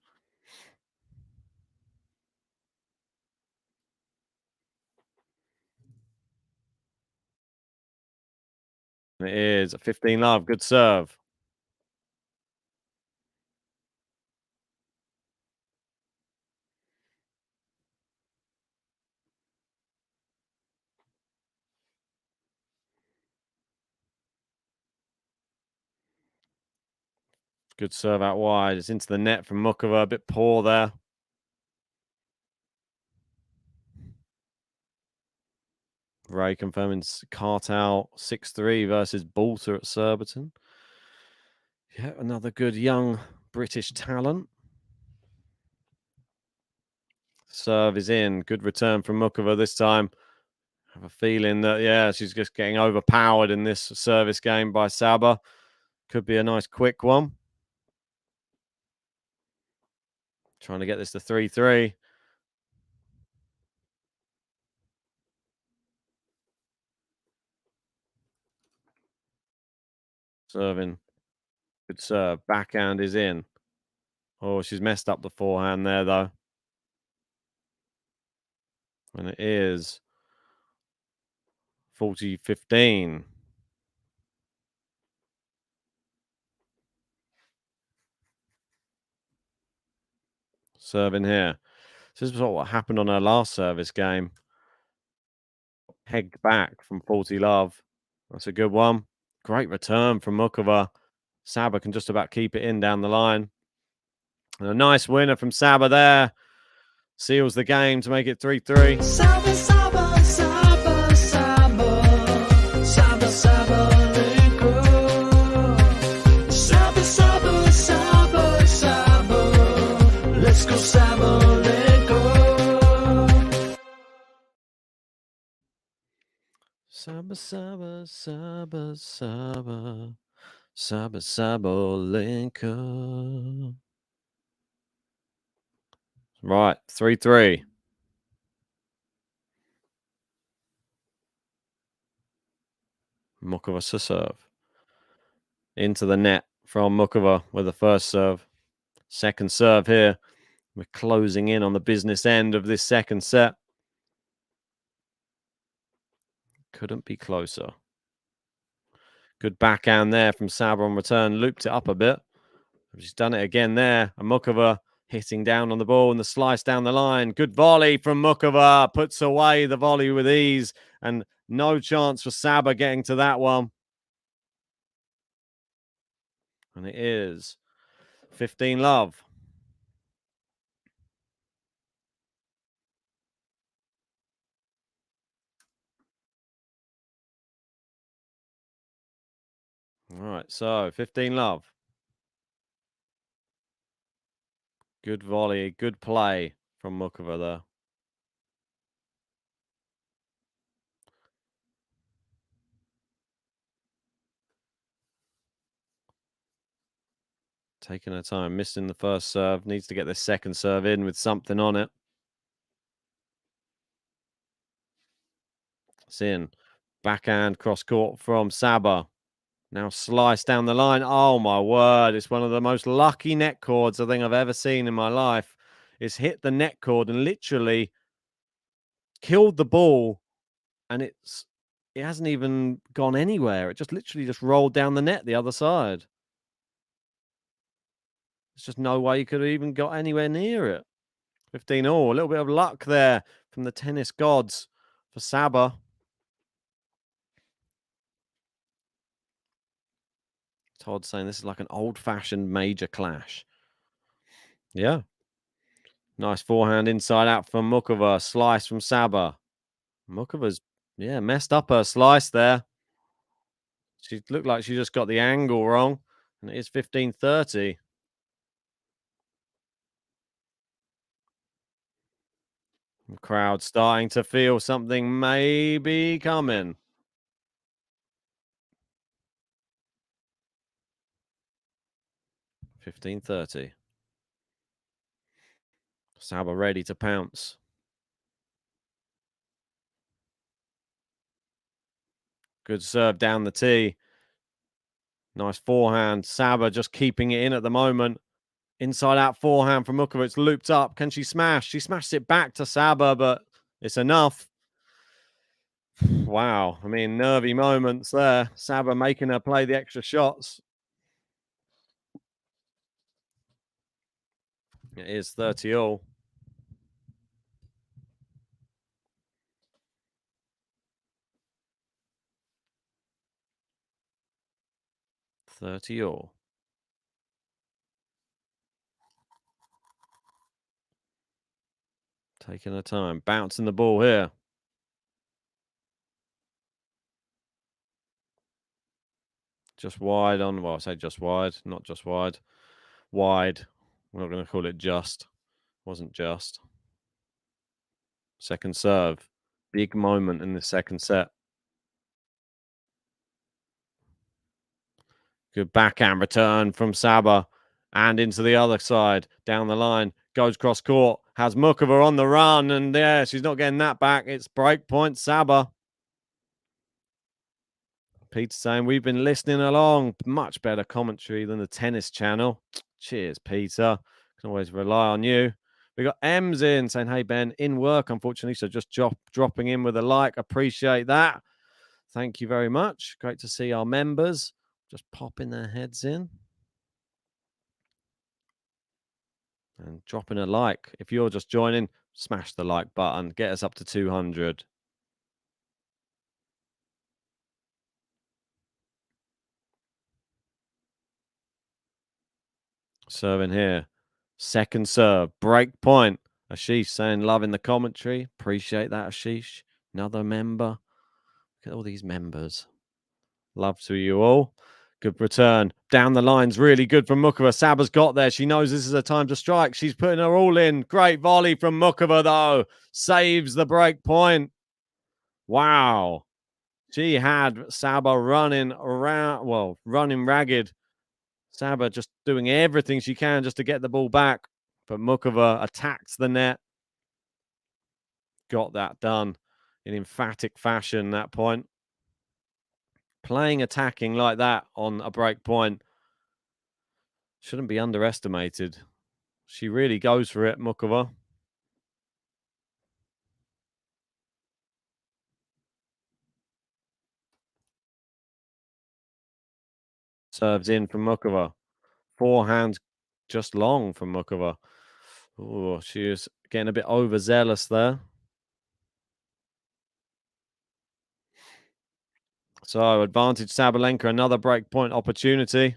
It is a 15 love. Good serve. Good serve out wide. It's into the net from Muchova. A bit poor there. Ray confirming Cartel 6-3 versus Balter at Surbiton. Yeah, another good young British talent. Serve is in. Good return from Muchova this time. I have a feeling that, yeah, she's just getting overpowered in this service game by Saba. Could be a nice quick one. Trying to get this to 3-3. Serving. Good serve. Backhand is in. Oh, she's messed up the forehand there, though. And it is 40-15. Serving here. This is what happened on her last service game. pegged back from 40 love. That's a good one. Great return from Muchova. Saba can just about keep it in down the line. And a nice winner from Saba there. Seals the game to make it 3-3. Saba, Saba, Saba, Saba, Saba, Sabalenka. Saba, Saba, Saba, Saba, let's go Sabalenka. Saba, Saba, Saba, Saba, Saba, Sabalenka. Right, 3-3. Muchova to serve. Into the net from Muchova with the first serve. Second serve here. We're closing in on the business end of this second set. Couldn't be closer. Good backhand there from Saba on return. Looped it up a bit. She's done it again there. And Muchova hitting down on the ball and the slice down the line. Good volley from Muchova. Puts away the volley with ease. And no chance for Saba getting to that one. And it is 15 love. All right, so 15 love. Good volley, good play from Muchova there. Taking her time, missing the first serve. Needs to get the second serve in with something on it. It's in. Backhand cross court from Saba. Now slice down the line. Oh, my word. It's one of the most lucky net cords I think I've ever seen in my life. It's hit the net cord and literally killed the ball. And it hasn't even gone anywhere. It just literally just rolled down the net the other side. There's just no way you could have even got anywhere near it. 15-all. A little bit of luck there from the tennis gods for Saba. Todd saying this is like an old-fashioned major clash. Yeah. Nice forehand inside out from Muchova. Slice from Saba. Muchova's, messed up her slice there. She looked like she just got the angle wrong. And it is 15-30. The crowd starting to feel something maybe coming. $15.30. Saba ready to pounce. Good serve down the tee. Nice forehand. Saba just keeping it in at the moment. Inside out forehand from Muchova. It's looped up. Can she smash? She smashed it back to Saba, but it's enough. Wow. I mean, nervy moments there. Saba making her play the extra shots. It is 30-all. Taking her time. Bouncing the ball here. Just wide on, well, I say just wide, not just wide. Wide. We're not going to call it just. Wasn't just. Second serve. Big moment in the second set. Good backhand return from Saba. And into the other side. Down the line. Goes cross court. Has Muchova on the run. And yeah, she's not getting that back. It's break point Saba. Peter saying we've been listening along. Much better commentary than the tennis channel. Cheers, Peter. Can always rely on you. We got M's in saying, hey, Ben, in work, unfortunately. So just dropping in with a like. Appreciate that. Thank you very much. Great to see our members just popping their heads in. And dropping a like. If you're just joining, smash the like button. Get us up to 200. Serving here. Second serve. Break point. Ashish saying love in the commentary. Appreciate that, Ashish. Another member. Look at all these members. Love to you all. Good return. Down the line's really good from Muchova. Saba's got there. She knows this is a time to strike. She's putting her all in. Great volley from Muchova, though. Saves the break point. Wow. She had Saba running around, well, running ragged. Saba just doing everything she can just to get the ball back. But Muchova attacks the net. Got that done in emphatic fashion, that point. Playing attacking like that on a break point shouldn't be underestimated. She really goes for it, Muchova. Serves in from Muchova. Forehand just long from Muchova. Oh, she is getting a bit overzealous there. So advantage Sabalenka, another break point opportunity.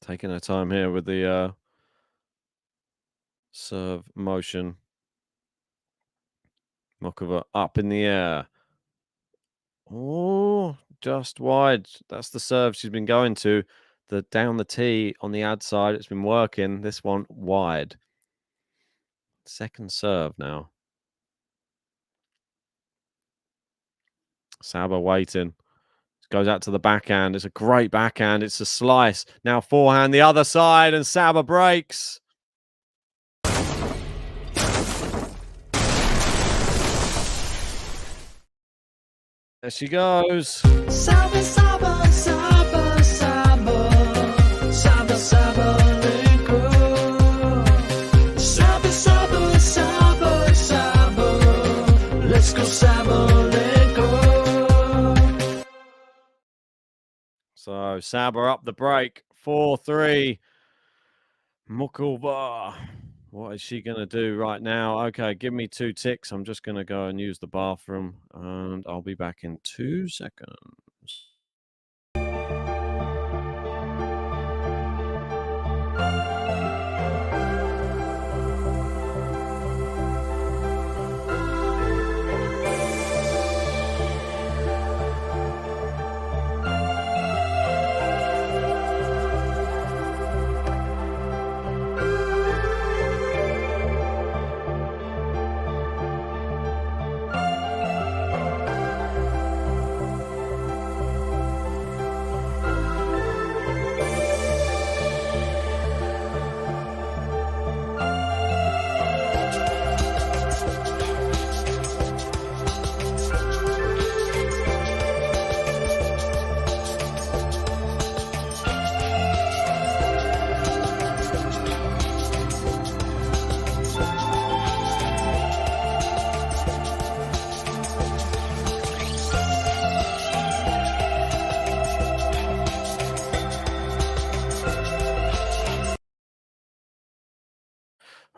Taking her time here with the serve motion. Muchova up in the air. Oh, just wide. That's the serve she's been going to. The down the tee on the ad side. It's been working. This one wide. Second serve now. Saba waiting. Goes out to the backhand. It's a great backhand. It's a slice. Now forehand the other side, and Saba breaks. There she goes. Saba, Saba, Saba, Saba, Saba, Sabalenka. Saba, Saba, Saba, Saba, let's go Sabalenka. So Saba up the break. 4-3. Muchova. What is she going to do right now? Okay, give me 2 ticks. I'm just going to go and use the bathroom, and I'll be back in 2 seconds.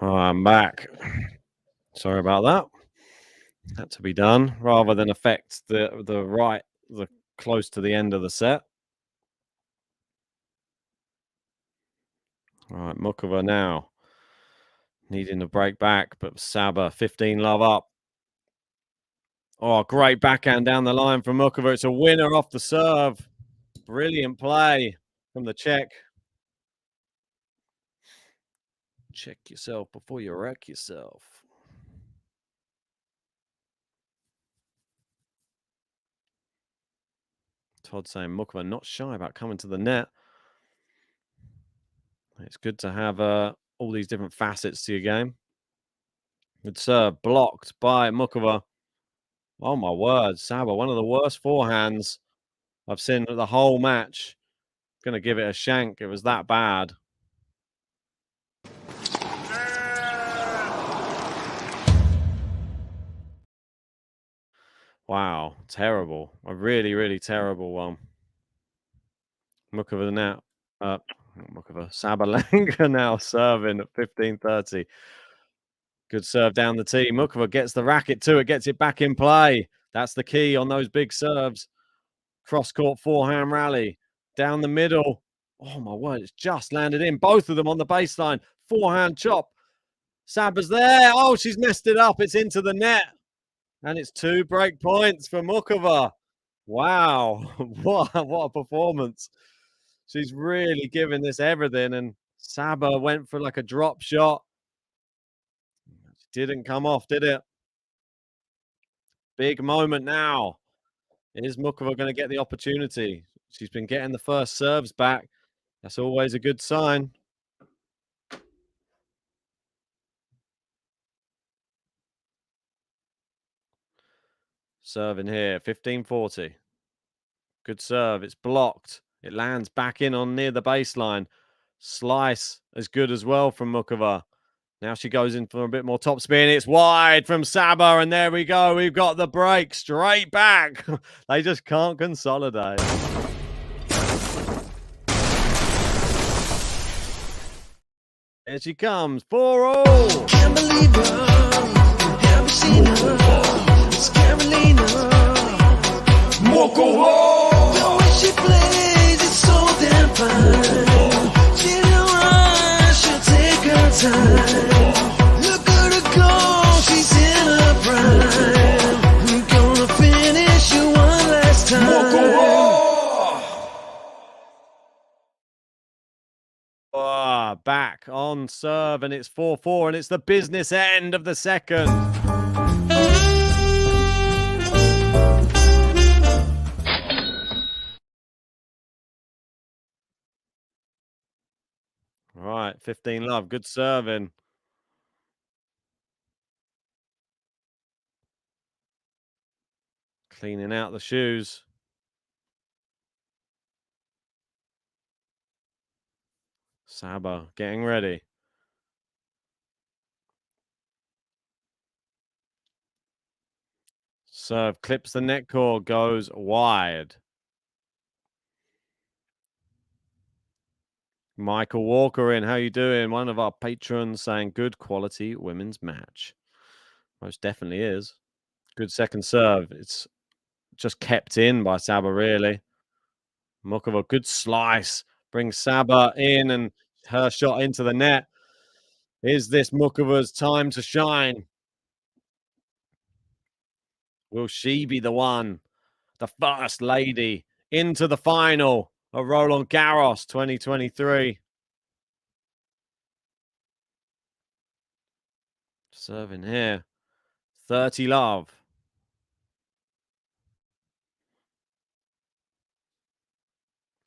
I'm back. Sorry about that. Had to be done rather than affect the close to the end of the set. All right, Muchova now needing to break back, but Saba 15 love up. Oh, great backhand down the line from Muchova. It's a winner off the serve. Brilliant play from the Czech. Check yourself before you wreck yourself. Todd saying Muchova not shy about coming to the net. It's good to have all these different facets to your game. Good serve, blocked by Muchova. Oh my word, Saba, one of the worst forehands I've seen the whole match. Gonna give it a shank. It was that bad. Wow, terrible. A really, really terrible one. Muchova now. Muchova. Sabalenka now serving at 15:30. Good serve down the tee. Muchova gets the racket to it, gets it back in play. That's the key on those big serves. Cross-court forehand rally. Down the middle. Oh, my word. It's just landed in. Both of them on the baseline. Forehand chop. Saba's there. Oh, she's messed it up. It's into the net. And it's 2 break points for Muchova. Wow. What a performance. She's really giving this everything. And Saba went for like a drop shot. Didn't come off, did it? Big moment now. Is Muchova going to get the opportunity? She's been getting the first serves back. That's always a good sign. Serving here, 15-40. Good serve. It's blocked. It lands back in on near the baseline. Slice as good as well from Muchova. Now she goes in for a bit more topspin. It's wide from Saba, and there we go. We've got the break straight back. They just can't consolidate. Here she comes, 4-all. Can't believe her. Haven't seen her. It's Karolina. Muchova. The way she plays, it's so damn fine. She don't rush, she'll take her time. Look at her go, she's in her prime. We're gonna finish you one last time. Oh, back on serve, and it's 4-4, and it's the business end of the second. Right, 15-love, good serving. Cleaning out the shoes. Saba getting ready. Serve clips the net cord, goes wide. Michael Walker in, how you doing? One of our patrons saying good quality women's match. Most definitely is. Good second serve. It's just kept in by Saba, really. Muchova, good slice. Brings Saba in and her shot into the net. Is this Muchova's time to shine? Will she be the one? The first lady into the final of Roland Garros 2023. Serving here. 30-love.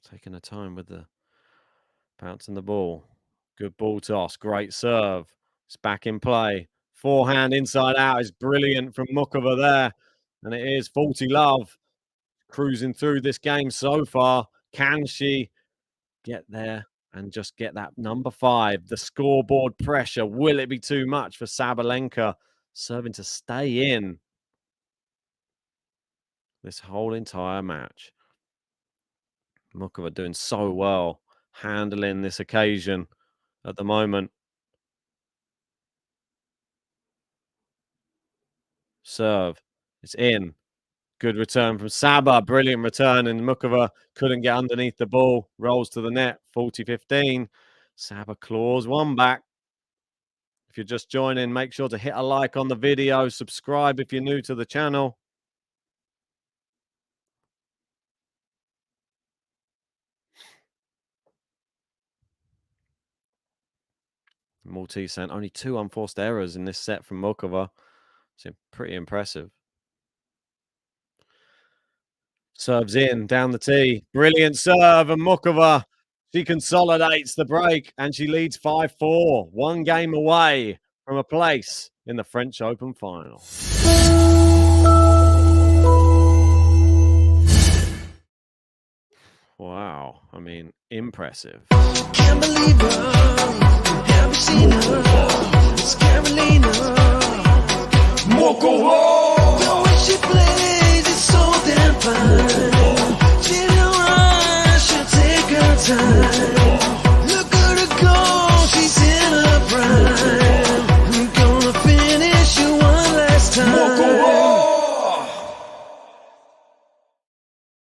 Taking her time with the bouncing the ball. Good ball toss. Great serve. It's back in play. Forehand inside out is brilliant from Muchova there. And it is 40-love. Cruising through this game so far. Can she get there and just get that number 5? The scoreboard pressure. Will it be too much for Sabalenka? Serving to stay in this whole entire match. Muchova doing so well handling this occasion at the moment. Serve. It's in. Good return from Saba. Brilliant return. And Muchova couldn't get underneath the ball. Rolls to the net. 40-15. Saba claws one back. If you're just joining, make sure to hit a like on the video. Subscribe if you're new to the channel. Maltese saying only 2 unforced errors in this set from Muchova. It's pretty impressive. Serves in, down the tee. Brilliant serve, and Muchova, she consolidates the break, and she leads 5-4. 1 game away from a place in the French Open final. Wow, I mean, impressive. Can't believe her. Haven't seen her. It's Karolina. Muchova. The way she plays, it's so damn fine. She don't rush, she'll take her time. Look at her go, she's in her prime. We're gonna finish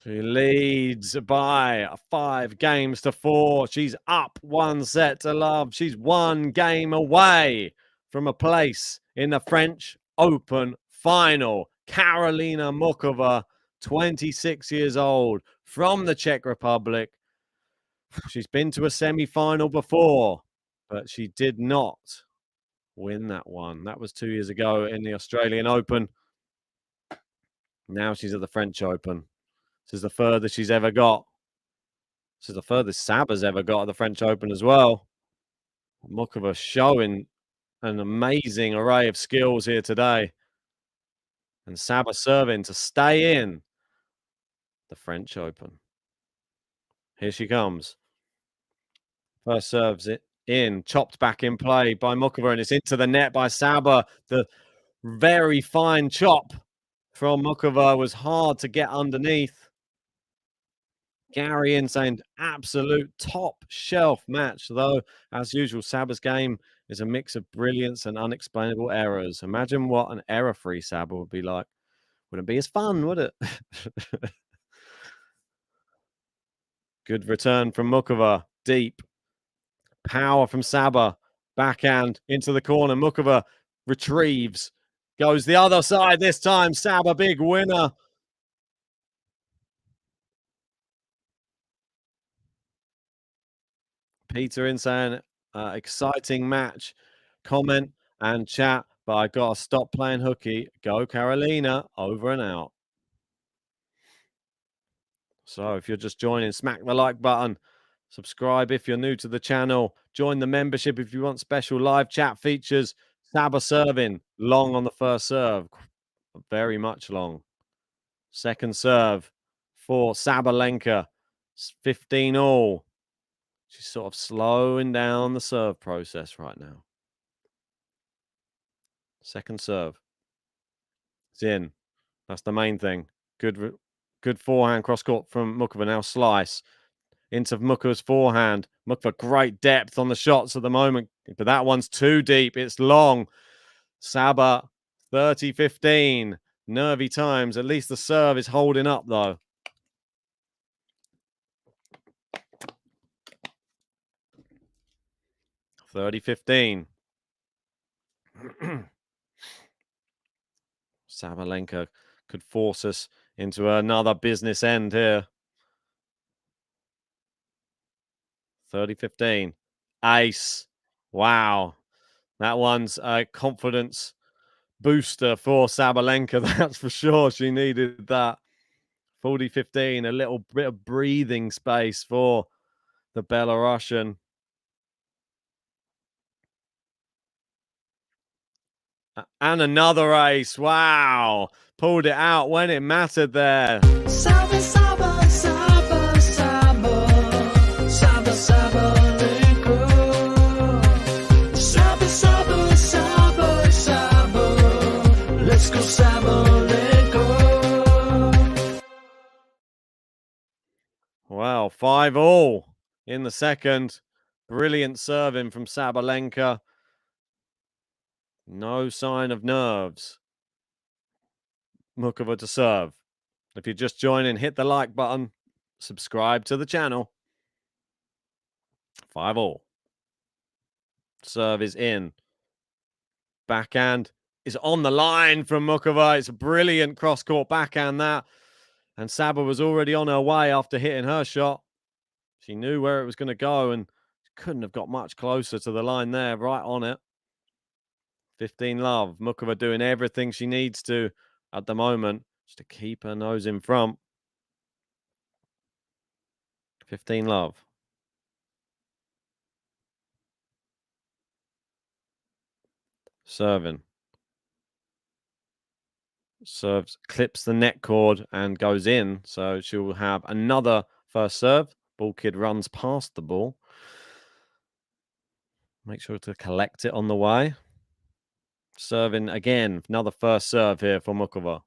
She leads by 5 games to 4. She's up 1 set to love. She's 1 game away from a place in the French Open final. Karolina Muchova, 26 years old, from the Czech Republic. She's been to a semi-final before, but she did not win that one. That was 2 years ago in the Australian Open. Now she's at the French Open. This is the furthest she's ever got. This is the furthest Saba's ever got at the French Open as well. Muchova showing an amazing array of skills here today. And Saba serving to stay in the French Open. Here she comes. First serves it in, chopped back in play by Muchova, and it's into the net by Saba. The very fine chop from Muchova was hard to get underneath. Gary in saying absolute top shelf match, though, as usual, Saba's game is a mix of brilliance and unexplainable errors. Imagine what an error-free Saba would be like. Wouldn't be as fun, would it? Good return from Muchova. Deep. Power from Saba. Backhand into the corner. Muchova retrieves. Goes the other side this time. Saba, big winner. Peter in saying, exciting match. Comment and chat, but I got to stop playing hooky. Go Karolina, over and out. So if you're just joining, smack the like button. Subscribe if you're new to the channel. Join the membership if you want special live chat features. Saba serving, long on the first serve. Very much long. Second serve for Sabalenka. 15 all. She's sort of slowing down the serve process right now. Second serve. It's in. That's the main thing. Good forehand cross court from Muchova. Now slice into Muchova's forehand. Muchova, great depth on the shots at the moment, but that one's too deep. It's long. Saba, 30-15. Nervy times. At least the serve is holding up, though. (30-15). Sabalenka could force us into another business end here. 30-15. Ace. Wow. That one's a confidence booster for Sabalenka. That's for sure. She needed that. 40-15. A little bit of breathing space for the Belarusian. And another ace. Wow. Pulled it out when it mattered there. Saba, Saba, Saba, Saba, Saba, Sabalenka. Saba, Saba, Saba, Saba. Let's go, Sabalenka. Wow, 5 all in the second. Brilliant serving from Sabalenka. No sign of nerves. Muchova to serve. If you're just joining, hit the like button. Subscribe to the channel. 5 all. Serve is in. Backhand is on the line from Muchova. It's a brilliant cross-court backhand, that. And Saba was already on her way after hitting her shot. She knew where it was going to go and couldn't have got much closer to the line there, right on it. 15 love. Muchova doing everything she needs to at the moment just to keep her nose in front. 15 love. Serving. Serves, clips the net cord and goes in. So she will have another first serve. Ball kid runs past the ball. Make sure to collect it on the way. Serving again. Another first serve here for Muchova.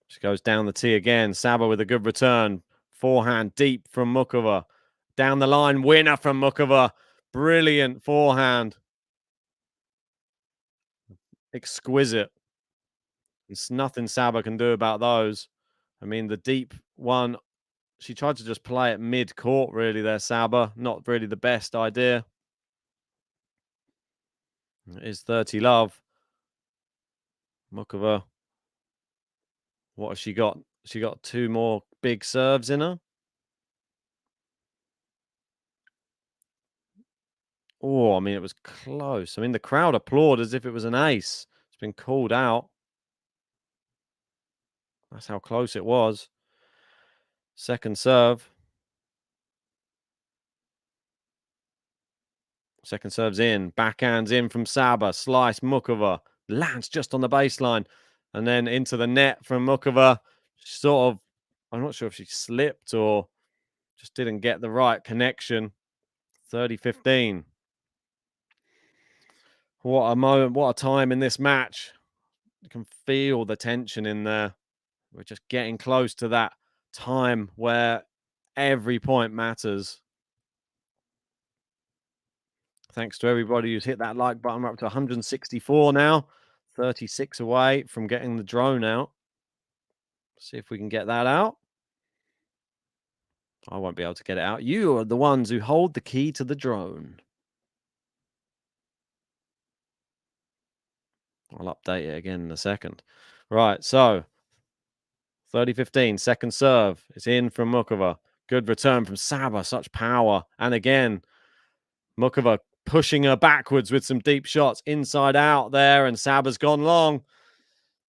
She goes down the tee again. Saba with a good return. Forehand deep from Muchova. Down the line, winner from Muchova. Brilliant forehand. Exquisite. There's nothing Saba can do about those. I mean, the deep one, she tried to just play it mid-court, really, there, Saba. Not really the best idea. It is 30 love. Muchova. What has she got? She got 2 more big serves in her. Oh, I mean, it was close. I mean, the crowd applaud as if it was an ace. It's been called out. That's how close it was. Second serve. Second serve's in. Backhand's in from Saba. Slice, Muchova. Lands just on the baseline. And then into the net from Muchova. Sort of, I'm not sure if she slipped or just didn't get the right connection. 30-15. What a moment. What a time in this match. You can feel the tension in there. We're just getting close to that time where every point matters. Thanks to everybody who's hit that like button. We're up to 164 now. 36 away from getting the drone out. See if we can get that out. I won't be able to get it out. You are the ones who hold the key to the drone. I'll update it again in a second. Right, so 30-15, second serve. It's in from Muchova. Good return from Saba, such power. And again, Muchova pushing her backwards with some deep shots inside out there, and Saba's gone long.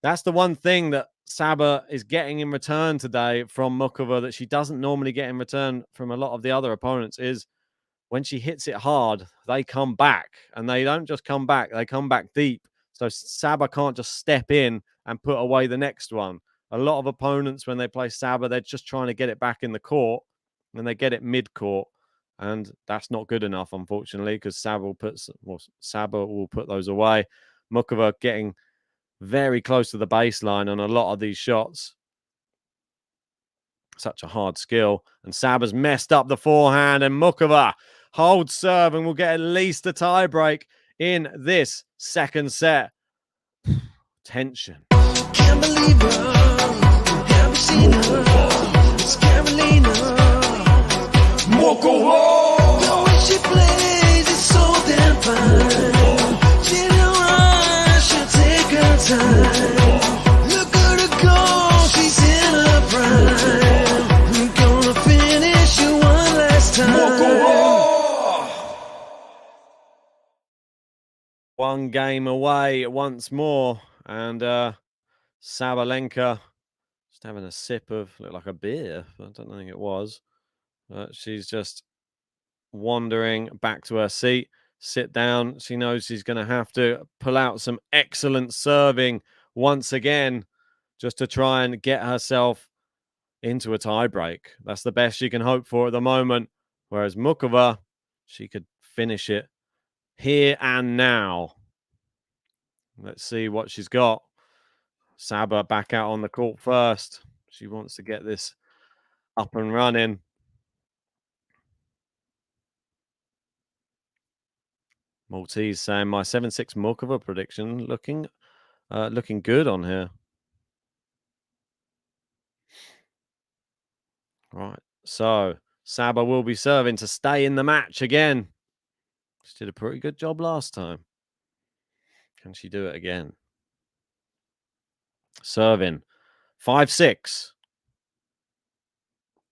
That's the one thing that Saba is getting in return today from Muchova that she doesn't normally get in return from a lot of the other opponents is when she hits it hard, they come back. And they don't just come back, they come back deep. So Saba can't just step in and put away the next one. A lot of opponents, when they play Saba, they're just trying to get it back in the court, and they get it mid-court. And that's not good enough, unfortunately, because Saba will put those away. Muchova getting very close to the baseline on a lot of these shots. Such a hard skill. And Saba's messed up the forehand, and Muchova holds serve and will get at least a tie break in this second set. Tension. Can't believe her. Haven't seen her. It's Karolina. Muchova. The way she plays is so damn fine. She don't rush, she'll take her time. Look at her go, she's in her prime. We're gonna finish you one last time. Muchova. One game away once more. And Sabalenka just having a sip of, looked like a beer. I don't think it was. She's just wandering back to her seat. Sit down. She knows she's going to have to pull out some excellent serving once again just to try and get herself into a tiebreak. That's the best she can hope for at the moment. Whereas Muchova, she could finish it here and now. Let's see what she's got. Saba back out on the court first. She wants to get this up and running. Maltese saying my 7-6 Muchova prediction looking good on here. Right, so Saba will be serving to stay in the match again. She did a pretty good job last time. Can she do it again? Serving. 5-6.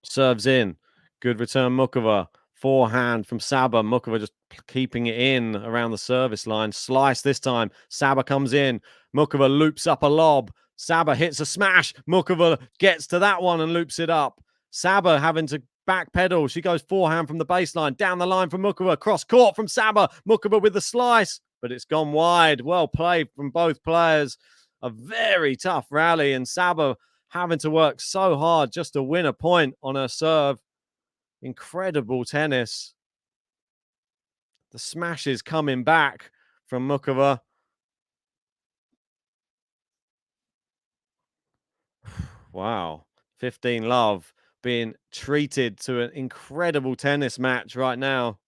Serves in. Good return, Muchova. Forehand from Saba. Muchova just keeping it in around the service line. Slice this time. Saba comes in. Muchova loops up a lob. Saba hits a smash. Muchova gets to that one and loops it up. Saba having to backpedal. She goes forehand from the baseline. Down the line from Muchova. Cross court from Saba. Muchova with the slice. But it's gone wide. Well played from both players. A very tough rally. And Saba having to work so hard just to win a point on her serve. Incredible tennis. The smashes coming back from Muchova. Wow. 15 love being treated to an incredible tennis match right now.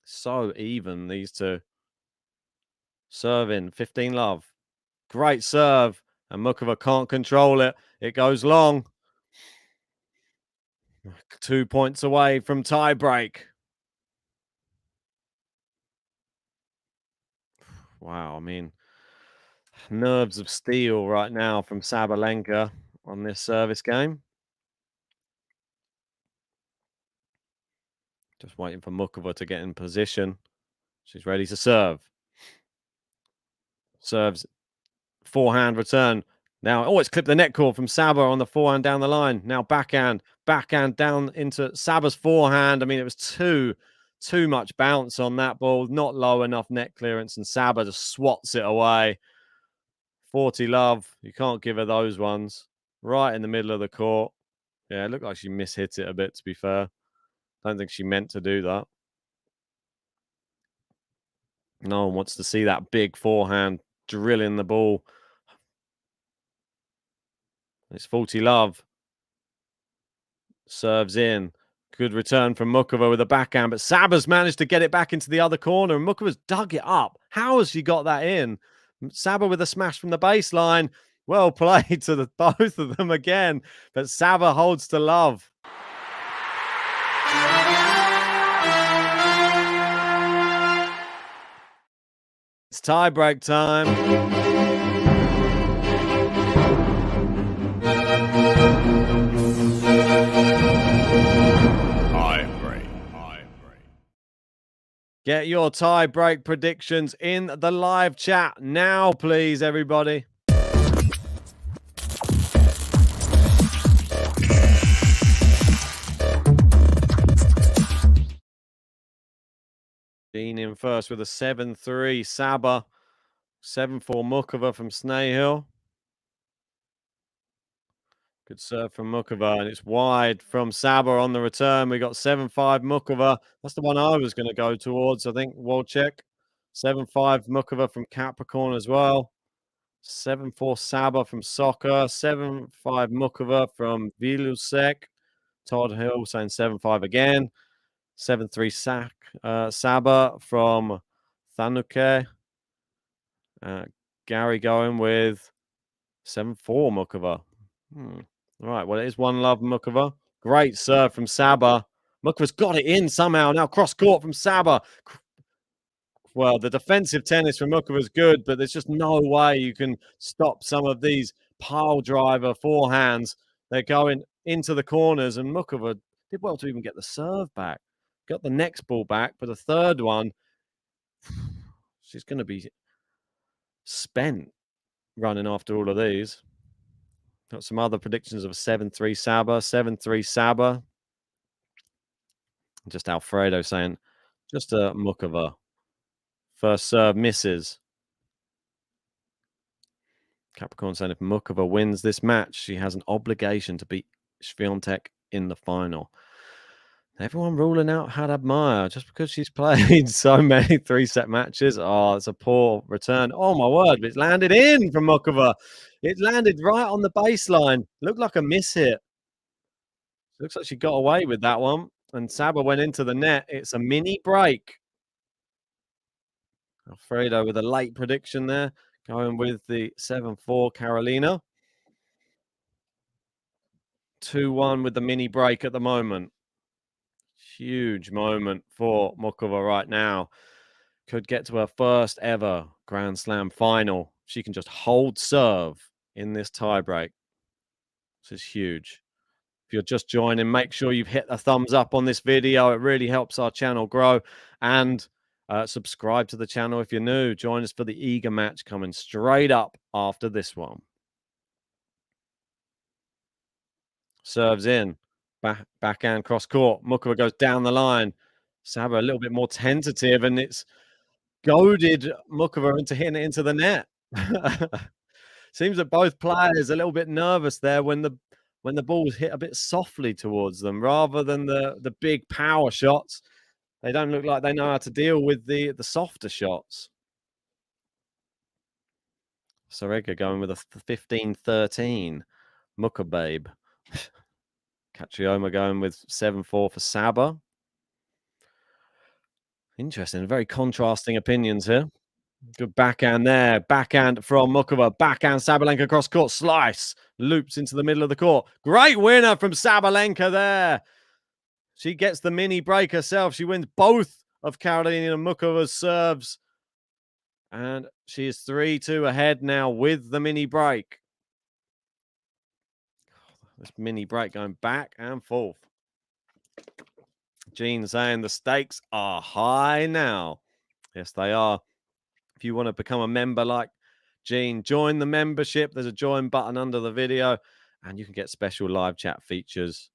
So even, these two. Serving, 15 love. Great serve. And Muchova can't control it. It goes long. 2 points away from tie break. Wow, I mean, nerves of steel right now from Sabalenka on this service game. Just waiting for Muchova to get in position. She's ready to serve. Serves forehand return. Now, oh, it's clipped the net cord from Saba on the forehand down the line. Now backhand down into Saba's forehand. I mean, it was too much bounce on that ball. Not low enough net clearance, and Saba just swats it away. 40 love. You can't give her those ones. Right in the middle of the court. Yeah, it looked like she mishit it a bit, to be fair. Don't think she meant to do that. No one wants to see that big forehand drilling the ball. It's 40 love. Serves in. Good return from Muchova with a backhand, but Saba's managed to get it back into the other corner, and Muchova's dug it up. How has she got that in? Saba with a smash from the baseline. Well played to the both of them again, but Saba holds to love. It's tie break time. Get your tie break predictions in the live chat now, please, everybody. Dean in first with a 7-3 Saba. 7-4 Muchova from Snaehill. Good serve from Muchova, and it's wide from Saba on the return. We got 7-5 Muchova. That's the one I was going to go towards, I think, Wojciech. 7-5 Muchova from Capricorn as well. 7-4 Saba from Soccer. 7-5 Muchova from Vilusek. Todd Hill saying 7-5 again. 7-3 Saba from Thanuke. Gary going with 7-4 Muchova. All right, well, it is one love, Muchova. Great serve from Saba. Muchova's got it in somehow. Now cross court from Saba. Well, the defensive tennis from Muchova is good, but there's just no way you can stop some of these pile driver forehands. They're going into the corners, and Muchova did well to even get the serve back. Got the next ball back, but the third one, she's going to be spent running after all of these. Got some other predictions of a 7-3 Saba, 7-3 Saba. Just Alfredo saying, just a Muchova. First serve misses. Capricorn saying if Muchova wins this match, she has an obligation to beat Swiatek in the final. Everyone ruling out Hadad Meyer just because she's played so many 3-set matches. Oh, it's a poor return. Oh, my word. It's landed in from Muchova. It landed right on the baseline. Looked like a miss hit. Looks like she got away with that one. And Saba went into the net. It's a mini break. Alfredo with a late prediction there. Going with the 7-4 Karolina. 2-1 with the mini break at the moment. Huge moment for Muchova right now. Could get to her first ever Grand Slam final. She can just hold serve in this tiebreak. This is huge. If you're just joining, make sure you've hit a thumbs up on this video. It really helps our channel grow. And subscribe to the channel if you're new. Join us for the Eager match coming straight up after this one. Serves in. Backhand cross court. Muchova goes down the line. Saba a little bit more tentative, and it's goaded Muchova into hitting it into the net. Seems that both players are a little bit nervous there when the ball's hit a bit softly towards them rather than the big power shots. They don't look like they know how to deal with the softer shots. Sorega going with a 15-13. Muchababe. Catrioma going with 7-4 for Saba. Interesting. Very contrasting opinions here. Good backhand there. Backhand from Muchova. Backhand Sabalenka cross court. Slice. Loops into the middle of the court. Great winner from Sabalenka there. She gets the mini break herself. She wins both of Karolina Muchova's serves. And she is 3-2 ahead now with the mini break. This mini break going back and forth. Jean saying the stakes are high now. Yes, they are. If you want to become a member like Jean, join the membership. There's a join button under the video, and you can get special live chat features.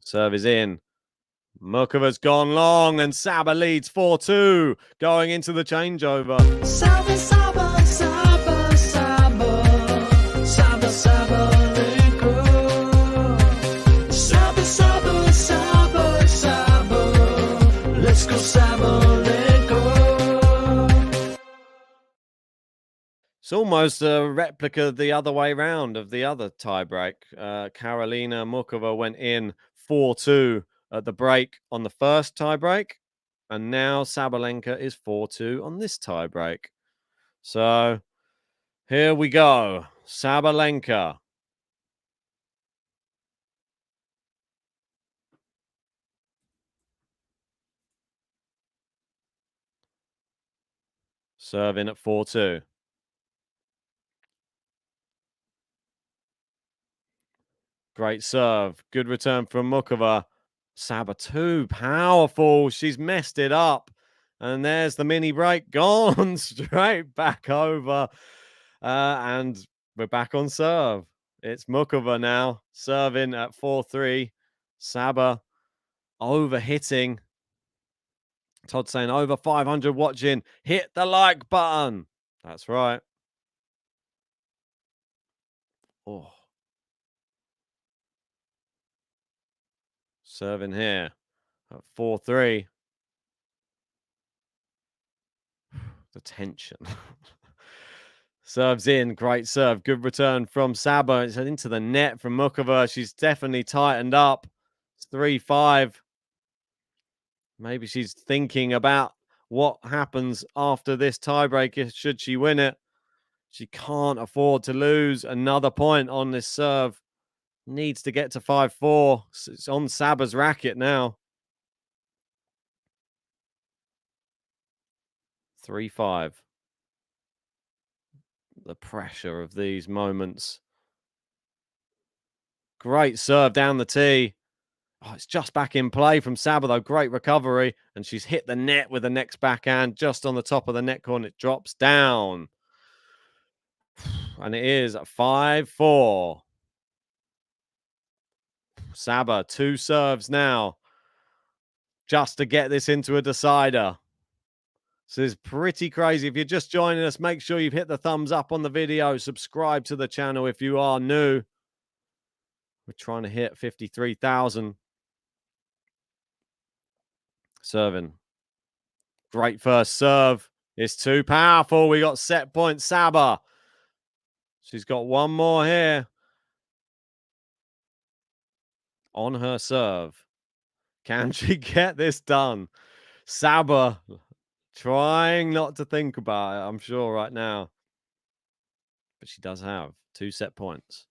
Serve is in. Muchova's gone long, and Saba leads 4-2 going into the changeover. Saba, Saba, Saba, Saba, Saba, Sabalenka. Saba, Saba, Saba, Saba, let's go Sabalenka. It's almost a replica the other way round of the other tiebreak. Karolina Muchova went in 4-2 at the break on the first tiebreak, and now Sabalenka is 4-2 on this tiebreak. So here we go. Sabalenka. Serving at 4-2. Great serve. Good return from Muchova. Saba too powerful. She's messed it up. And there's the mini break gone straight back over. And we're back on serve. It's Muchova now serving at 4-3. Saba overhitting. Todd saying over 500 watching. Hit the like button. That's right. Oh. Serving here at 4-3. The tension. Serves in. Great serve. Good return from Saba. It's into the net from Muchova. She's definitely tightened up. It's 3-5. Maybe she's thinking about what happens after this tiebreak should she win it. She can't afford to lose another point on this serve. Needs to get to 5-4. It's on Saba's racket now. 3-5. The pressure of these moments. Great serve down the tee. Oh, it's just back in play from Saba, though. Great recovery. And she's hit the net with the next backhand just on the top of the net corner. It drops down. And it is 5-4. Saba, 2 serves now just to get this into a decider. So it's pretty crazy. If you're just joining us, make sure you've hit the thumbs up on the video. Subscribe to the channel if you are new. We're trying to hit 53,000. Serving. Great first serve. It's too powerful. We got set point Saba. She's got one more here. On her serve. Can she get this done? Saba trying not to think about it, I'm sure, right now. But she does have 2 set points.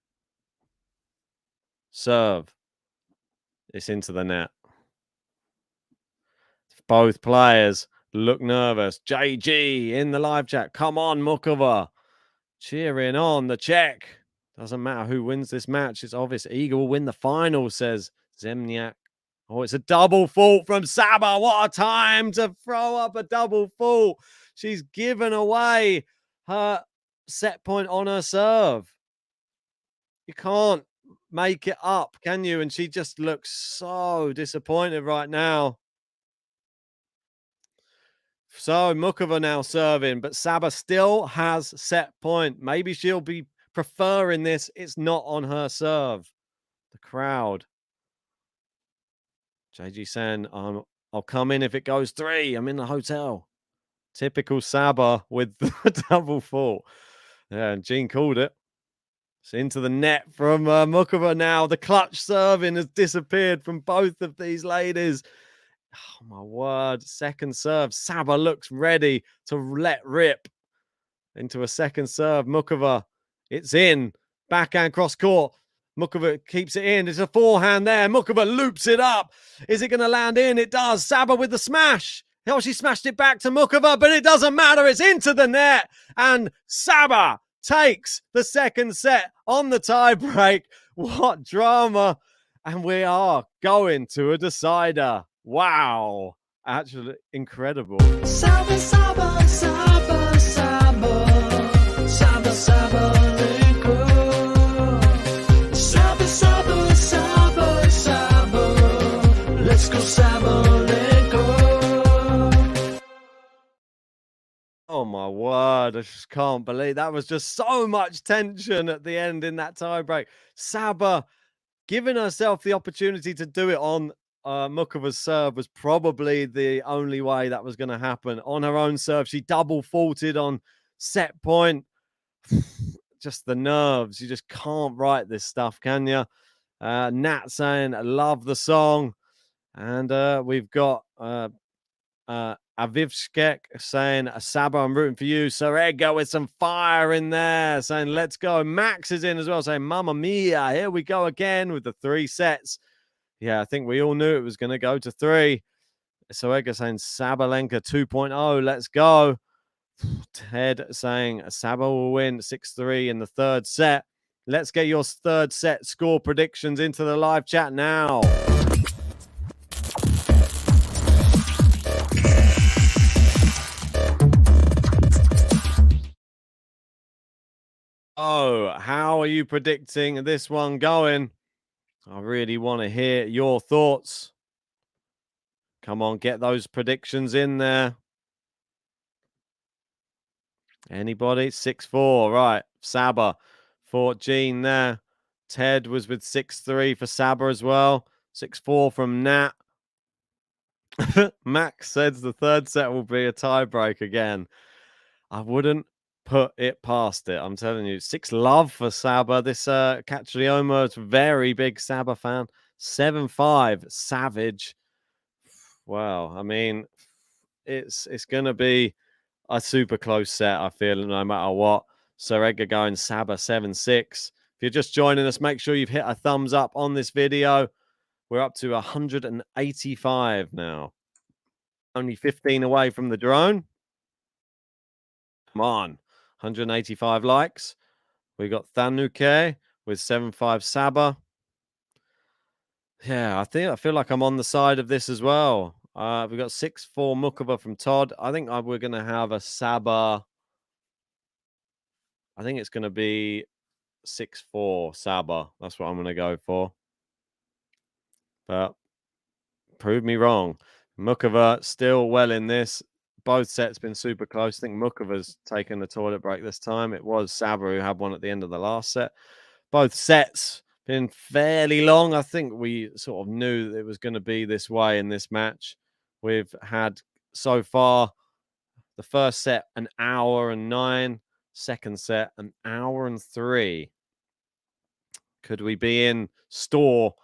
Serve. It's into the net. Both players look nervous. JG in the live chat. Come on, Muchova. Cheering on the Czech. Doesn't matter who wins this match. It's obvious Eagle will win the final, says Zemniak. Oh, it's a double fault from Saba. What a time to throw up a double fault. She's given away her set point on her serve. You can't make it up, can you? And she just looks so disappointed right now. So Muchova now serving, but Saba still has set point. Maybe she'll be preferring this. It's not on her serve. The crowd. JG saying, I'll come in if it goes 3. I'm in the hotel. Typical Saba with the double fault. Yeah, and Jean called it. It's into the net from Muchova now. The clutch serving has disappeared from both of these ladies. Oh, my word. Second serve. Saba looks ready to let rip into a second serve. Muchova, it's in. Backhand cross court. Muchova keeps it in. It's a forehand there. Muchova loops it up. Is it going to land in? It does. Saba with the smash. Oh, she smashed it back to Muchova, but it doesn't matter. It's into the net. And Saba takes the second set on the tie break. What drama. And we are going to a decider. Wow. Actually incredible. Saba, Saba, Saba, Saba, Saba, Sabalenka. Saba, Saba, Saba, Saba, let's go Sabalenka. Oh my word, I just can't believe that was just so much tension at the end in that tiebreak. Saba giving herself the opportunity to do it on Muchova's serve was probably the only way that was going to happen. On her own serve, she double faulted on set point. Just the nerves. You just can't write this stuff, can you? Nat saying, I love the song. And we've got Avivskek saying, Saba, I'm rooting for you. Sorega with some fire in there, saying, let's go. Max is in as well, saying, Mamma Mia, here we go again with the 3 sets. Yeah, I think we all knew it was going to go to 3. Sorega saying, Sabalenka 2.0, let's go. Ted saying, Saba will win 6-3 in the third set. Let's get your third set score predictions into the live chat now. Oh, how are you predicting this one going? I really want to hear your thoughts. Come on, get those predictions in there. Anybody? 6-4, right. Saba for Jean there. Ted was with 6-3 for Saba as well. 6-4 from Nat. Max says the third set will be a tiebreak again. I wouldn't put it past it. I'm telling you. 6-love for Saba. This Catrioma is a very big Saba fan. 7-5 Savage. Wow. I mean, it's going to be a super close set, I feel, no matter what. Sir Edgar going Saba 7-6. If you're just joining us, make sure you've hit a thumbs up on this video. We're up to 185 now. Only 15 away from the drone. Come on. 185 likes. We got Thanuke with 7-5 Saba. Yeah, I feel like I'm on the side of this as well. We've got 6-4 Muchova from Todd. I think we're going to have a Saba. I think it's going to be 6-4 Saba. That's what I'm going to go for. But prove me wrong. Muchova still well in this. Both sets been super close. I think Muchova's taken the toilet break this time. It was Saba who had one at the end of the last set. Both sets been fairly long. I think we sort of knew that it was going to be this way in this match. We've had so far the first set 1 hour and 9, second set 1 hour and 3. Could we be in store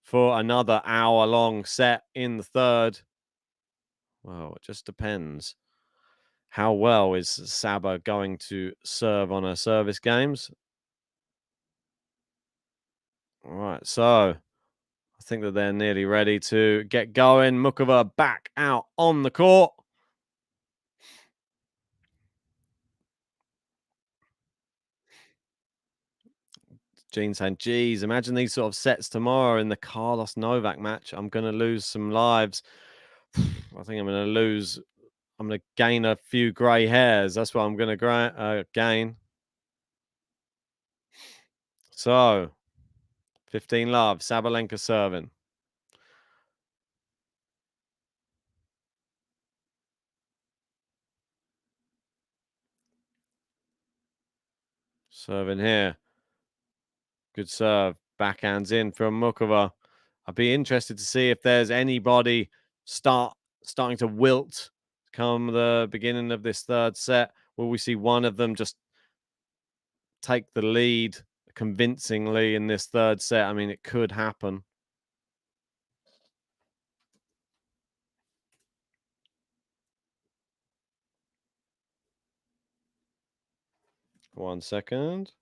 for another hour-long set in the third? Well, it just depends. How well is Saba going to serve on her service games? All right, so I think that they're nearly ready to get going. Muchova back out on the court. Gene saying, geez, imagine these sort of sets tomorrow in the Carlos Novak match. I'm going to lose some lives. I think I'm going to gain a few grey hairs. That's what I'm going to gain. So, 15 love. Sabalenka serving. Serving here. Good serve. Backhands in from Muchova. I'd be interested to see if there's anybody starting to wilt come the beginning of this third set. Will we see one of them just take the lead convincingly in this third set? I mean, it could happen. 1 second.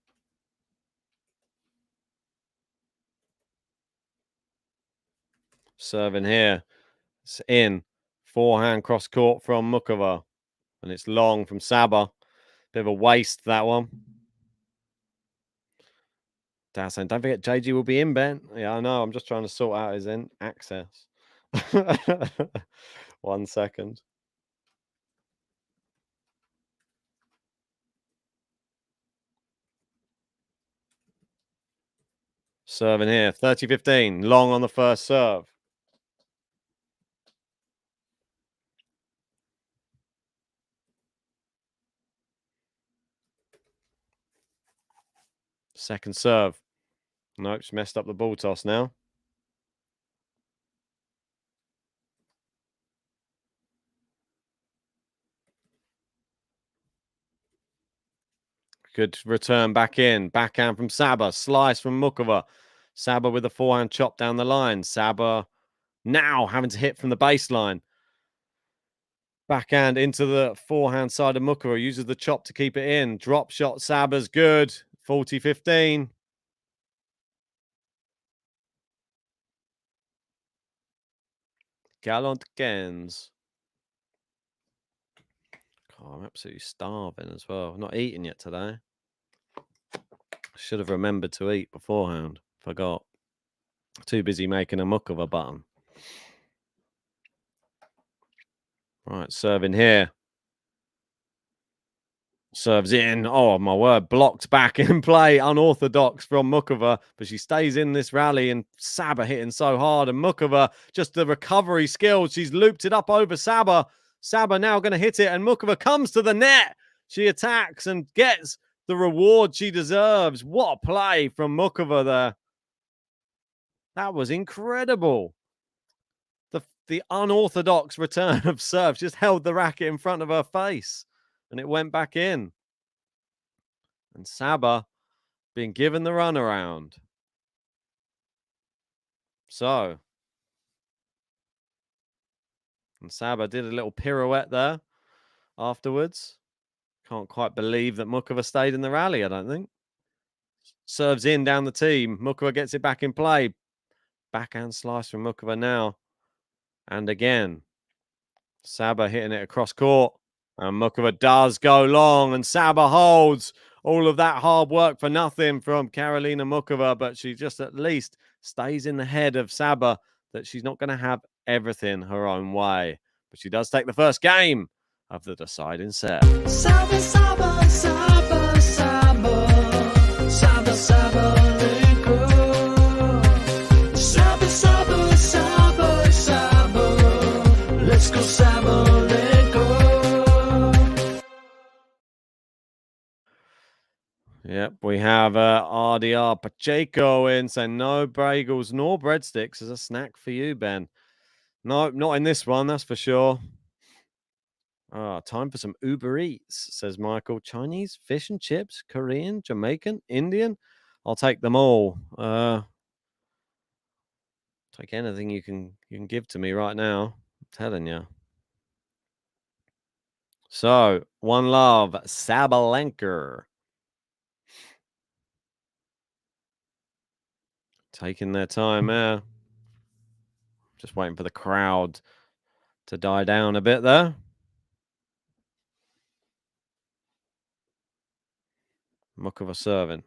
Serving here. It's in. Forehand cross court from Muchova. And it's long from Saba. Bit of a waste, that one. Dad's saying, don't forget JG will be in, Ben. Yeah, I know. I'm just trying to sort out his access. 1 second. Serving here. 30-15. Long on the first serve. Second serve. Nope, she's messed up the ball toss now. Good return back in. Backhand from Saba. Slice from Muchova. Saba with a forehand chop down the line. Saba now having to hit from the baseline. Backhand into the forehand side of Muchova. Uses the chop to keep it in. Drop shot. Saba's good. 40-15. Gallant Gens. Oh, I'm absolutely starving as well. I'm not eating yet today. Should have remembered to eat beforehand. Forgot. Too busy making a muck of a button. Right, serving here. Serves in. Oh, my word. Blocked back in play. Unorthodox from Muchova. But she stays in this rally. And Saba hitting so hard. And Muchova, just the recovery skills. She's looped it up over Saba. Saba now going to hit it. And Muchova comes to the net. She attacks and gets the reward she deserves. What a play from Muchova there. That was incredible. The unorthodox return of serve just held the racket in front of her face. And it went back in. And Saba being given the runaround. So. And Saba did a little pirouette there afterwards. Can't quite believe that Muchova stayed in the rally, I don't think. Serves in down the team. Muchova gets it back in play. Backhand slice from Muchova now. And again. Saba hitting it across court. And Muchova does go long, and Saba holds. All of that hard work for nothing from Karolina Muchova, but she just at least stays in the head of Saba that she's not going to have everything her own way. But she does take the first game of the deciding set. Saba, Saba, Saba, Saba, Saba, Sabalenka. Saba, Saba, Saba, Saba. Let's go, Sabalenka. Yep, we have RDR Pacheco in saying no bagels nor breadsticks as a snack for you, Ben. No, not in this one, that's for sure. Time for some Uber Eats, says Michael. Chinese, fish and chips, Korean, Jamaican, Indian. I'll take them all. Take anything you can give to me right now. I'm telling you. So, one love, Sabalenka. Taking their time there. Just waiting for the crowd to die down a bit there. Muchova serving.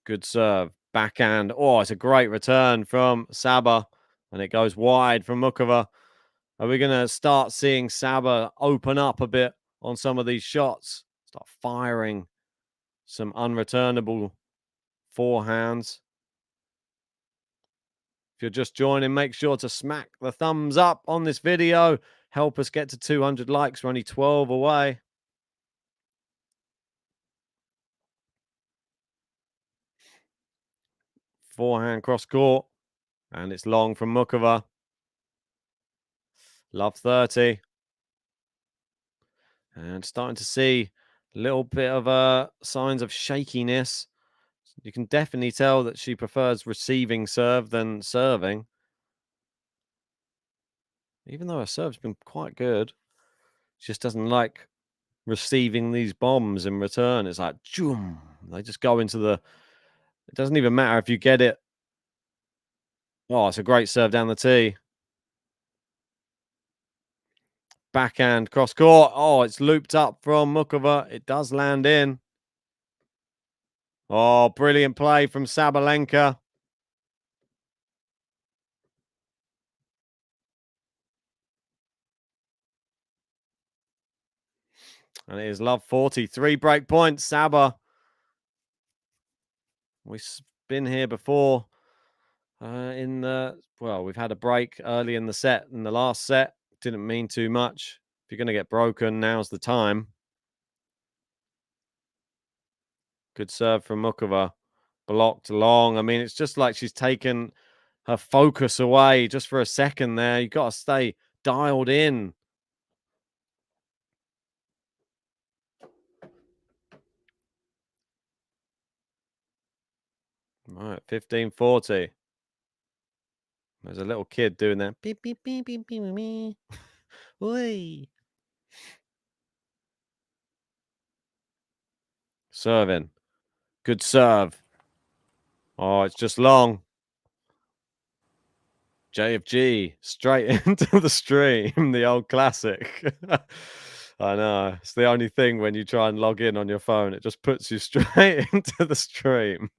Good serve. Backhand. Oh, it's a great return from Saba. And it goes wide from Muchova. Are we going to start seeing Saba open up a bit on some of these shots? Start firing some unreturnable forehands. If you're just joining, make sure to smack the thumbs up on this video. Help us get to 200 likes. We're only 12 away. Forehand cross court. And it's long from Muchova. Love 30. And starting to see a little bit of signs of shakiness. You can definitely tell that she prefers receiving serve than serving. Even though her serve's been quite good. She just doesn't like receiving these bombs in return. It's like, choom, they just go into the... It doesn't even matter if you get it. Oh, it's a great serve down the tee. Backhand, cross court. Oh, it's looped up from Muchova. It does land in. Oh, brilliant play from Sabalenka. And it is love 40. 3 break points, Saba. We've been here before in the... Well, we've had a break early in the set. In the last set, didn't mean too much. If you're going to get broken, now's the time. Good serve from Muchova. Blocked long. I mean, it's just like she's taken her focus away just for a second there. You've got to stay dialed in. Right, 15-40. There's a little kid doing that. Beep, beep, beep, beep, beep, beep. Oi. Serving. Good serve. Oh, it's just long. JFG straight into the stream, the old classic. I know. It's the only thing when you try and log in on your phone, it just puts you straight into the stream.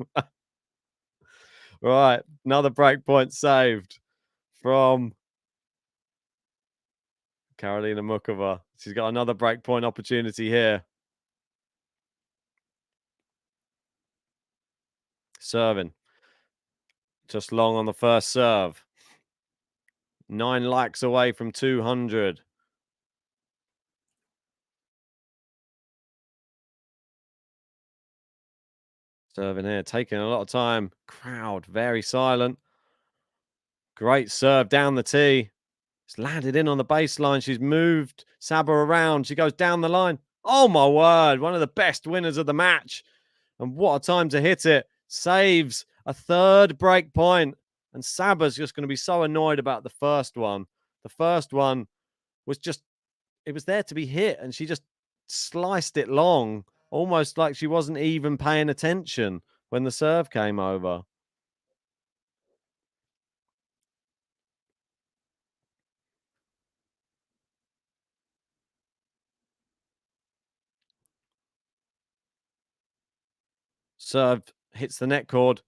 Right, another break point saved from Karolina Muchova. She's got another break point opportunity here. Serving. Just long on the first serve. 9 likes away from 200. Serving here, taking a lot of time. Crowd very silent. Great serve down the tee. It's landed in on the baseline. She's moved Saba around. She goes down the line. Oh my word, one of the best winners of the match. And what a time to hit it. Saves a 3rd break point. And Saba's just going to be so annoyed about the first one. The first one was just, it was there to be hit. And she just sliced it long, almost like she wasn't even paying attention when the serve came over. Serve hits the net cord,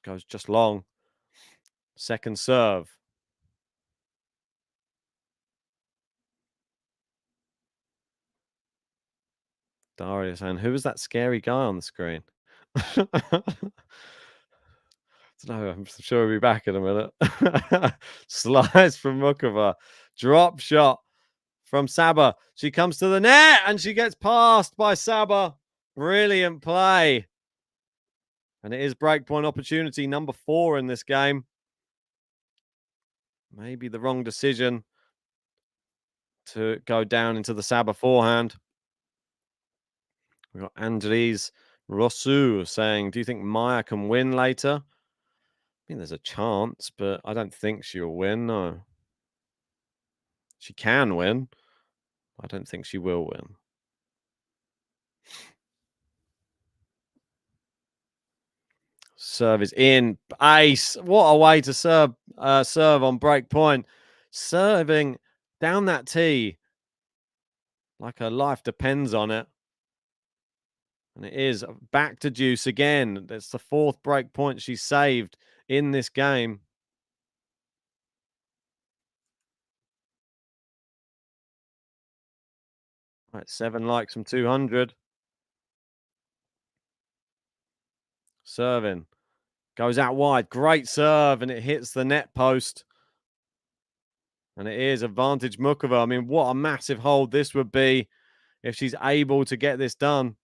goes just long. Second serve. Daria saying, who was that scary guy on the screen? I don't know. I'm sure we'll be back in a minute. Slice from Muchova. Drop shot from Saba. She comes to the net and she gets passed by Saba. Brilliant play. And it is breakpoint opportunity number 4 in this game. Maybe the wrong decision to go down into the Saba forehand. We've got Andres Rosu saying, do you think Maya can win later? I mean, there's a chance, but I don't think she'll win, no. She can win. I don't think she will win. Serve is in. Ace. What a way to serve on break point. Serving down that tee like her life depends on it. And it is back to deuce again. That's the 4th break point she saved in this game. Right, 7 likes from 200. Serving. Goes out wide. Great serve, and it hits the net post. And it is advantage Muchova. I mean, what a massive hold this would be if she's able to get this done.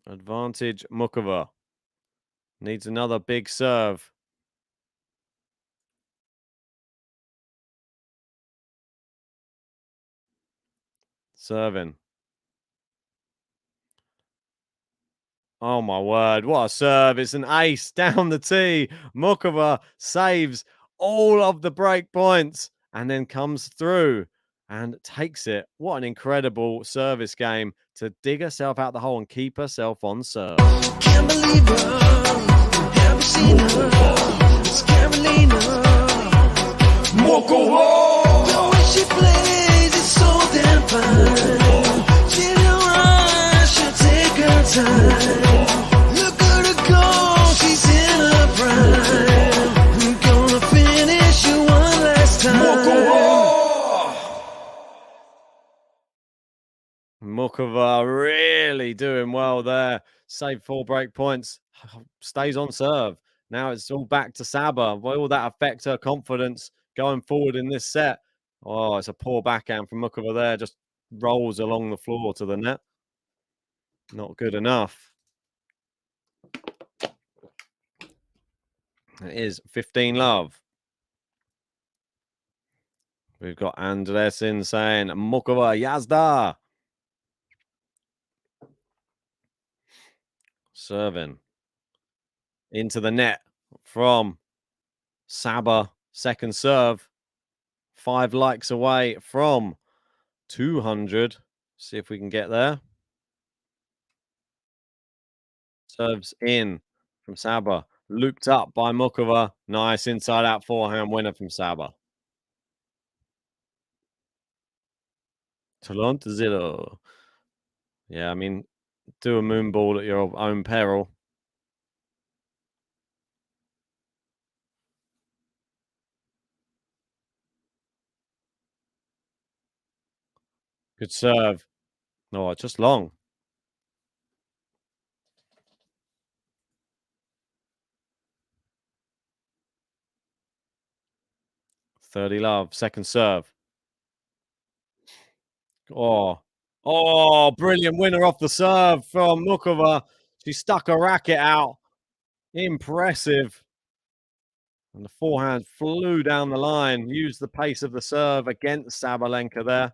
Advantage Muchova. Needs another big serve. Serving. Oh my word, what a serve. It's an ace down the tee. Muchova saves all of the break points and then comes through and takes it. What an incredible service game to dig herself out the hole and keep herself on serve. Can't believe her. Haven't seen her. It's Karolina. Muchova. The way she plays is so damn fine. She don't rush, she'll take her time. Look at her go, she's in her prime. Gonna finish you one last time. Muchova really doing well there. Saved 4 break points. Stays on serve. Now it's all back to Saba. Will that affect her confidence going forward in this set? Oh, it's a poor backhand from Muchova there. Just rolls along the floor to the net. Not good enough. It is 15-love. We've got Andresin saying, Muchova, Yazda. Serving into the net from Saba. Second serve. 5 likes away from 200. See if we can get there. Serves in from Saba. Looped up by Muchova. Nice inside-out forehand winner from Saba. Talent 0. Yeah, I mean, do a moon ball at your own peril. Good serve. No, just long. $30-love. Second serve. Oh, brilliant winner off the serve from Muchova. She stuck a racket out. Impressive. And the forehand flew down the line. Used the pace of the serve against Sabalenka there.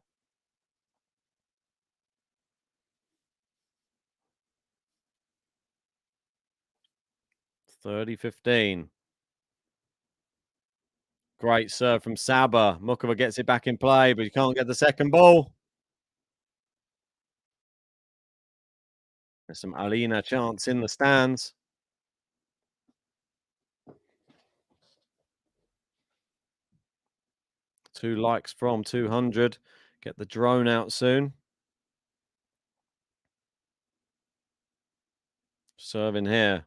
$30-15. Great serve from Saba. Muchova gets it back in play, but you can't get the second ball. There's some Aryna chants in the stands. Two likes from 200. Get the drone out soon. Serving here.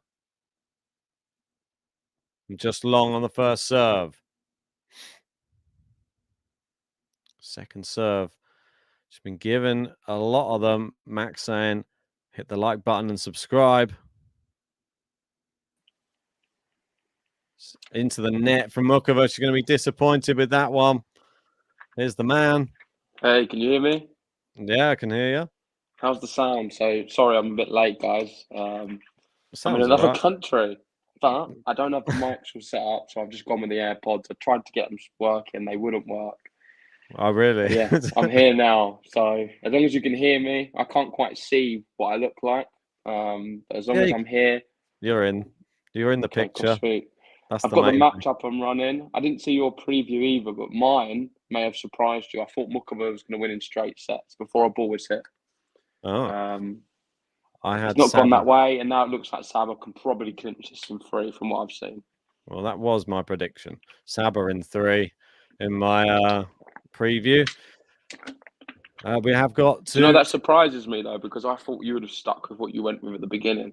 Just long on the first serve. Second serve. She's been given a lot of them. Max saying, hit the like button and subscribe. Into the net from Muchova. She's going to be disappointed with that one. Here's the man. Hey, can you hear me? Yeah, I can hear you. How's the sound? So, sorry I'm a bit late, guys. I'm in another right. country, but I don't have the mics all set up, so I've just gone with the AirPods. I tried to get them working. They wouldn't work. Oh, really? Yeah, I'm here now. So, as long as you can hear me, I can't quite see what I look like. But as long as I'm here. You're in the picture. Sweet. That's I've got the match up and running. I didn't see your preview either, but mine may have surprised you. I thought Muchova was going to win in straight sets before a ball was hit. Oh. I had it's not Saba. gone that way, and now it looks like Saba can probably clinch this in 3 from what I've seen. Well, that was my prediction. Saba in 3 in my preview. We have got to... You know, that surprises me, though, because I thought you would have stuck with what you went with at the beginning.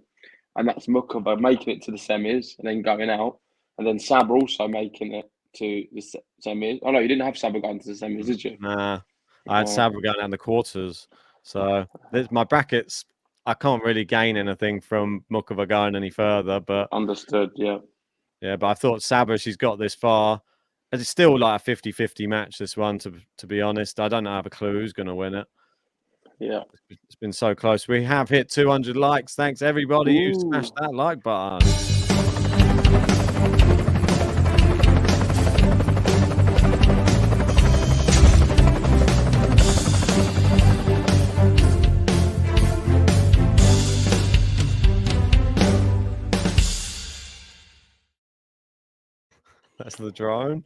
And that's Muchova making it to the semis and then going out. And then Saba also making it to the semis. Oh, no, you didn't have Saba going to the semis, did you? Nah, I had Saba going down the quarters. So my brackets, I can't really gain anything from Muchova going any further. But understood, yeah. Yeah, but I thought Saba, she's got this far. It's still like a 50-50 match, this one, to be honest. I don't have a clue who's going to win it. Yeah. It's been so close. We have hit 200 likes. Thanks, everybody who smashed that like button. That's the drone.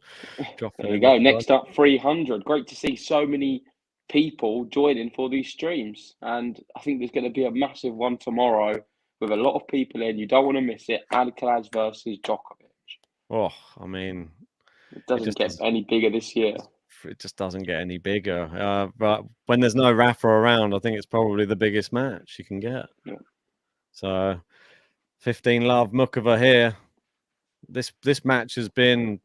Dropping There you in go. the Next up, 300. Great to see so many people joining for these streams. And I think there's going to be a massive one tomorrow with a lot of people in. You don't want to miss it. Alcaraz versus Djokovic. Oh, I mean, It doesn't get any bigger this year. It just doesn't get any bigger. But when there's no Rafa around, I think it's probably the biggest match you can get. Yeah. So 15 love Muchova here. This match has been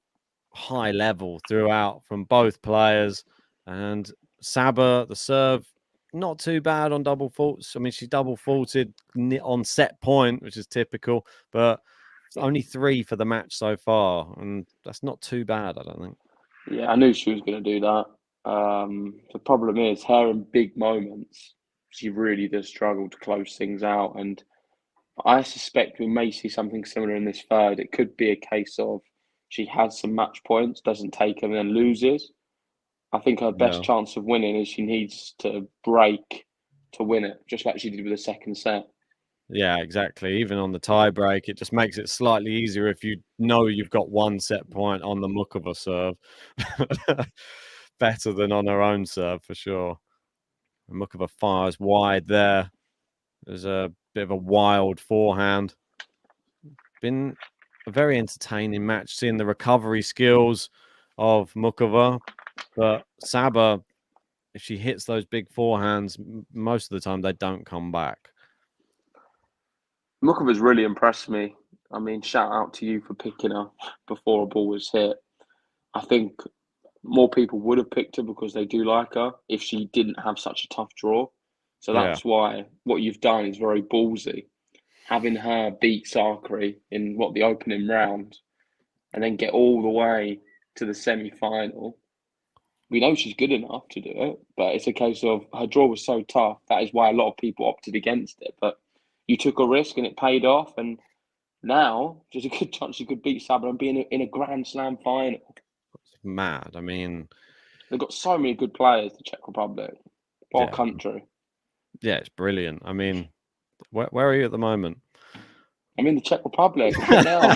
high level throughout from both players, and Saba, the serve, not too bad on double faults. I mean, she double faulted on set point, which is typical, but only 3 for the match so far, and that's not too bad, I don't think. Yeah, I knew she was going to do that. The problem is, her in big moments, she really does struggle to close things out, and I suspect we may see something similar in this third. It could be a case of she has some match points, doesn't take them, and then loses. I think her best chance of winning is she needs to break to win it, just like she did with the second set. Yeah, exactly. Even on the tie break, it just makes it slightly easier if you know you've got 1 set point on the Muchova serve. Better than on her own serve, for sure. Muchova fires wide there. There's a bit of a wild forehand. Been a very entertaining match, seeing the recovery skills of Muchova. But Saba, if she hits those big forehands, most of the time they don't come back. Muchova's really impressed me. I mean, shout out to you for picking her before a ball was hit. I think more people would have picked her because they do like her if she didn't have such a tough draw. So that's why what you've done is very ballsy. Having her beat Sakari in the opening round and then get all the way to the semi-final. We know she's good enough to do it, but it's a case of her draw was so tough. That is why a lot of people opted against it. But you took a risk and it paid off. And now there's a good chance you could beat Saba and be in a Grand Slam final. It's mad. I mean, they've got so many good players, the Czech Republic, our country. Yeah, it's brilliant. I mean, where are you at the moment? I'm in the Czech Republic right now.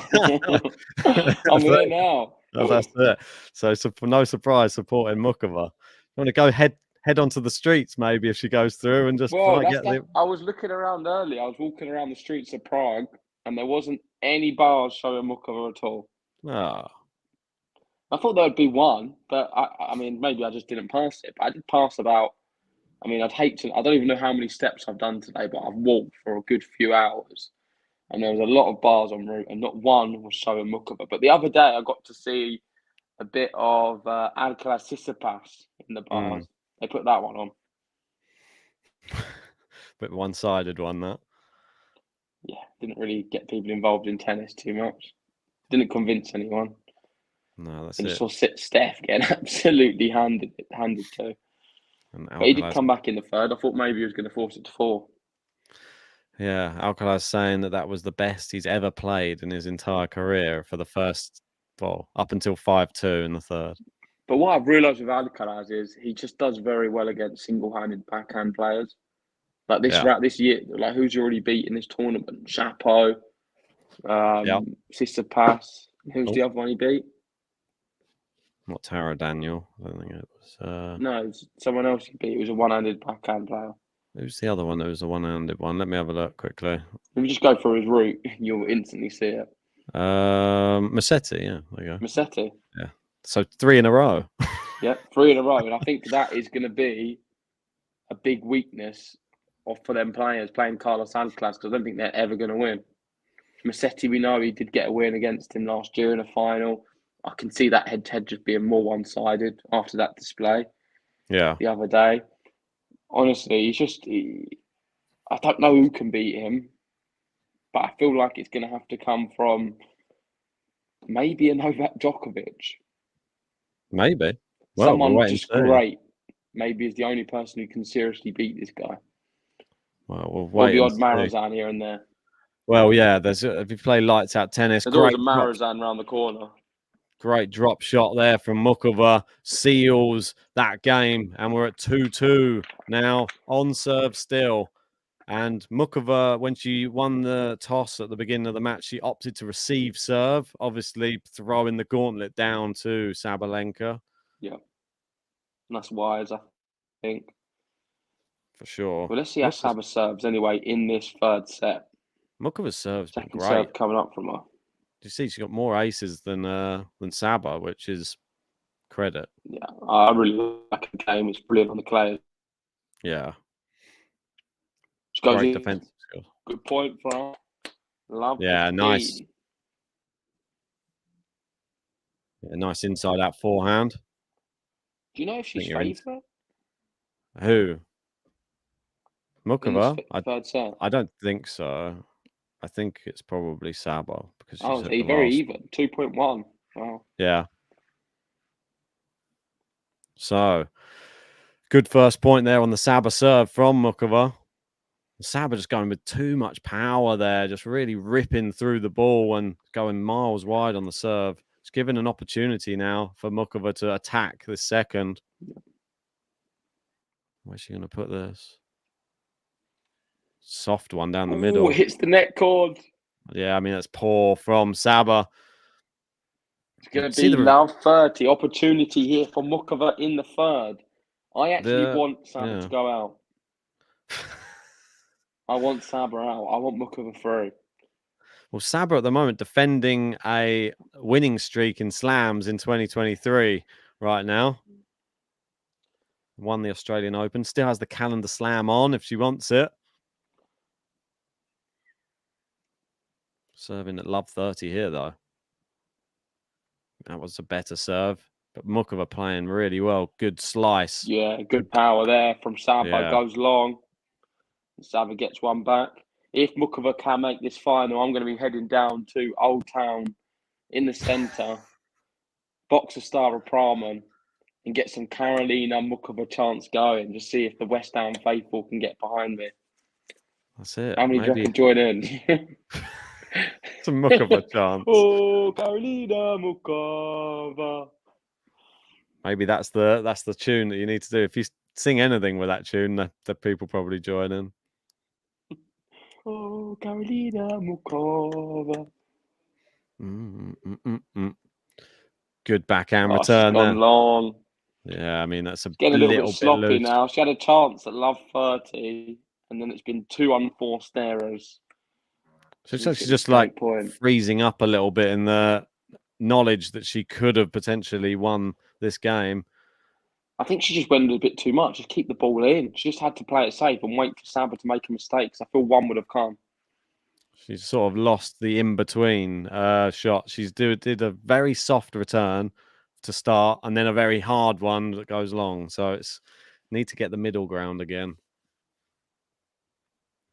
I'm here now. Oh, that's it. So no surprise supporting Muchova. You want to go head onto the streets maybe if she goes through and just I was looking around earlier. I was walking around the streets of Prague and there wasn't any bars showing Muchova at all. Oh. I thought there would be one, but I mean, maybe I just didn't pass it. But I did pass about, I mean, I don't even know how many steps I've done today, but I've walked for a good few hours. And there was a lot of bars en route, and not one was showing Muchova. But the other day, I got to see a bit of Alcaraz Tsitsipas in the bars. They put that one on. Bit one-sided one, that. Yeah, didn't really get people involved in tennis too much. Didn't convince anyone. No, that's and it. You saw Steph getting absolutely handed to. But he did come back in the third. I thought maybe he was going to force it to 4. Yeah, Alcaraz saying that was the best he's ever played in his entire career for the first, up until 5-2 in the third. But what I've realised with Alcaraz is he just does very well against single-handed backhand players. Like this year, like who's already beat in this tournament? Chapo, Tsitsipas. Who's the other one he beat? Not Tara Daniel. I don't think it was. No, it was someone else he beat. It was a one-handed backhand player. Who's the other one that was the one-handed one? Let me have a look quickly. If you just go through his route, you'll instantly see it. Musetti, yeah, there you go. Musetti. Yeah. So 3 in a row. Yeah, 3 in a row. And I think that is going to be a big weakness for them players playing Carlos Alcaraz, because I don't think they're ever going to win. Musetti, we know he did get a win against him last year in a final. I can see that head-to-head just being more one-sided after that display. Yeah. The other day. Honestly, I don't know who can beat him, but I feel like it's going to have to come from maybe a Novak Djokovic. Maybe. Well, someone just great. Maybe is the only person who can seriously beat this guy. Well, we'll wait. Or the odd Marazan here and there. Well, yeah. If you play lights out tennis, there's always a Marazan round the corner. Great drop shot there from Muchova, seals that game, and we're at 2-2 now on serve still. And Muchova, when she won the toss at the beginning of the match, she opted to receive serve, obviously throwing the gauntlet down to Sabalenka. Yeah. And that's wise, I think. For sure. Well, let's see how Saba serves anyway in this third set. Muchova's serve's been Second great. serve coming up from her. You see, she's got more aces than Saba, which is credit. Yeah, I really like the game. It's brilliant on the clay. Yeah. She goes Great in. defensive skill. Good point for her. Love. Yeah, nice. Yeah, nice inside out forehand. Do you know if she's favourite? Who? Muchova? Third set. I don't think so. I think it's probably Saba because she's very even. 2.1. Wow. Yeah. So good first point there on the Saba serve from Muchova. Saba just going with too much power there, just really ripping through the ball and going miles wide on the serve. It's given an opportunity now for Muchova to attack this second. Where's she going to put this? Soft one down the middle. Hits the net cord. Yeah, I mean, that's poor from Saba. It's going to be love 30. Opportunity here for Muchova in the third. I actually want Saba to go out. I want Saba out. I want Muchova through. Well, Saba at the moment defending a winning streak in slams in 2023 right now. Won the Australian Open. Still has the calendar slam on if she wants it. Serving at love 30 here, though. That was a better serve. But Muchova playing really well. Good slice. Yeah, good power there from Saba. Yeah. Goes long. Saba gets one back. If Muchova can make this final, I'm going to be heading down to Old Town in the centre, box a star of Praman, and get some Karolina Muchova chants going. Just see if the West Ham faithful can get behind me. That's it. How many do you reckon join in? It's a Muchova chance. Oh, Karolina Muchova. Maybe that's the tune that you need to do. If you sing anything with that tune, the people probably join in. Oh, Karolina Muchova. Good backhand return there. Long. Yeah, I mean, that's getting a little bit sloppy loose. now. She had a chance at love 30, and then it's been 2 unforced errors. So she's just like freezing up a little bit in the knowledge that she could have potentially won this game. I think she just went a bit too much. Just keep the ball in. She just had to play it safe and wait for Saba to make a mistake. I feel one would have come. She's sort of lost the in-between shot. She's did a very soft return to start and then a very hard one that goes long. So it's need to get the middle ground again.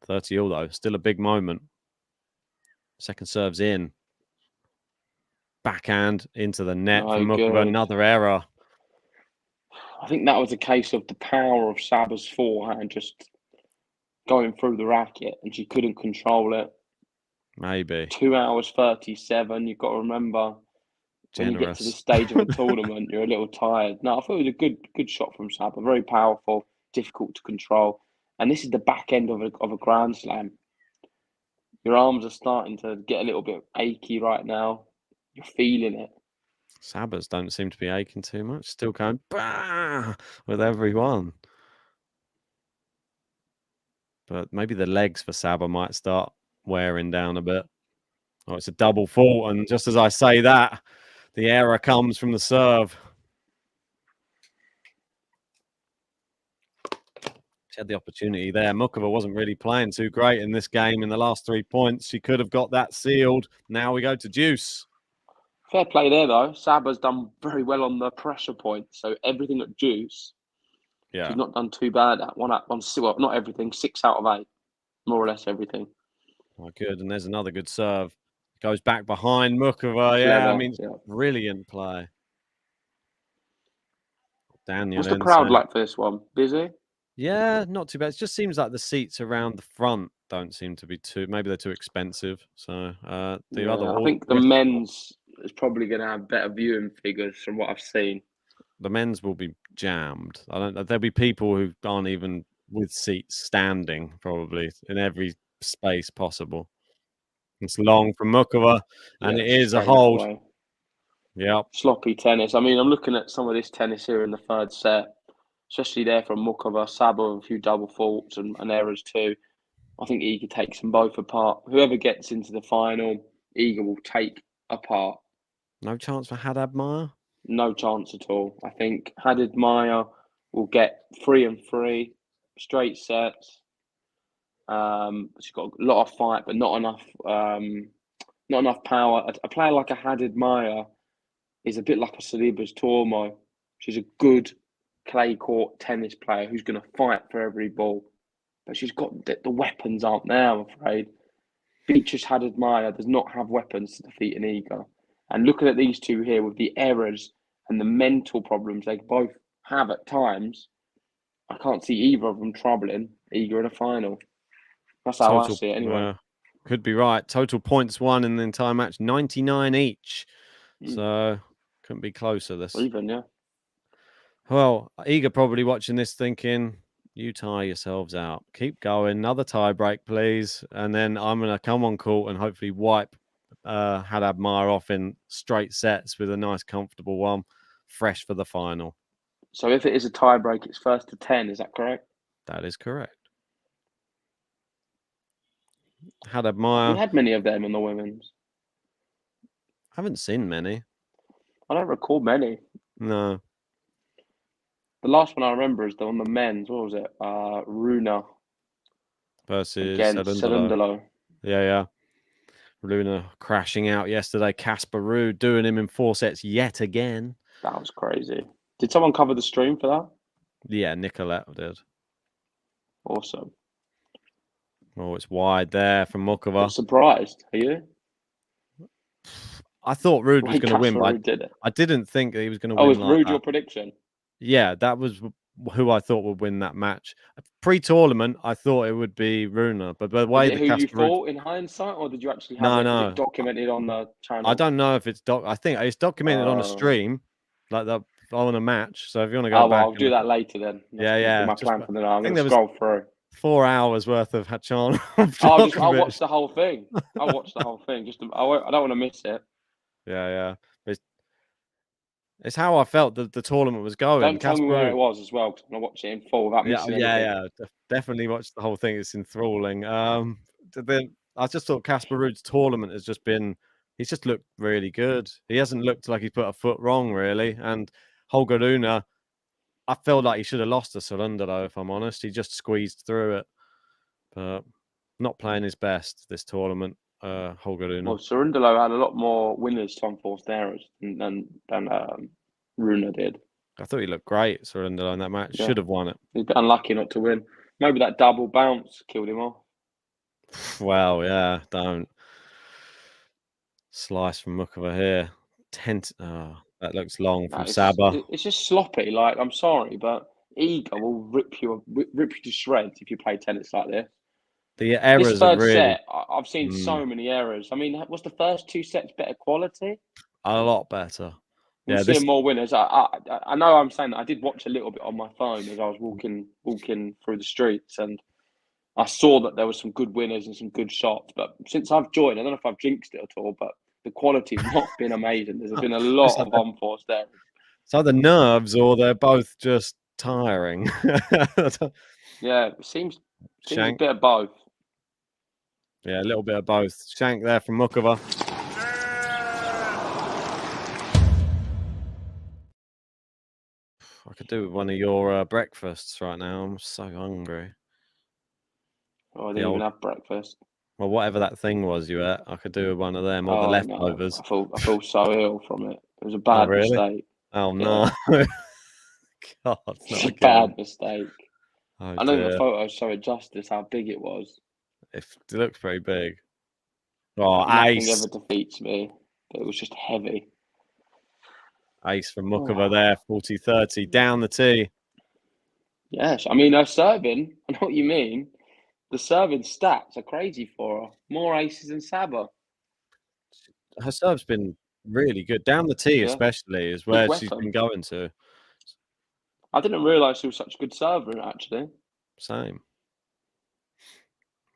30-all though. Still a big moment. Second serve's in. Backhand into the net for Muchova. Another error. I think that was a case of the power of Saba's forehand just going through the racket and she couldn't control it. Maybe. 2 hours 37. You've got to remember when you get to this stage of a tournament, you're a little tired. No, I thought it was a good shot from Saba. Very powerful, difficult to control. And this is the back end of a Grand Slam. Your arms are starting to get a little bit achy right now. You're feeling it. Saba's don't seem to be aching too much. Still going bah! With every one. But maybe the legs for Saba might start wearing down a bit. Oh, it's a double fault. And just as I say that, the error comes from the serve. She had the opportunity there. Muchova wasn't really playing too great in this game. In the last 3 points, she could have got that sealed. Now we go to deuce. Fair play there, though. Saba's done very well on the pressure point. So everything at deuce, she's not done too bad at. Well, not everything, 6 out of 8. More or less everything. Oh, good. And there's another good serve. Goes back behind Muchova. Yeah, I mean, brilliant play. Daniel, what's the crowd like for this one? Busy? Yeah, not too bad. It just seems like the seats around the front don't seem to be too. Maybe they're too expensive. So I think the men's is probably going to have better viewing figures from what I've seen. The men's will be jammed. There'll be people who aren't even with seats standing, probably in every space possible. It's long from Muchova, and it is a hold. Yep. Sloppy tennis. I mean, I'm looking at some of this tennis here in the third set, especially there from Muchova. Saba with a few double faults and errors too. I think Iga takes them both apart. Whoever gets into the final, Iga will take apart. No chance for Haddad Maia? No chance at all. I think Haddad Maia will get 3-3, straight sets. She's got a lot of fight, but not enough power. A player like a Haddad Maia is a bit like a Saliba's Tormo. She's a good clay court tennis player who's going to fight for every ball. But she's got the weapons aren't there, I'm afraid. Beatrice Haddad Maia does not have weapons to defeat an Iga. And looking at these two here with the errors and the mental problems they both have at times, I can't see either of them troubling Iga in a final. That's how I see it anyway. Could be right. Total points won in the entire match, 99 each. So couldn't be closer. This even, yeah. Well, Iga probably watching this thinking, you tire yourselves out. Keep going. Another tie break, please. And then I'm going to come on court and hopefully wipe Haddad Maia off in straight sets with a nice, comfortable one, fresh for the final. So if it is a tie break, it's 1st to 10. Is that correct? That is correct. Haddad Maia. We had many of them in the women's. Haven't seen many. I don't recall many. No. The last one I remember is on the men's. What was it? Runa versus Cerundolo. Yeah. Runa crashing out yesterday. Casper Ruud doing him in 4 sets yet again. That was crazy. Did someone cover the stream for that? Yeah, Nicolette did. Awesome. Oh, it's wide there from Muchova. I'm surprised. Are you? I thought Ruud was going to win, but I didn't think that he was going to win. Oh, was Ruud your prediction? Yeah, that was who I thought would win that match. Pre-tournament, I thought it would be Runa, but the way who you thought in hindsight, or did you actually have it documented on the channel? I don't know if it's I think it's documented on a stream, like on a match. So if you want to go back, I'll do that later then. Yeah. My plan for the night. I'm going to scroll through. 4 hours worth of Hachan. I'll watch the whole thing. I'll watch the whole thing. I don't want to miss it. Yeah. It's how I felt that the tournament was going. Don't tell me where it was as well, because I'm going to watch it in full without missing anything. Yeah. Definitely watch the whole thing. It's enthralling. I just thought Casper Ruud's tournament has just been... He's just looked really good. He hasn't looked like he's put a foot wrong, really. And Holger Rune, I felt like he should have lost to Cerundolo, if I'm honest. He just squeezed through it. But not playing his best this tournament, Holger Rune. Well, Cerundolo had a lot more winners to unforced errors than Rune did. I thought he looked great, Cerundolo, in that match. Yeah. Should have won it. He's a bit unlucky not to win. Maybe that double bounce killed him off. Well, yeah, don't. Slice from Muchova here. That looks long from Saba. It's just sloppy. Like, I'm sorry, but Iga will rip you to shreds if you play tennis like this. The errors this third are really... set, I've seen so many errors. I mean, was the first 2 sets better quality? A lot better. We're seeing more winners. I know I'm saying that I did watch a little bit on my phone as I was walking through the streets, and I saw that there were some good winners and some good shots. But since I've joined, I don't know if I've jinxed it at all, but the quality has not been amazing. There's been a lot of unforced errors. It's either nerves or they're both just tiring. Yeah, it seems a bit of both. Yeah, a little bit of both. Shank there from Muchova. I could do with one of your breakfasts right now. I'm so hungry. Oh, I didn't even have breakfast. Well, whatever that thing was you ate, I could do with one of them or the leftovers. No. I feel so ill from it. It was a bad mistake. Oh, no. God, it's a bad mistake. Oh, I know the photos show it justice how big it was. It looks pretty big. Oh, Nothing ace. ever defeats me, but it was just heavy. Ace from Muchova there, 40-30, down the tee. Yes, I mean, her serving, I know what you mean. The serving stats are crazy for her. More aces than Saba. Her serve's been really good. Down the tee, especially, is where she's been going to. I didn't realise she was such a good server, actually. Same.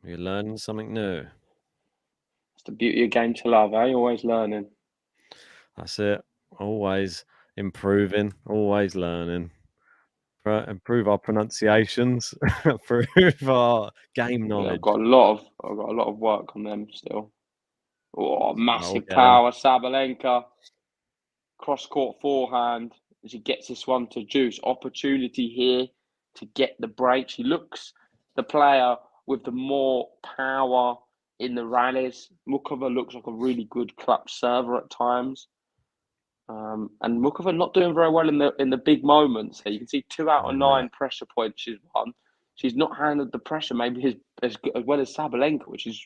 You're learning something new. It's the beauty of game to love, eh? Always learning. That's it. Always improving, always learning. Improve our pronunciations, improve our game knowledge. Yeah, I've got a lot of work on them still. Oh, massive yeah. power, Sabalenka. Cross court forehand. She gets this one to Juice. Opportunity here to get the break. She looks the player with the more power in the rallies. Muchova looks like a really good clutch server at times. And Muchova not doing very well in the big moments. You can see 2 out of 9 pressure points she's won. She's not handled the pressure maybe as well as Sabalenka, which is,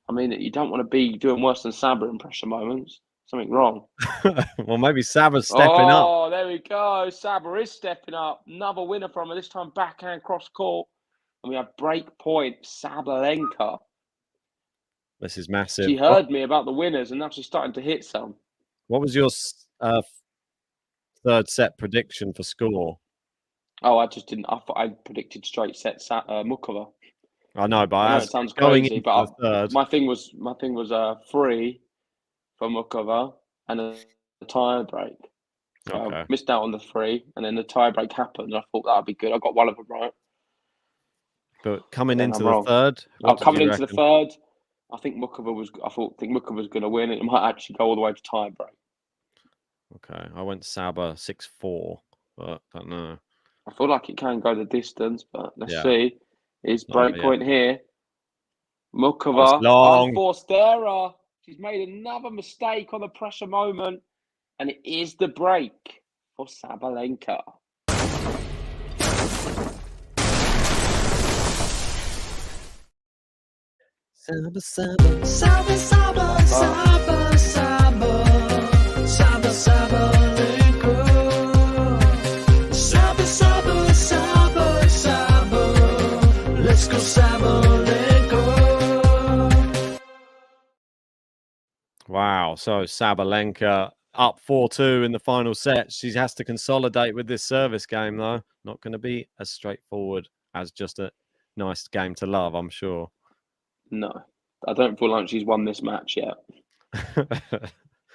I mean, you don't want to be doing worse than Saba in pressure moments. Something wrong. Well, maybe Saba's stepping up. Oh, there we go. Saba is stepping up. Another winner from her, this time backhand cross court. And we have break point, Sabalenka. This is massive. She heard me about the winners, and now she's starting to hit some. What was your third set prediction for score? Oh, I just didn't. I predicted straight set Muchova. I know, but I know it sounds crazy, but my thing was 3 for Muchova and a tie break. So I missed out on the 3, and then the tie break happened. I thought that'd be good. I got one of them right. But coming into the third, coming into the third, I think Muchova was going to win. It might actually go all the way to tie break. Okay, I went Saba 6-4, but I don't know. I feel like it can go the distance, but let's see. Is break point here. Muchova, unforced error. She's made another mistake on the pressure moment, and it is the break for Sabalenka. Saba, Saba, Saba, Saba, Saba, Saba, Saba, Sabalenka. Saba, Saba, Saba, Saba, let's go Sabalenka. Wow, so Sabalenka up 4-2 in the final set. She has to consolidate with this service game, though. Not going to be as straightforward as just a nice game to love, I'm sure. No, I don't feel like she's won this match yet.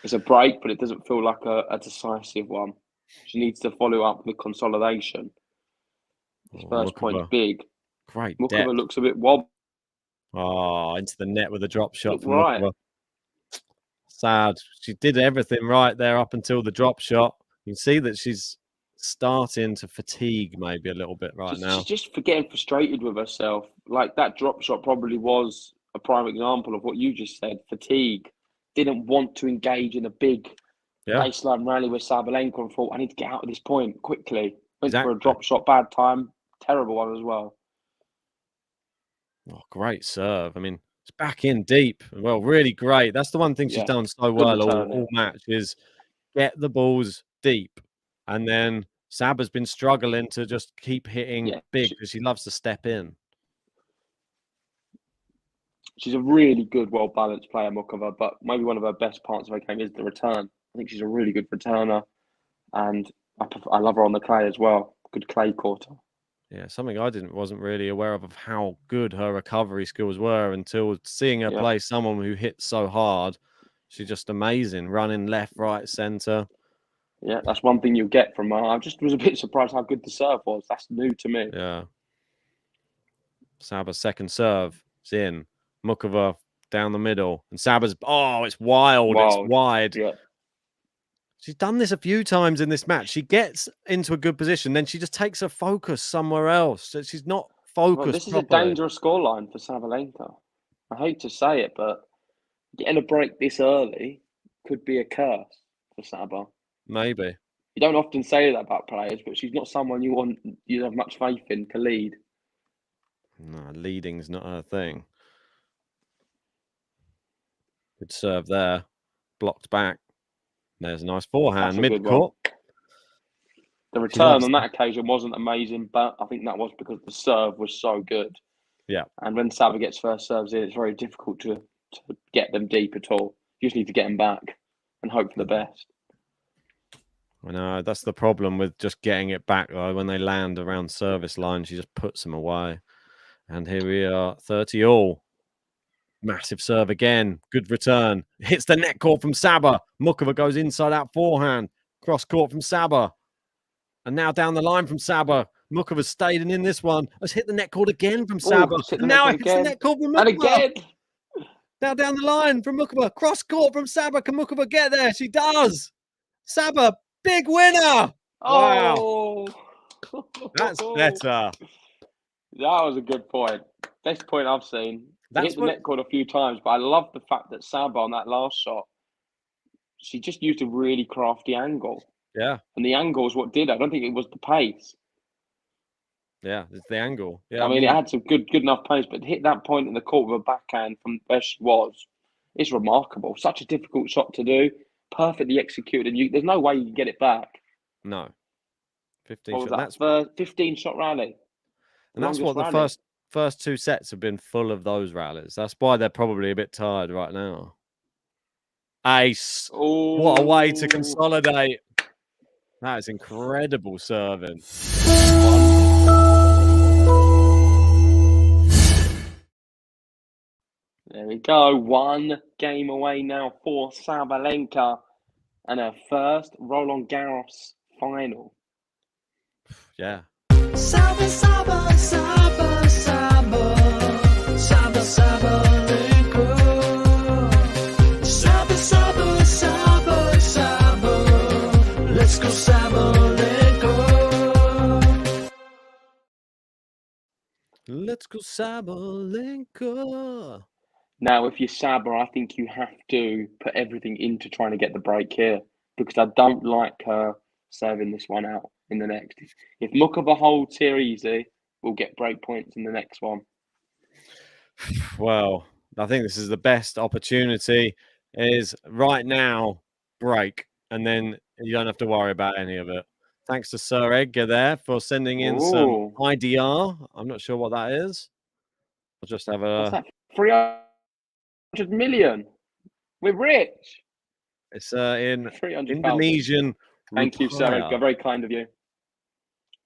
It's a break, but it doesn't feel like a decisive one. She needs to follow up with consolidation. This first point's big. Great Muchova depth. looks a bit wobbly. Oh, into the net with a drop shot from right. Muchova. Sad. She did everything right there up until the drop shot. You can see that she's starting to fatigue maybe a little bit now. She's just getting frustrated with herself. Like that drop shot probably was a prime example of what you just said. Fatigue. Didn't want to engage in a big baseline rally with Sabalenka and thought, I need to get out of this point quickly. Went for a drop shot, bad time. Terrible one as well. Oh, great serve. I mean, it's back in deep. Well, really great. That's the one thing she's done so well all match is get the balls deep. And then Saba's been struggling to just keep hitting big because she loves to step in. She's a really good, well-balanced player, Muchova, but maybe one of her best parts of her game is the return. I think she's a really good returner, and I love her on the clay as well. Good clay quarter. Yeah, something I wasn't really aware of how good her recovery skills were until seeing her play someone who hits so hard. She's just amazing, running left, right, centre. Yeah, that's one thing you'll get from her. I just was a bit surprised how good the serve was. That's new to me. Yeah. Saba's second serve is in. Muchova down the middle. And Saba's, it's wild. It's wide. Yeah. She's done this a few times in this match. She gets into a good position, then she just takes her focus somewhere else. So she's not focused. This is a dangerous scoreline for Sabalenka. I hate to say it, but getting a break this early could be a curse for Saba. Maybe. You don't often say that about players, but she's not someone you have much faith in to lead. No, leading's not her thing. Good serve there. Blocked back. There's a nice forehand, mid-court. The return on that occasion wasn't amazing, but I think that was because the serve was so good. Yeah. And when Saba gets first serves in, it's very difficult to get them deep at all. You just need to get them back and hope for the best. I know that's the problem with just getting it back though. When they land around service line, she just puts them away. And here we are, 30 all. Massive serve again. Good return. Hits the net court from Saba. Muchova goes inside out forehand. Cross court from Saba. And now down the line from Saba. Muchova's stayed in this one. Has hit the net court again from Saba. And now it hits the net court from Muchova. And again. Now down the line from Muchova. Cross court from Saba. Can Muchova get there? She does. Saba, big winner. Oh. Wow. That's better. That was a good point. Best point I've seen. She hit the net court a few times, but I love the fact that Saba on that last shot, she just used a really crafty angle. Yeah. And the angle is what did it. I don't think it was the pace. Yeah, it's the angle. Yeah, I mean, it had some good enough pace, but to hit that point in the court with a backhand from where she was, it's remarkable. Such a difficult shot to do, perfectly executed, and there's no way you can get it back. No. 15 What was shot. that? 15 shot rally. And that's what the first two sets have been full of, those rallies. That's why they're probably a bit tired right now. Ace. Ooh. What a way to consolidate. That is incredible serving. There we go. 1 game away now for Sabalenka and her first Roland Garros final. Yeah. Saba, Saba, Saba, Saba, Saba, Sabalenka. Saba, Saba, Saba, Saba, let's go Sabalenka. Let's go Sabalenka. Now, if you're Saba, I think you have to put everything into trying to get the break here, because I don't like her serving this one out in the next. If Muchova holds here easy, we'll get break points in the next one. Well, I think this is the best opportunity. Is right now break, and then you don't have to worry about any of it. Thanks to Sir Edgar there for sending in some IDR. I'm not sure what that is. I'll just have a. What's that? 300 million. We're rich. It's in 300,000. Indonesian. Thank you, Sir Edgar. Very kind of you.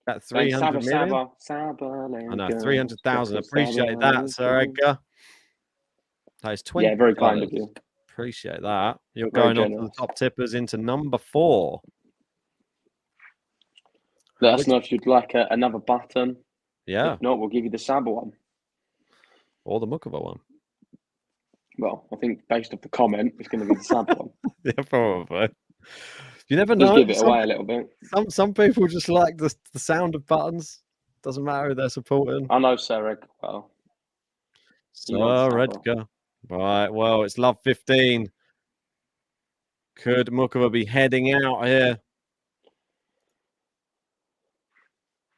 That 300 million? I know, 300,000. Appreciate that, Sir Edgar. That is 20. Yeah, very kind of you. Appreciate that. You're Very going on to generous. the top tippers into number 4. Let us know if you'd like another button. Yeah. If not, we'll give you the Saba one. Or the Muchova one. Well, I think based off the comment, it's going to be the Saba one. Yeah, probably. You never Just know. give it away a little bit. Some people just like the sound of buttons. Doesn't matter who they're supporting. I know Sir Edgar well. Sir Edgar. Right, well, it's love 15. Could Muchova be heading out here?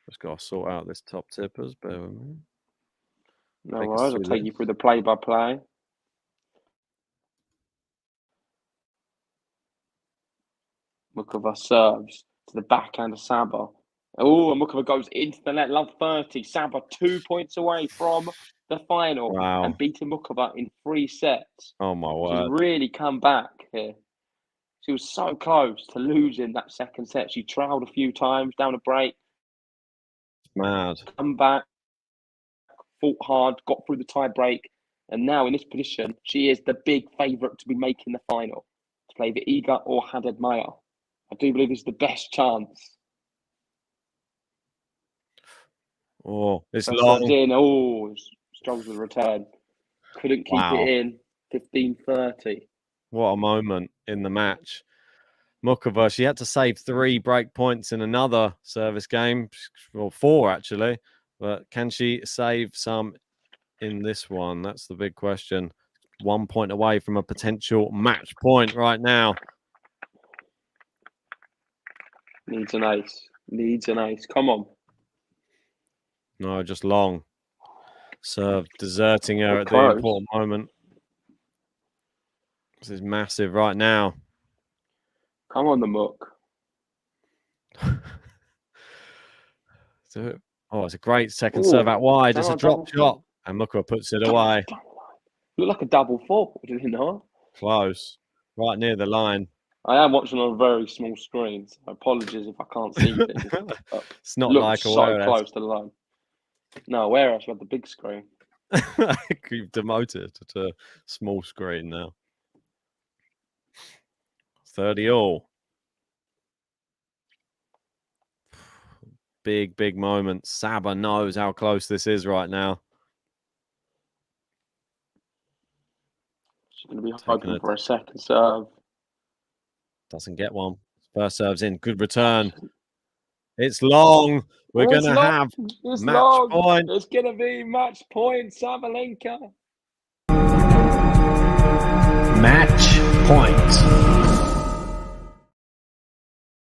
Just got to sort out this top tippers. Bear with me. No worries, I'll take you through the play-by-play. Muchova serves to the backhand of Saba. Oh, and Muchova goes into the net. Love 30. Saba 2 points away from the final. Wow. And beating Muchova in 3 sets. Oh, my word. She's really come back here. She was so close to losing that second set. She trailed a few times down a break. Mad. Come back, fought hard, got through the tie break. And now in this position, she is the big favourite to be making the final. To play the Iga or Haddad Maya. I do believe this is the best chance. Oh, it's First long. serve's in. Oh, struggles with the return. Couldn't keep Wow. it in. 15-30. What a moment in the match. Muchova, she had to save 3 break points in another service game, or 4 actually. But can she save some in this one? That's the big question. 1 point away from a potential match point right now. Needs an ace. Needs an ace. Come on. No, just long. Serve deserting her We're at close. the important moment. This is massive right now. Come on, the Muck. Oh, it's a great second serve out wide. It's a drop shot. And Muchova puts it away. Look like a double 4, did it not? Close. Right near the line. I am watching on a very small screen, so apologies if I can't see things. It's not Looks like so Awareness. close to the line. No, Awareness had the big screen. You've demoted to small screen now. 30 all. Big moment. Saba knows how close this is right now. She's going to be hoping for a second serve. Doesn't get one. First serve's in. Good return. It's long. We're going to have match point. It's going to be match point, Sabalenka. Match point.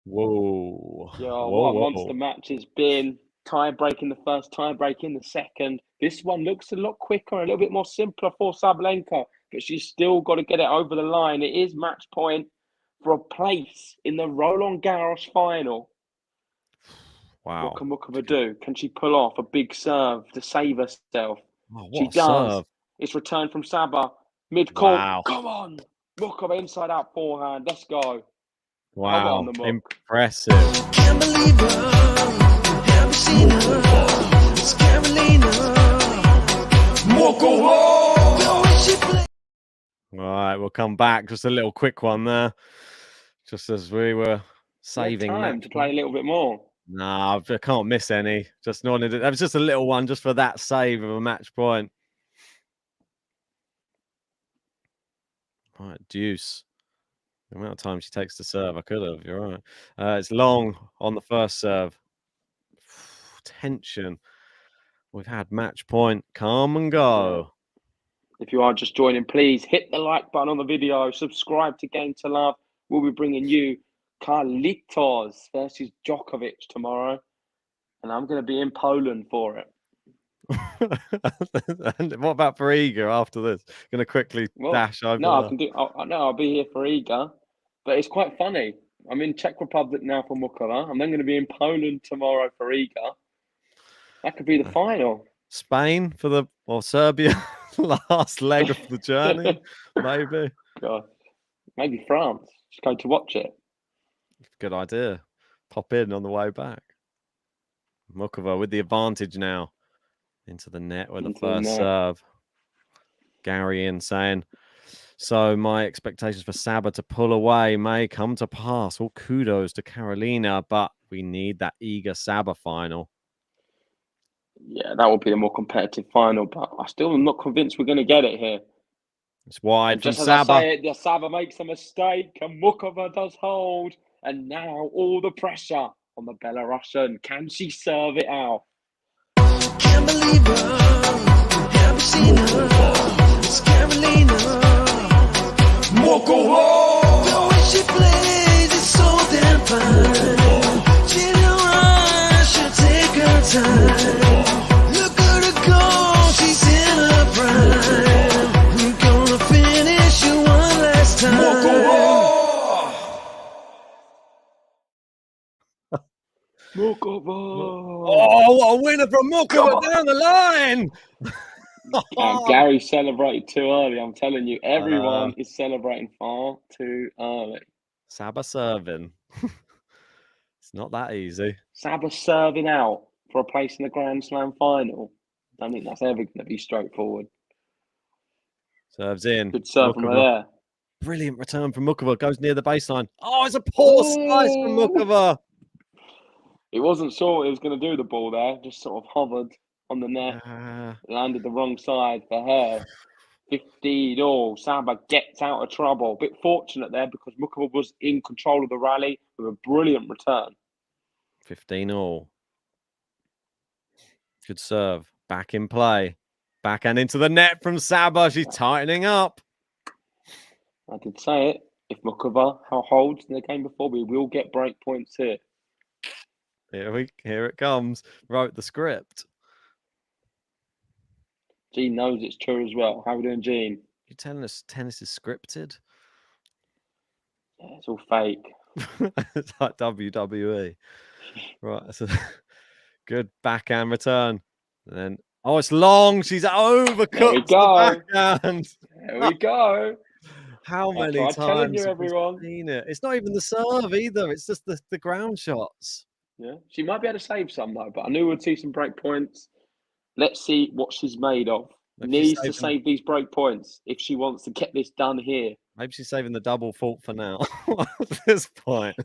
Whoa. Yo, what a monster match it's been. Tie break in the first, tie break in the second. This one looks a lot quicker, a little bit more simpler for Sabalenka, but she's still got to get it over the line. It is match point for a place in the Roland Garros final. Wow. What can Muchova do? Can she pull off a big serve to save herself? Oh, she does. Serve. It's returned from Saba. Mid-court. Wow. Come on. Muchova inside out forehand. Let's go. Wow. Impressive. Can't believe haven't seen her. It's Karolina. Muchova. All right, we'll come back. Just a little quick one there. Just as we were saving time to play a little bit more. Nah, I can't miss any. Just wanted it. That was just a little one, just for that save of a match point. All right, deuce. The amount of time she takes to serve, I could have. You're right. It's long on the first serve. Tension. We've had match point. Come and go. If you are just joining, please hit the like button on the video. Subscribe to Game to Love. We'll be bringing you Carlitos versus Djokovic tomorrow. And I'm going to be in Poland for it. And what about for Iga after this? Going to quickly dash over. No, I can do. I'll be here for Iga, but it's quite funny. I'm in Czech Republic now for Muchova. I'm then going to be in Poland tomorrow for Iga. That could be the final. Spain for Serbia, last leg of the journey, maybe. God, maybe France. Just go to watch it. Good idea. Pop in on the way back. Muchova with the advantage now. Into the net with the first serve. Gary in saying, so my expectations for Saba to pull away may come to pass. All kudos to Karolina, but we need that Iga Saba final. Yeah, that will be a more competitive final, but I still am not convinced we're going to get it here. It's wide from Saba. Just as I say it, the Saba makes a mistake and Muchova does hold. And now all the pressure on the Belarusian. Can she serve it out? Can't believe haven't seen her. It's Karolina. Muchova. The way she plays is so damn fine. She knows she'll take her time. Look at her go, she's in her prime. We're gonna finish you one last time. Muchova. Oh, what a winner from Muchova down the line! Gary celebrated too early. I'm telling you, everyone is celebrating far too early. Saba serving. It's not that easy. Saba serving out for a place in the Grand Slam final. I don't think that's ever going to be straightforward. Serves in. Good serve from there. Brilliant return from Muchova. Goes near the baseline. Oh, it's a poor slice from Muchova. He wasn't sure what he was going to do the ball there. Just sort of hovered on the net. Landed the wrong side for her. 15 all. Saba gets out of trouble. Bit fortunate there because Muchova was in control of the rally with a brilliant return. 15 all. Good serve. Back in play. Backhand into the net from Saba. She's tightening up. I did say it. If Muchova holds in the game before, we will get break points here. Here it comes. Wrote the script. Gene knows it's true as well. How are we doing, Gene? You're telling us tennis is scripted? Yeah, it's all fake. It's like WWE. Right. So good backhand return. And then, it's long. She's overcooked the backhand. There we go. How many tried telling times you, have we everyone. seen it? It's not even the serve either. It's just the ground shots. Yeah, she might be able to save some though, but I knew we'd see some break points. Let's see what she's made of. Needs to save these break points if she wants to get this done here. Maybe she's saving the double fault for now at this point.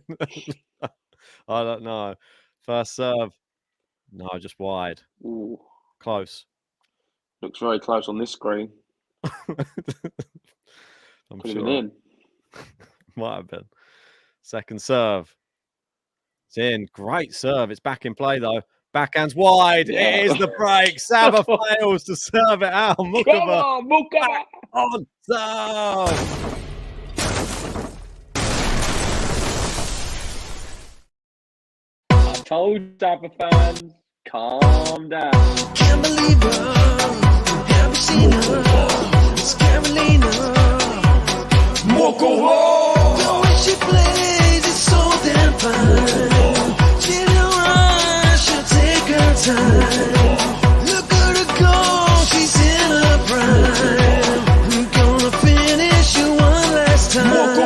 I don't know. First serve. No, just wide. Ooh. Close. Looks very close on this screen. I'm Could have sure. been in. Might have been. Second serve. It's in. Great serve. It's back in play though. Backhand's wide. Yeah. It is the break. Saba fails to serve it out. Come on, Muka! On serve. I told Saba fans, calm down. Can't believe her. Haven't seen her. It's Karolina. Muchova! The way she plays is so damn fine. She don't rush, she'll take her time. Look at her go, she's in her prime. I'm gonna finish you one last time.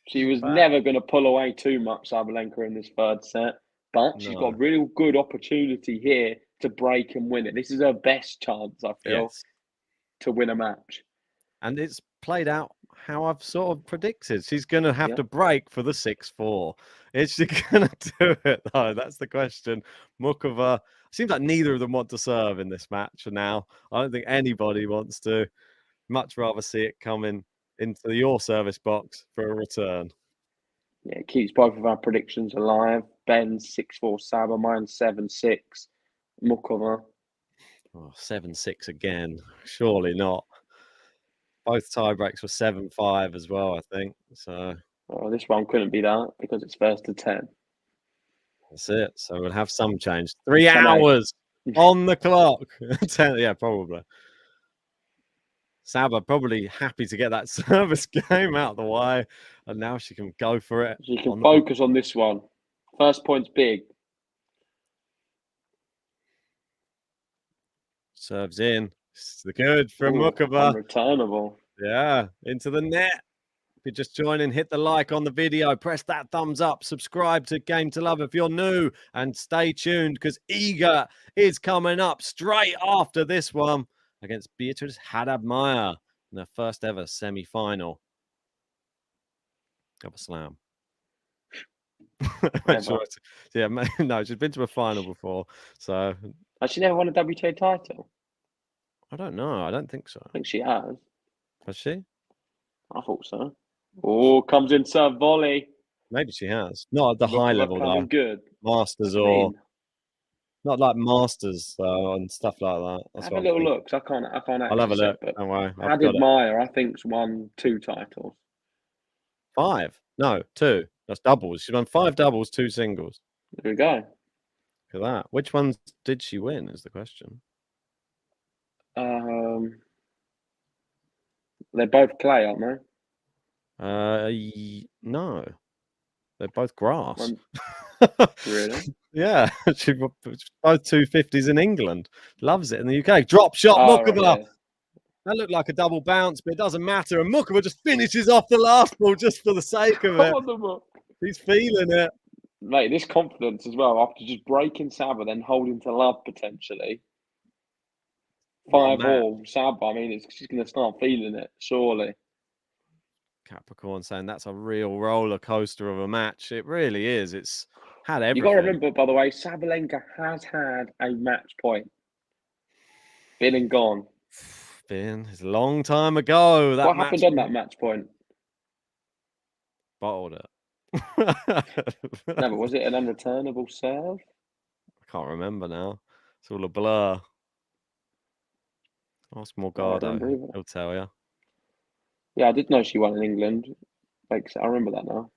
She was never going to pull away too much, Sabalenka, in this third set. But she's got a real good opportunity here to break and win it. This is her best chance, I feel, to win a match. And it's played out how I've sort of predicted. She's going to have to break for the 6-4. Is she going to do it, though? That's the question. Muchova, seems like neither of them want to serve in this match now. I don't think anybody wants to. Much rather see it coming into your service box for a return. Yeah, it keeps both of our predictions alive. Ben's 6-4 Saba, mine 7-6 Muchova. Oh, 7-6 again. Surely not. Both tie breaks were 7-5 as well, I think. So this one couldn't be that because it's first to 10. That's it. So we'll have some change. 3 hours on the clock. 10, yeah, probably. Saba probably happy to get that service game out of the way, and now she can go for it. She can focus on this one. First point's big. Serves in. It's good from Muchova. Unreturnable. Yeah, into the net. If you're just joining, hit the like on the video, press that thumbs up, subscribe to Game to Love if you're new, and stay tuned because Iga is coming up straight after this one against Beatrice Haddad-Meyer in their first ever semi-final of a slam. Yeah, no, she's been to a final before. So has she never won a WTA title? I don't know. I don't think so. I think she has. Has she? I thought so. Oh, comes in serve volley. Maybe she has. Not at the high level though. Good. Masters or not like Masters and stuff like that. That's have a little look. I can't. I'll have a look. Don't worry. Haddad-Meyer, I think's won 2 titles. 5? No, 2. That's doubles. She's won 5 doubles, 2 singles. There we go. Look at that. Which ones did she win? Is the question. They both clay, aren't they? No, they're both grass. Really? Yeah, she both 250s in England. Loves it in the UK. Drop shot, Muchova. Right, that looked like a double bounce, but it doesn't matter. And Muchova just finishes off the last ball just for the sake of it. He's feeling it. Mate, this confidence as well after just breaking Saba, then holding to love potentially. 5-all Saba. I mean, she's going to start feeling it, surely. Capricorn saying that's a real roller coaster of a match. It really is. It's had everything. You got to remember, by the way, Sabalenka has had a match point. Been and gone. It's a long time ago. What happened on that match point? Bottled it. No, but was it an unreturnable serve? I can't remember now. It's all a blur. Ask Morgado. He'll tell you. Yeah, I did know she won in England. Like, I remember that now.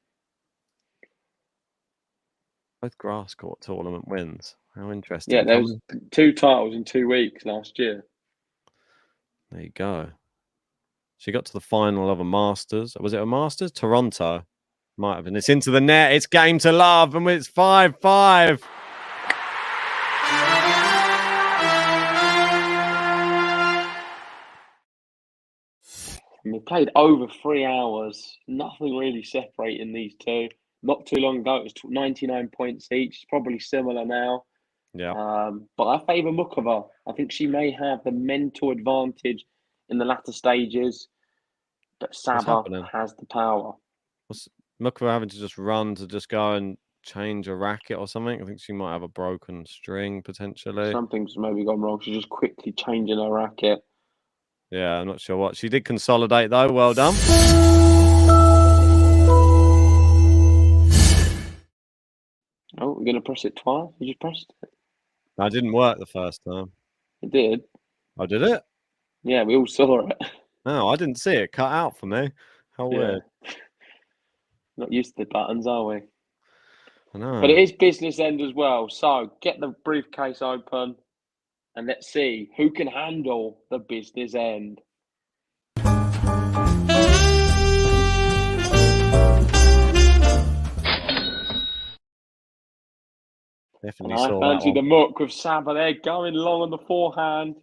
Both grass court tournament wins. How interesting. Yeah, there was 2 titles in 2 weeks last year. There you go. She got to the final of a Masters. Was it a Masters? Toronto. Might have been. It's into the net. It's Game to Love. And it's 5-5. And we played over 3 hours. Nothing really separating these two. Not too long ago, it was 99 points each. It's probably similar now. Yeah. But I favour Muchova. I think she may have the mental advantage in the latter stages, but Saba has the power. What's Muchova having to just run to just go and change a racket or something? I think she might have a broken string potentially. Something's maybe gone wrong. She's just quickly changing her racket. Yeah, I'm not sure what. She did consolidate though. Well done. Oh, we're going to press it twice? You just pressed it? No, it didn't work the first time. It did. Oh, did it? Yeah, we all saw it. No, I didn't see it cut out for me. How weird. Not used to the buttons, are we? I know. But it is business end as well. So get the briefcase open and let's see who can handle the business end. Definitely and I saw fancy that the muck with Saba there going long on the forehand.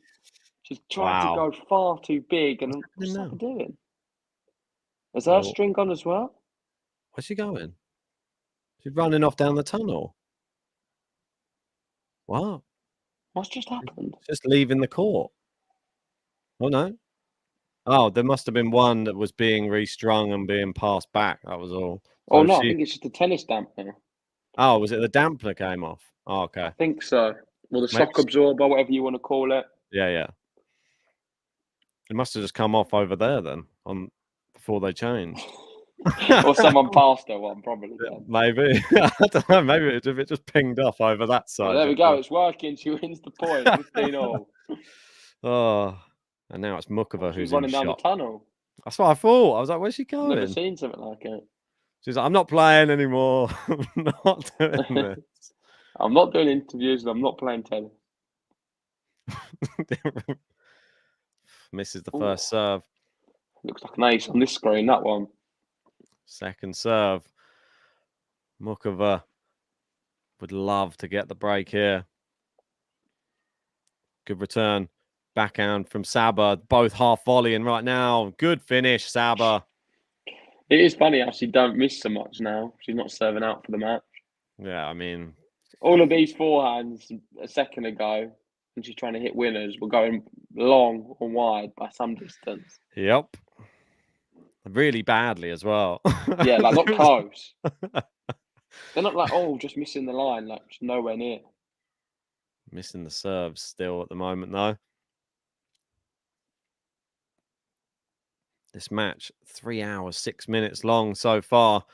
She's trying to go far too big. And what's Saba doing? Is her string gone as well? Where's she going? She's running off down the tunnel. What? What's just happened? Just leaving the court. Oh, no. Oh, there must have been one that was being restrung and being passed back. That was all. So no, I think it's just a tennis dampener. Oh, was it the dampener came off? Oh, okay. I think so. Well, the shock absorber, whatever you want to call it. Yeah. It must have just come off over there then, before they changed. Or someone passed her one, probably. Then. Maybe. I don't know. Maybe it just pinged off over that side. Oh, there we go. It's working. She wins the point. 15-all. Oh, and now it's Muchova who's running down the tunnel. That's what I thought. I was like, where's she going? Never seen something like it. She's like, I'm not playing anymore. I'm not doing this. I'm not doing interviews and I'm not playing tennis. Misses the first serve. Looks like an ace on this screen, that one. Second serve. Muchova would love to get the break here. Good return. Backhand from Saba. Both half volleying right now. Good finish, Saba. It is funny how she don't miss so much now. She's not serving out for the match. Yeah, I mean... all of these forehands a second ago, and she's trying to hit winners, were going long or wide by some distance. Yep. Really badly as well. Yeah, like not close. They're not like, just missing the line, like just nowhere near. Missing the serves still at the moment, though. This match, 3 hours, 6 minutes long so far.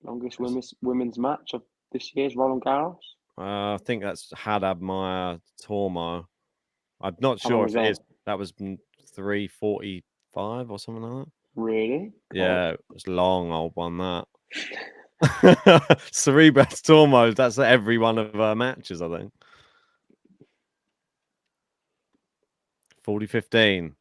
Longest women's match of this year's Roland Garros? I think that's Hadab Maya Tormo. I'm not sure if it is. That was 3:45 or something like that. Really? Yeah, it was long, old one, that. Cerebras Tormo, that's every one of her matches, I think. 40-15.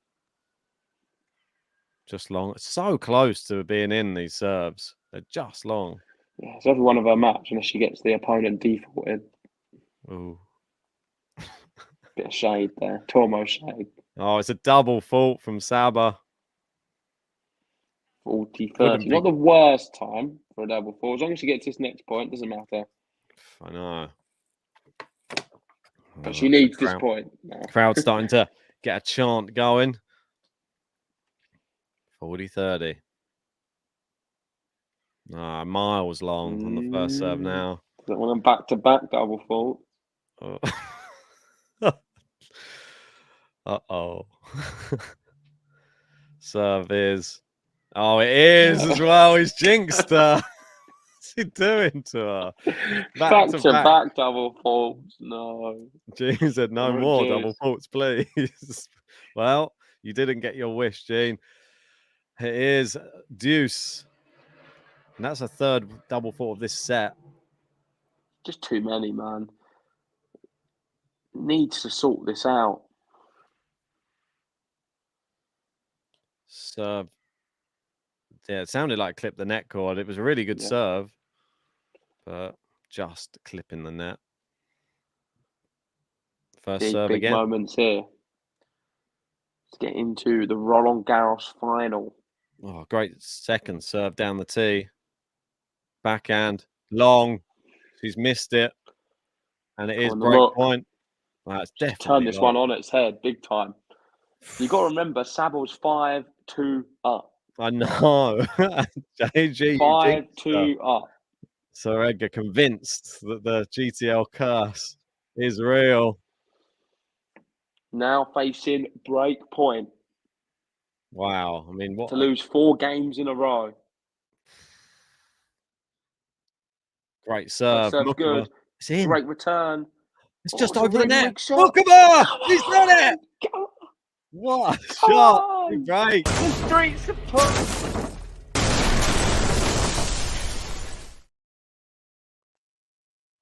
Just long. It's so close to being in these serves. They're just long. Yeah, it's every one of her match unless she gets the opponent defaulted. Ooh. Bit of shade there. Tormo shade. Oh, it's a double fault from Saba. 40-30. Not the worst time for a double fault. As long as she gets this next point, doesn't matter. I know. But she needs this point. No. Crowd's starting to get a chant going. 40-30. Miles long on the first serve now. Doesn't want them back-to-back double fault. Uh-oh. Serve is... Oh, it is as well. He's jinxed her. What's he doing to her? Back-to-back double faults. No. Jean said, no more double faults, please. Well, you didn't get your wish, Jean. It is deuce. And that's a third double fault of this set. Just too many, man. Needs to sort this out. Serve. Yeah, it sounded like clip the net cord. It was a really good serve, but just clipping the net. First serve big again. Moments here. Let's get into the Roland Garros final. Oh, great second serve down the tee. Backhand, long. She's missed it. And it is break point. That's definitely turned this one on its head big time. You got to remember, Sabel's 5-2 up. I know. JG 5-2 up. Sir Edgar convinced that the GTL curse is real. Now facing break point. Wow. I mean, what to lose 4 games in a row. Great serve. Serve's good. It's in. Great return. It's just over the net. Muchova! He's done it! What a shot! Great. The streets of Prague.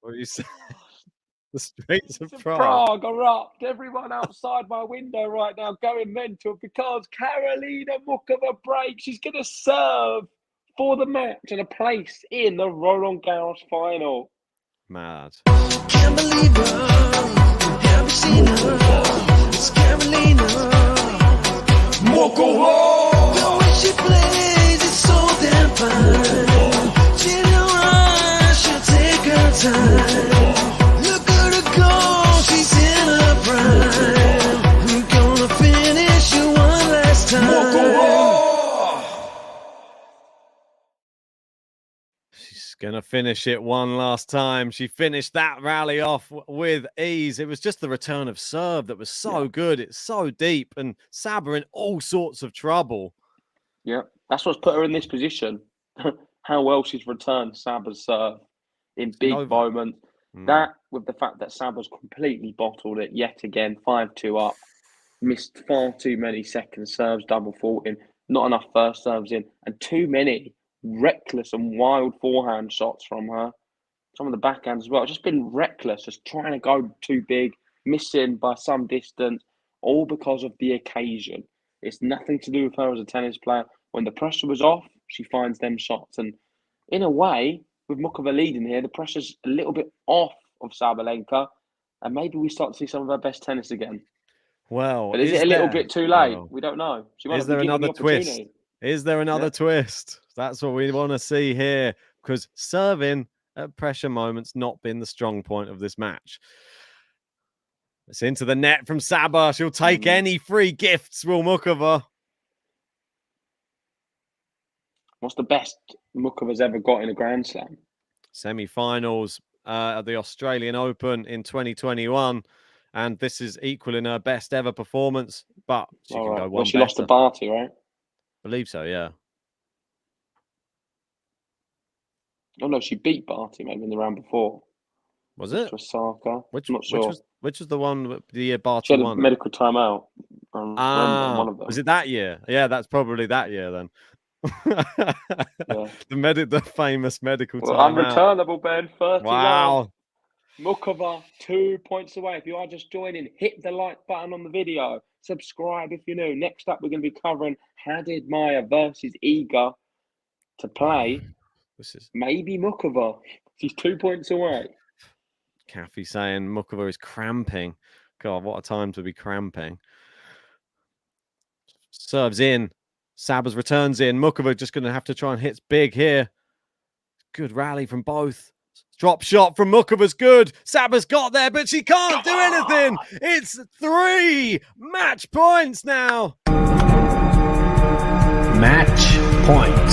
What are you saying? The streets of Prague erupt. Everyone outside my window right now going mental because Karolina Muchova breaks. She's going to serve for the match and a place in the Roland Garros final. Mad. Can't believe her. Have you seen her? It's Karolina Muchova. The way she plays is so damn fine. She don't rush, she'll take her time. Look at her go, she's in her prime. I'm gonna finish you one last time. Muchova. Gonna finish it one last time. She finished that rally off with ease. It was just the return of serve that was so good. It's so deep, and Saba in all sorts of trouble. Yeah, that's what's put her in this position. How well she's returned Saba's serve in big moments. That, with the fact that Saba's completely bottled it yet again, 5-2 up, missed far too many second serves, double faulting, not enough first serves in, and too many reckless and wild forehand shots from her. Some of the backhands as well. Just been reckless, just trying to go too big, missing by some distance, all because of the occasion. It's nothing to do with her as a tennis player. When the pressure was off, she finds them shots. And in a way, with Muchova leading here, the pressure's a little bit off of Sabalenka, and maybe we start to see some of her best tennis again. Well, but is it a little bit too late? We don't know. She might is there another twist? Is there another twist? That's what we want to see here, because serving at pressure moments not been the strong point of this match. It's into the net from Saba. She'll take any free gifts, will Muchova. What's the best Muchova's ever got in a Grand Slam? Semi-finals at the Australian Open in 2021. And this is equaling her best ever performance, but she can go one she better. Lost to Barty, right? Believe so, yeah. Oh no, she beat Barty maybe in the round before. Was it? Osaka. Which sure. Which was the one the year Barty she had won? A medical timeout. One of them. Was it that year? Yeah, that's probably that year then. The famous medical timeout. Unreturnable, Ben. 31. Wow. Muchova 2 points away. If you are just joining, hit the like button on the video. Subscribe if you're new. Next up, we're going to be covering Hadid Maya versus Iga to play. Maybe Muchova. She's 2 points away. Kathy saying Muchova is cramping. God, what a time to be cramping. Serves in. Sabas returns in. Muchova just going to have to try and hit big here. Good rally from both. Drop shot from Muchova's good. Saba's got there, but she can't do anything. It's 3 match points now. Match point.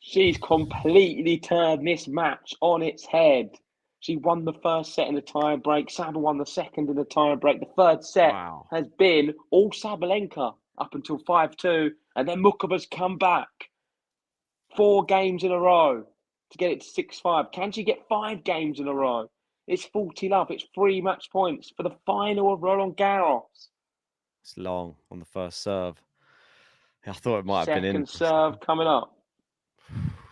She's completely turned this match on its head. She won the first set in the tie break. Saba won the second in the tie break. The third set has been all Sabalenka up until 5-2. And then Muchova's come back. 4 games in a row to get it to 6-5. Can she get 5 games in a row? It's 40 love. It's 3 match points for the final of Roland Garros. It's long on the first serve. I thought it might have been in. Second serve coming up.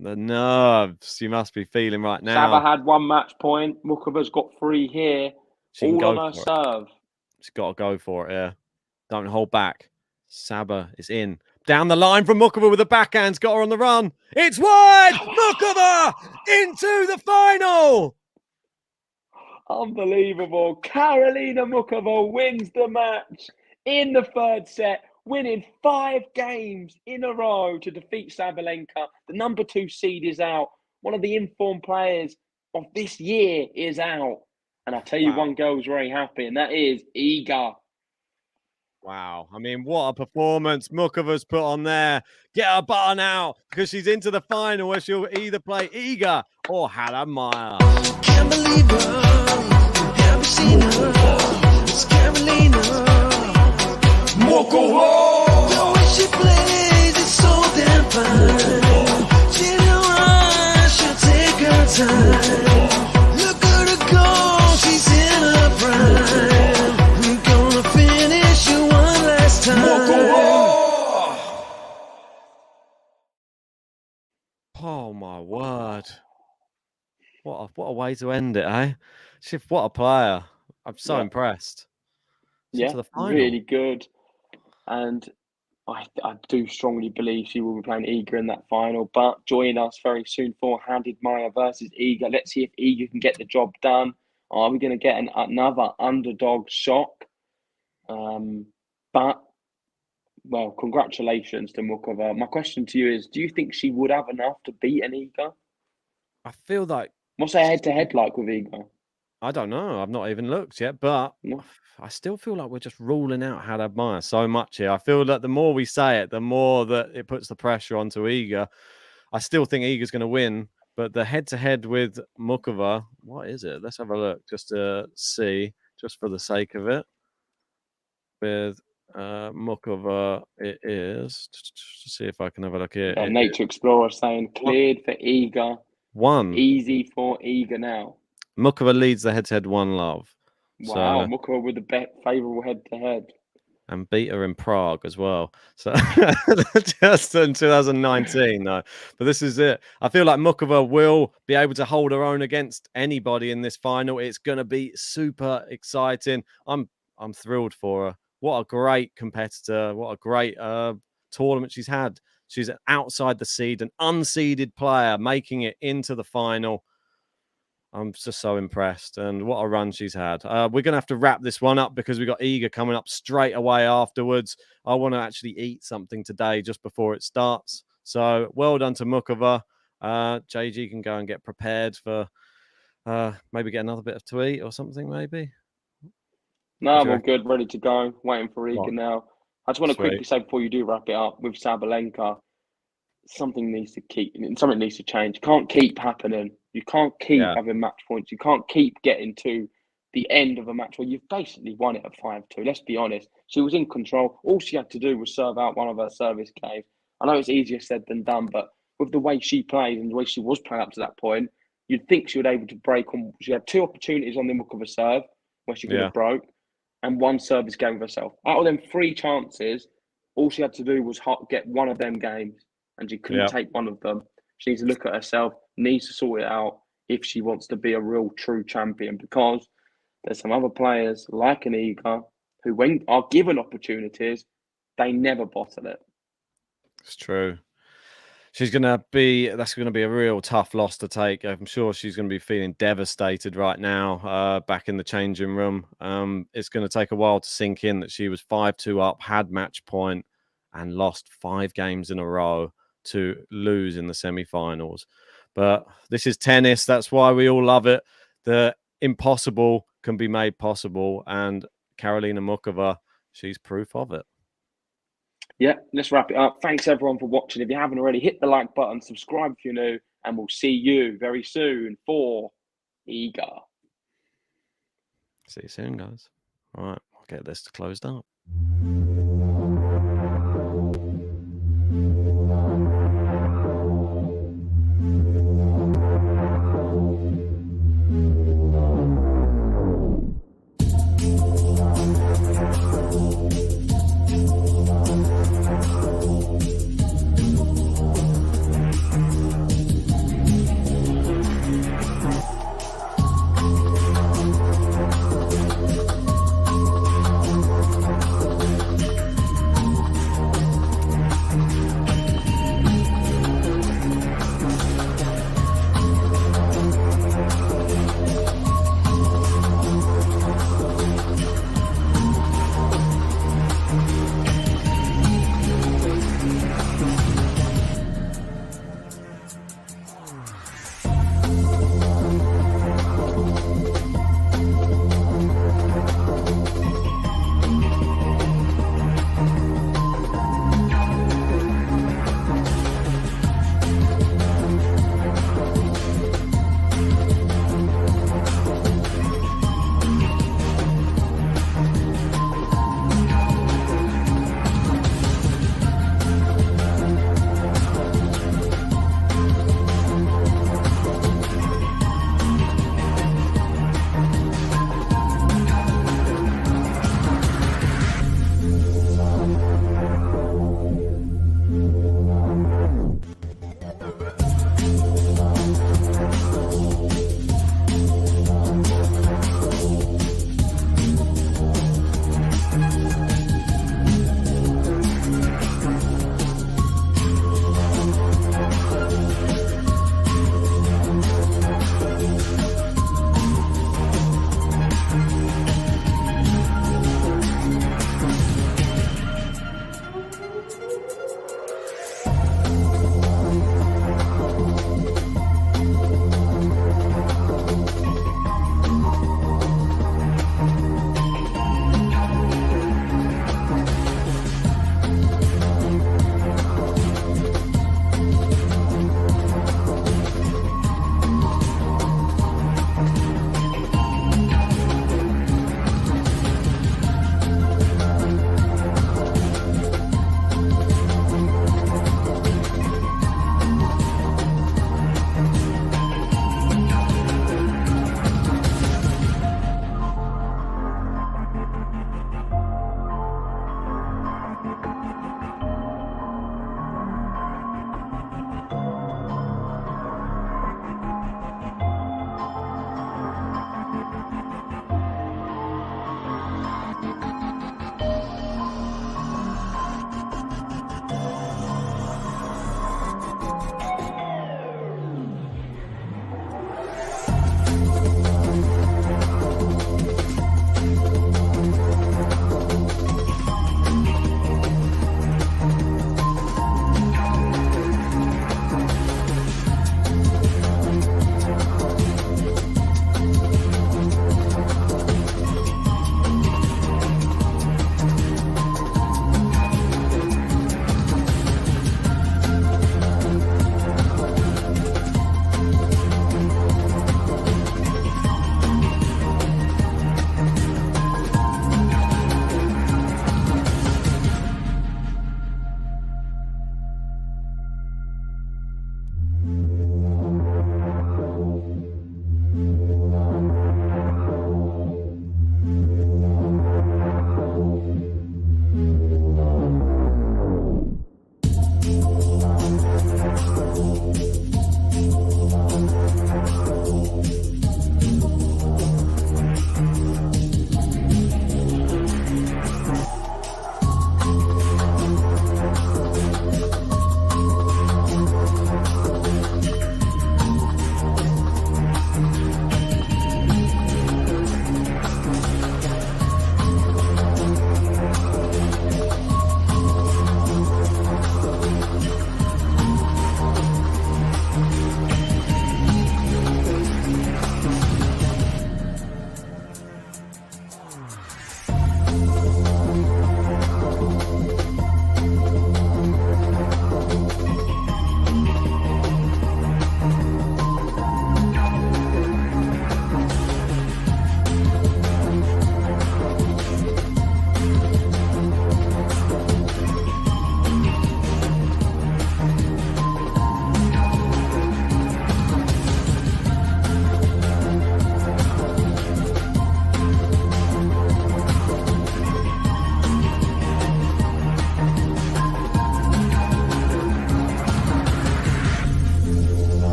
The nerves you must be feeling right now. Saba had 1 match point. Muchova's got 3 here. She can all go on her for serve. She's got to go for it, yeah. Don't hold back. Saba is in. Down the line from Muchova with the backhand's got her on the run. It's wide! Muchova into the final! Unbelievable. Karolina Muchova wins the match in the third set, winning 5 games in a row to defeat Sabalenka. The number 2 seed is out. One of the informed players of this year is out. And I tell you, one girl's very happy, and that is Iga. Wow. I mean, what a performance Muchova's put on there. Get her button out because she's into the final where she'll either play Iga or Hannah Meyer. Can't believe her. Haven't seen her. It's Karolina. Muchova. The way she plays is so damn fine. She don't rush, she'll take her time. Look at her go, she's in her prime. We're gonna finish you one last time. Oh my word. What a way to end it, eh? What a player. I'm so impressed. Yeah, really good. And I do strongly believe she will be playing Iga in that final. But join us very soon for Handed Maya versus Iga. Let's see if Iga can get the job done. Are we going to get another underdog shock? But, well, congratulations to Muchova. My question to you is, do you think she would have enough to beat an Iga? I feel like... What's her head-to-head like with Iga? I don't know. I've not even looked yet, but I still feel like we're just ruling out Haddad Meyer so much here. I feel that the more we say it, the more that it puts the pressure onto Iga. I still think Iga's going to win, but the head-to-head with Muchova, what is it? Let's have a look just to see, just for the sake of it. With Muchova, it is, to see if I can have a look here. Nature Explorer saying cleared for Iga. 1. Easy for Iga now. Muchova leads the head-to-head 1-love. Wow, So, Muchova with the favourable head-to-head. And beat her in Prague as well. So just in 2019, though. But this is it. I feel like Muchova will be able to hold her own against anybody in this final. It's going to be super exciting. I'm thrilled for her. What a great competitor. What a great tournament she's had. She's outside the seed, an unseeded player making it into the final. I'm just so impressed, and what a run she's had. We're going to have to wrap this one up because we've got Iga coming up straight away afterwards. I want to actually eat something today just before it starts. So well done to Muchova. JG can go and get prepared for maybe get another bit to eat or something, maybe. No, I'm all good, ready to go. Waiting for Iga now. I just want to quickly say before you do wrap it up with Sabalenka, something needs to change. It can't keep happening. You can't keep having match points. You can't keep getting to the end of a match where you've basically won it at 5-2. Let's be honest. She was in control. All she had to do was serve out one of her service games. I know it's easier said than done, but with the way she played and the way she was playing up to that point, you'd think she would be able to break on. She had 2 opportunities on the Muchova serve where she could have broke, and 1 service game of herself. Out of them 3 chances, all she had to do was get one of them games, and she couldn't take one of them. She needs to look at herself, needs to sort it out if she wants to be a real true champion, because there's some other players like an Iga who, when are given opportunities, they never bottle it. It's true. That's going to be a real tough loss to take. I'm sure she's going to be feeling devastated right now back in the changing room. It's going to take a while to sink in that she was 5-2 up, had match point, and lost 5 games in a row to lose in the semi-finals. But this is tennis. That's why we all love it. The impossible can be made possible. And Karolina Muchova, she's proof of it. Yeah, let's wrap it up. Thanks, everyone, for watching. If you haven't already, hit the like button, subscribe if you're new, and we'll see you very soon for Iga. See you soon, guys. All right, I'll get this closed up.